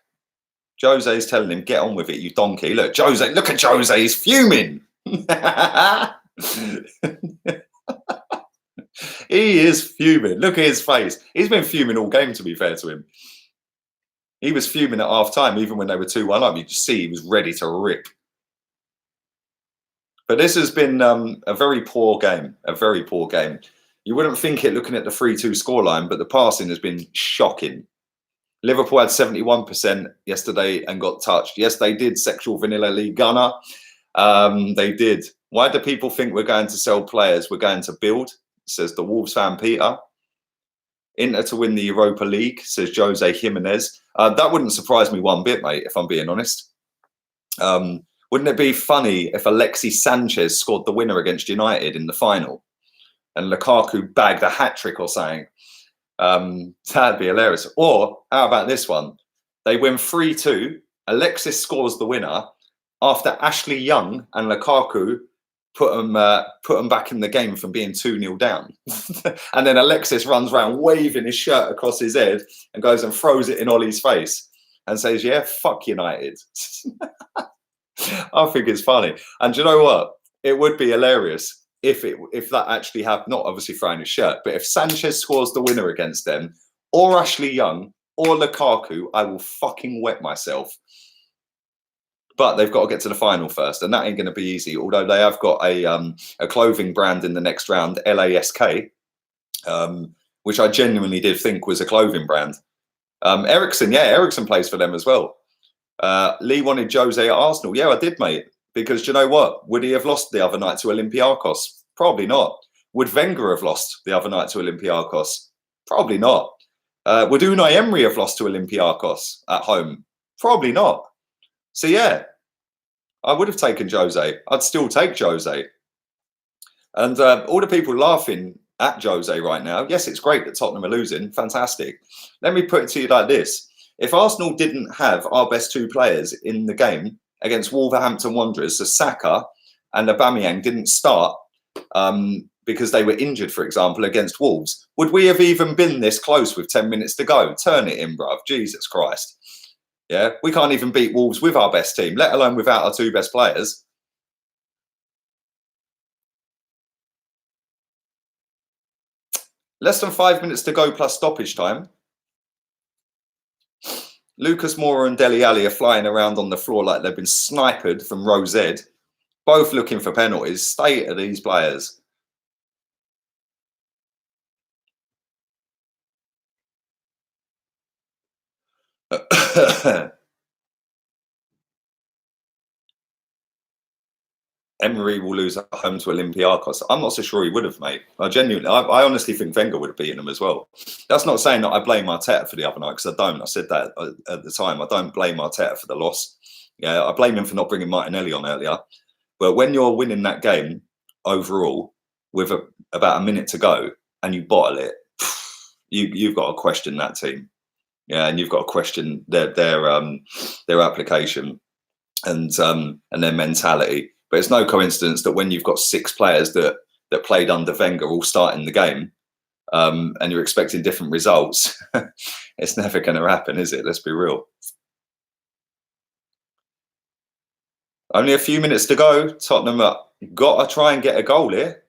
Jose's telling him, get on with it, you donkey. Look, Jose, look at Jose, he's fuming. He is fuming. Look at his face. He's been fuming all game, to be fair to him. He was fuming at half-time, even when they were 2-1 up. You just see he was ready to rip. But this has been a very poor game, You wouldn't think it looking at the 3-2 scoreline, but the passing has been shocking. Liverpool had 71% yesterday and got touched. Yes, they did, sexual vanilla league gunner. They did. Why do people think we're going to sell players? We're going to build, says the Wolves fan Peter. Inter to win the Europa League, says Jose Jimenez. That wouldn't surprise me one bit, mate, if I'm being honest. Wouldn't it be funny if Alexis Sanchez scored the winner against United in the final and Lukaku bagged a hat-trick or something? That'd be hilarious. Or how about this one? They win 3-2. Alexis scores the winner after Ashley Young and Lukaku put them back in the game from being 2-0 down. And then Alexis runs around waving his shirt across his head and goes and throws it in Ollie's face and says, yeah, fuck United. I think it's funny. And do you know what? It would be hilarious if that actually happened, not obviously throwing his shirt, but if Sanchez scores the winner against them, or Ashley Young, or Lukaku, I will fucking wet myself. But they've got to get to the final first, and that ain't going to be easy. Although they have got a clothing brand in the next round, LASK, which I genuinely did think was a clothing brand. Ericsson plays for them as well. Lee wanted Jose at Arsenal. Yeah, I did, mate. Because do you know what? Would he have lost the other night to Olympiacos? Probably not. Would Wenger have lost the other night to Olympiacos? Probably not. Would Unai Emery have lost to Olympiacos at home? Probably not. So, yeah, I would have taken Jose. I'd still take Jose. And all the people laughing at Jose right now, yes, it's great that Tottenham are losing. Fantastic. Let me put it to you like this. If Arsenal didn't have our best two players in the game against Wolverhampton Wanderers, so Saka and Aubameyang didn't start because they were injured, for example, against Wolves, would we have even been this close with 10 minutes to go? Turn it in, bruv. Jesus Christ. Yeah, we can't even beat Wolves with our best team, let alone without our two best players. Less than 5 minutes to go plus stoppage time. Lucas Moura and Dele Alli are flying around on the floor like they've been sniped from row Z, both looking for penalties. State of these players. Emery will lose at home to Olympiacos. I'm not so sure he would have, mate. I honestly think Wenger would have beaten him as well. That's not saying that I blame Arteta for the other night, because I don't. I said that at the time. I don't blame Arteta for the loss. Yeah, I blame him for not bringing Martinelli on earlier. But when you're winning that game overall with about a minute to go and you bottle it, you've got to question that team. Yeah, and you've got to question their application and their mentality. But it's no coincidence that when you've got 6 players that played under Wenger all starting the game, and you're expecting different results, it's never going to happen, is it? Let's be real. Only a few minutes to go. Tottenham got to try and get a goal here.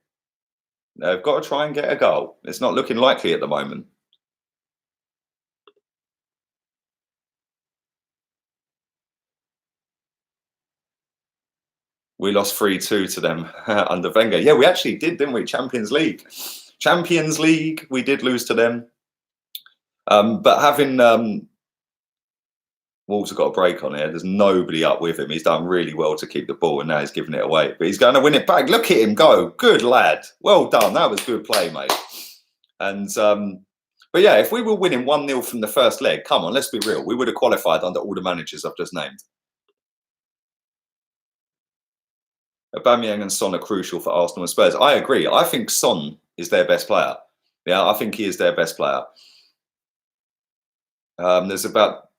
They've got to try and get a goal. It's not looking likely at the moment. We lost 3-2 to them under Wenger. Yeah, we actually did, didn't we? Champions League. Champions League, we did lose to them. But having Wolves have got a break on here. There's nobody up with him. He's done really well to keep the ball, and now he's giving it away. But he's going to win it back. Look at him go. Good lad. Well done. That was good play, mate. And but yeah, if we were winning 1-0 from the first leg, come on, let's be real. We would have qualified under all the managers I've just named. Aubameyang and Son are crucial for Arsenal and Spurs. I agree. I think Son is their best player. Yeah, I think he is their best player. There's about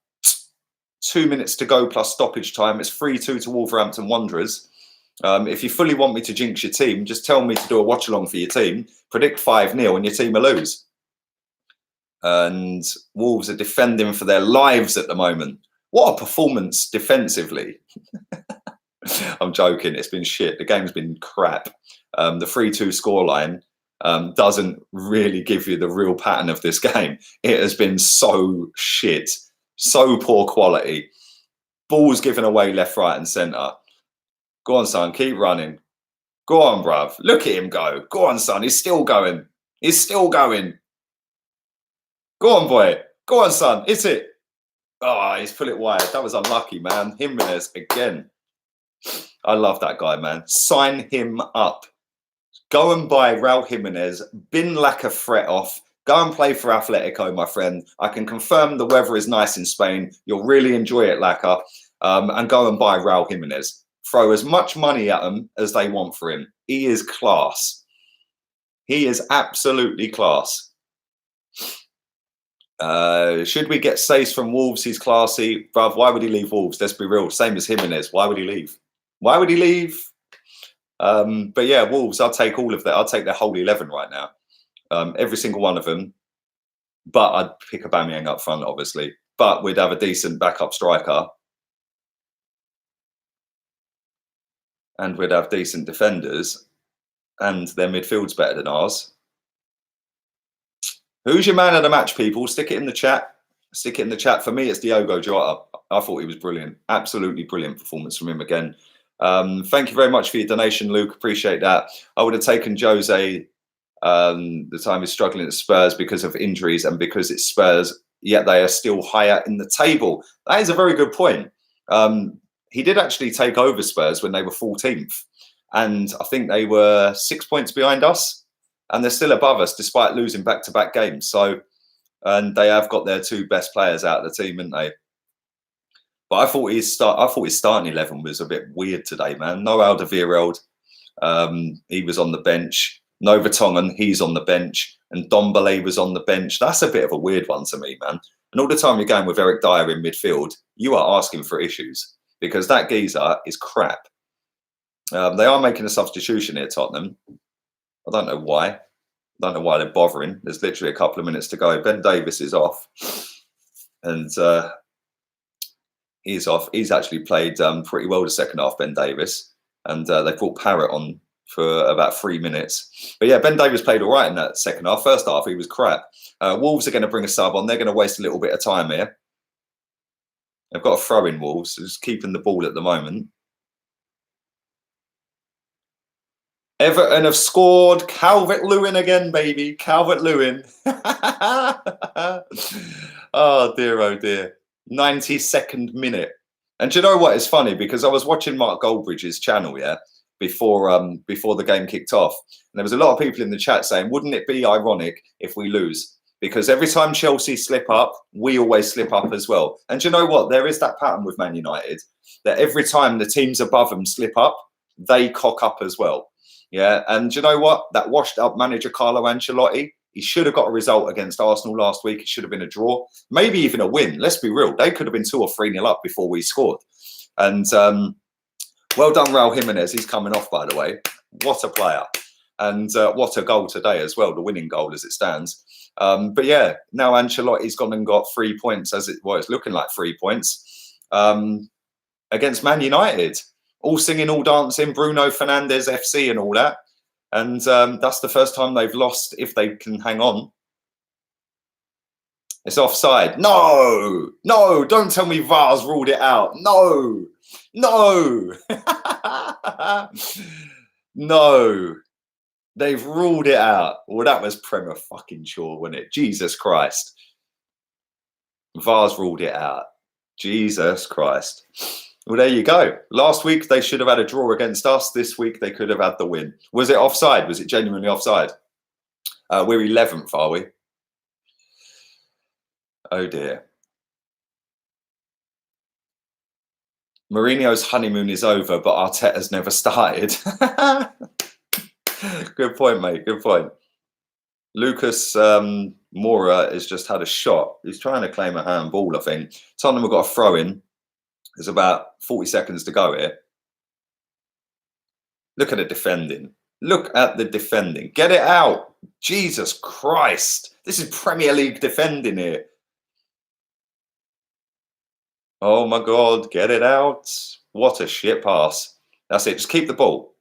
2 minutes to go plus stoppage time. It's 3-2 to Wolverhampton Wanderers. If you fully want me to jinx your team, just tell me to do a watch-along for your team. Predict 5-0 and your team will lose. And Wolves are defending for their lives at the moment. What a performance defensively. I'm joking. It's been shit. The game's been crap. The 3-2 scoreline doesn't really give you the real pattern of this game. It has been so shit, so poor quality. Balls given away left, right, and centre. Go on, son. Keep running. Go on, bruv. Look at him go. Go on, son. He's still going. He's still going. Go on, boy. Go on, son. Hit it. Oh, he's put it wide. That was unlucky, man. Jimenez again. I love that guy, man. Sign him up. Go and buy Raul Jimenez. Bin lack of threat off. Go and play for Atletico, my friend. I can confirm the weather is nice in Spain. You'll really enjoy it, Lacquer. And go and buy Raul Jimenez. Throw as much money at him as they want for him. He is class. He is absolutely class. Should we get Sace from Wolves? He's classy. Bruv, why would he leave Wolves? Let's be real. Same as Jimenez. Why would he leave? Why would he leave? But yeah, Wolves, I'll take all of that. I'll take their whole 11 right now. Every single one of them. But I'd pick Aubameyang up front, obviously. But we'd have a decent backup striker. And we'd have decent defenders. And their midfield's better than ours. Who's your man of the match, people? Stick it in the chat. Stick it in the chat. For me, it's Diogo Jota. I thought he was brilliant. Absolutely brilliant performance from him again. Thank you very much for your donation, Luke. Appreciate that. I would have taken Jose the time he's struggling at Spurs because of injuries and because it's Spurs, yet they are still higher in the table. That is a very good point. He did actually take over Spurs when they were 14th. And I think they were 6 points behind us. And they're still above us despite losing back-to-back games. So, and they have got their two best players out of the team, haven't they? But I thought his starting 11 was a bit weird today, man. No Alderweireld. He was on the bench. No Vertonghen, he's on the bench. And Dombele was on the bench. That's a bit of a weird one to me, man. And all the time you're going with Eric Dyer in midfield, you are asking for issues because that geezer is crap. They are making a substitution here, Tottenham. I don't know why. I don't know why they're bothering. There's literally a couple of minutes to go. Ben Davies is off. And he's off. He's actually played pretty well the second half, Ben Davies. And they brought Parrott on for about 3 minutes. But yeah, Ben Davies played all right in that second half. First half, he was crap. Wolves are going to bring a sub on. They're going to waste a little bit of time here. They've got a throw in Wolves, so just keeping the ball at the moment. Everton have scored. Calvert-Lewin again, baby. Calvert-Lewin. Oh, dear, oh, dear. 92nd minute. And do you know what? It's funny because I was watching Mark Goldbridge's channel, yeah, before the game kicked off. And there was a lot of people in the chat saying, wouldn't it be ironic if we lose? Because every time Chelsea slip up, we always slip up as well. And do you know what? There is that pattern with Man United that every time the teams above them slip up, they cock up as well. Yeah, and do you know what? That washed-up manager Carlo Ancelotti, he should have got a result against Arsenal last week. It should have been a draw, maybe even a win. Let's be real. They could have been 2 or 3-0 up before we scored. And well done, Raul Jimenez. He's coming off, by the way. What a player. And what a goal today as well, the winning goal as it stands. But yeah, now Ancelotti's gone and got 3 points, it's looking like 3 points against Man United. All singing, all dancing, Bruno Fernandes FC and all that. And that's the first time they've lost if they can hang on. It's offside. No, no, don't tell me VAR's ruled it out. No, no, no. They've ruled it out. Well, that was Premier fucking sure, wasn't it? Jesus Christ. VAR's ruled it out. Jesus Christ. Well, there you go. Last week, they should have had a draw against us. This week, they could have had the win. Was it offside? Was it genuinely offside? We're 11th, are we? Oh, dear. Mourinho's honeymoon is over, but Arteta's never started. Good point, mate. Good point. Lucas Moura has just had a shot. He's trying to claim a handball, I think. Tottenham have got a throw-in. There's about 40 seconds to go here. Look at the defending. Look at the defending. Get it out. Jesus Christ. This is Premier League defending here. Oh, my God. Get it out. What a shit pass. That's it. Just keep the ball.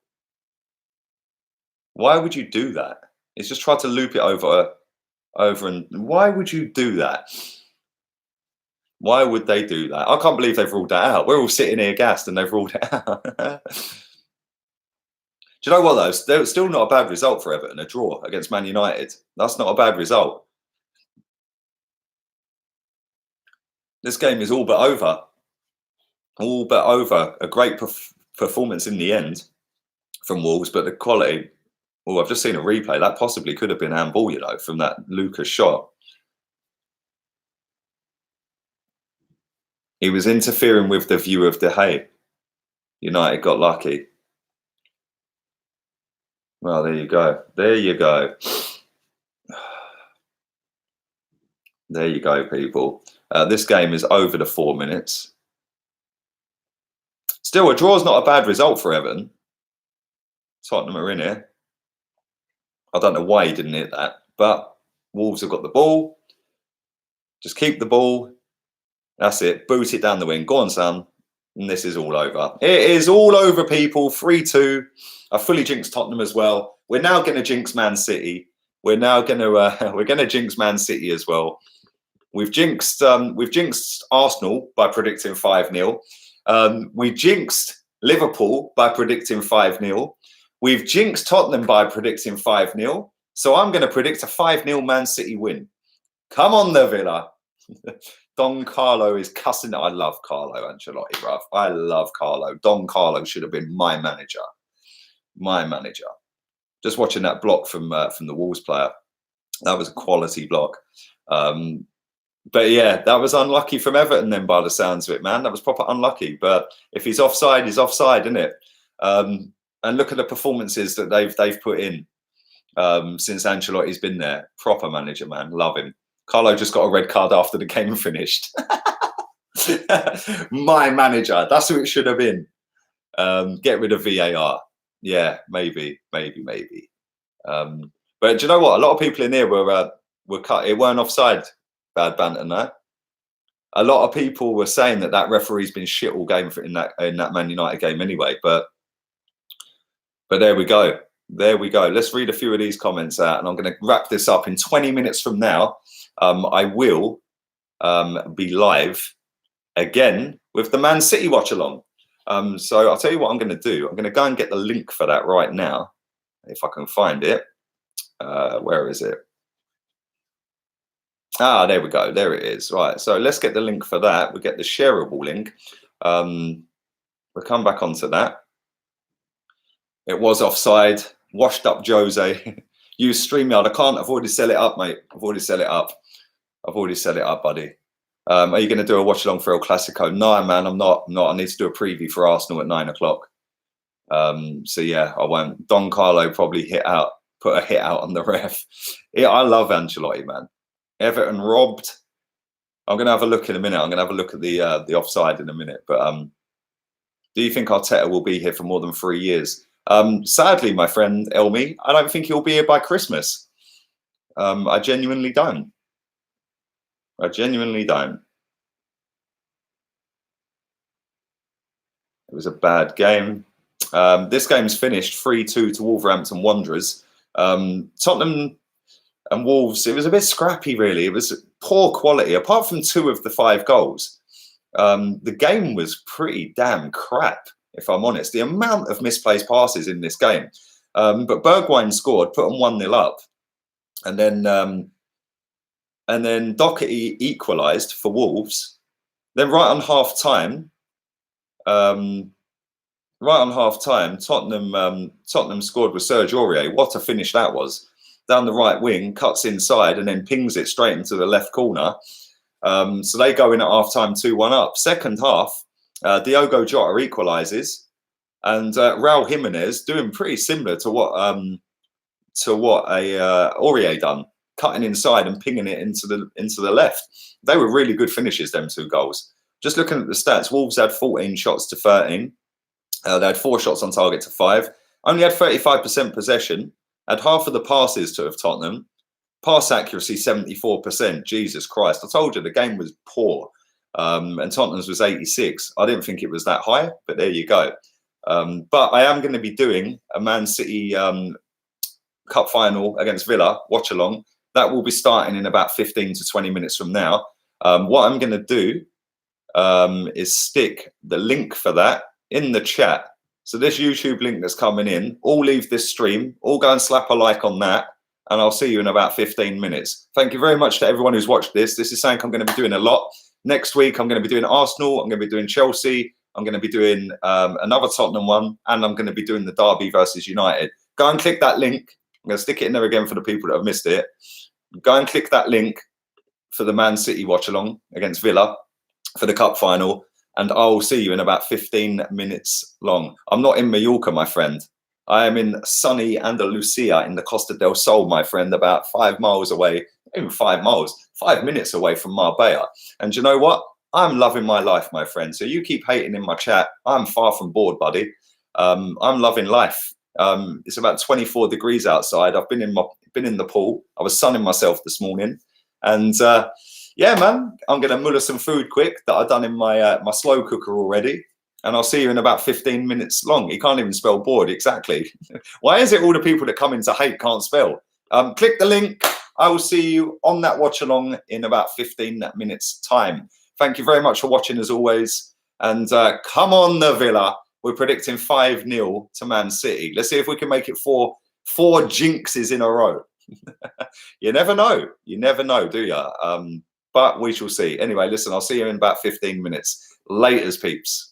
Why would you do that? It's just try to loop it over and why would you do that? Why would they do that? I can't believe they've ruled that out. We're all sitting here gassed and they've ruled it out. Do you know what, though? It's still not a bad result for Everton, a draw against Man United. That's not a bad result. This game is all but over. All but over. A great performance in the end from Wolves, but the quality... Oh, I've just seen a replay. That possibly could have been handball, you know, from that Lucas shot. He was interfering with the view of De Gea. United got lucky. Well, there you go. There you go. There you go, people. This game is over the 4 minutes. Still, a draw is not a bad result for Everton. Tottenham are in here. I don't know why he didn't hit that, but Wolves have got the ball. Just keep the ball. That's it. Boot it down the wing. Go on, son. And this is all over. It is all over, people. 3-2. I fully jinxed Tottenham as well. We're now going to jinx Man City. We're now going to we're going to jinx Man City as well. We've jinxed Arsenal by predicting 5-0. We jinxed Liverpool by predicting 5-0. We've jinxed Tottenham by predicting 5-0. So I'm going to predict a 5-0 Man City win. Come on, the Villa. Don Carlo is cussing. I love Carlo Ancelotti, bruv. I love Carlo. Don Carlo should have been my manager. My manager. Just watching that block from the Wolves player. That was a quality block. But yeah, that was unlucky from Everton then, by the sounds of it, man. That was proper unlucky. But if he's offside, he's offside, isn't it? And look at the performances that they've put in since Ancelotti's been there. Proper manager, man. Love him. Carlo just got a red card after the game finished. My manager. That's who it should have been. Get rid of VAR. Yeah, maybe. But do you know what? A lot of people in here were cut. It weren't offside. Bad banter, no. A lot of people were saying that referee's been shit all game in that Man United game anyway. But there we go. There we go. Let's read a few of these comments out, and I'm going to wrap this up in 20 minutes from now. I will be live again with the Man City watch along. So I'll tell you what I'm going to do. I'm going to go and get the link for that right now, if I can find it. Where is it? Ah, there we go. There it is. Right. So let's get the link for that. We get the shareable link. We'll come back onto that. It was offside. Washed up Jose. Use StreamYard. I can't. I've already set it up, mate. I've already set it up, buddy. Are you going to do a watch along for El Clasico? No, man, I'm not. I need to do a preview for Arsenal at 9 o'clock. So yeah, I won't. Don Carlo probably put a hit out on the ref. Yeah, I love Ancelotti, man. Everton robbed. I'm going to have a look in a minute. I'm going to have a look at the offside in a minute. But do you think Arteta will be here for more than 3 years? Sadly, my friend Elmi, I don't think he'll be here by Christmas. I genuinely don't. It was a bad game. This game's finished 3-2 to Wolverhampton Wanderers. Tottenham and Wolves, it was a bit scrappy, really. It was poor quality. Apart from 2 of the 5 goals, the game was pretty damn crap, if I'm honest. The amount of misplaced passes in this game. But Bergwijn scored, put them 1-0 up. And then Doherty equalised for Wolves. Then right on half-time, Tottenham scored with Serge Aurier. What a finish that was. Down the right wing, cuts inside, and then pings it straight into the left corner. So they go in at half-time 2-1 up. Second half, Diogo Jota equalises. And Raul Jimenez doing pretty similar to what Aurier done. Cutting inside and pinging it into the left. They were really good finishes, them 2 goals. Just looking at the stats, Wolves had 14 shots to 13. They had 4 shots on target to 5. Only had 35% possession. Had half of the passes to have Tottenham. Pass accuracy 74%. Jesus Christ! I told you the game was poor. And Tottenham's was 86. I didn't think it was that high, but there you go. But I am going to be doing a Man City Cup final against Villa watch along. That will be starting in about 15 to 20 minutes from now. What I'm going to do is stick the link for that in the chat. So this YouTube link that's coming in, all leave this stream, all go and slap a like on that, and I'll see you in about 15 minutes. Thank you very much to everyone who's watched this. This is something I'm going to be doing a lot. Next week, I'm going to be doing Arsenal. I'm going to be doing Chelsea. I'm going to be doing another Tottenham one, and I'm going to be doing the Derby versus United. Go and click that link. I'm going to stick it in there again for the people that have missed it. Go and click that link for the Man City watch along against Villa for the cup final, and I'll see you in about 15 minutes long. I'm not in Mallorca, my friend. I am in sunny Andalusia in the Costa del Sol, my friend, about 5 miles away, even 5 miles, 5 minutes away from Marbella. And you know what? I'm loving my life, my friend. So you keep hating in my chat. I'm far from bored, buddy. I'm loving life. It's about 24 degrees outside. I've been in the pool. I was sunning myself this morning, and yeah, man, I'm gonna muller some food quick that I've done in my my slow cooker already, and I'll see you in about 15 minutes long. You can't even spell bored exactly. Why is it all the people that come in to hate can't spell? Click the link. I will see you on that watch along in about 15 minutes time. Thank you very much for watching as always, and come on the Villa. We're predicting 5-0 to Man City. Let's see if we can make it four jinxes in a row. You never know. You never know, do you? But we shall see. Anyway, listen, I'll see you in about 15 minutes. Laters, peeps.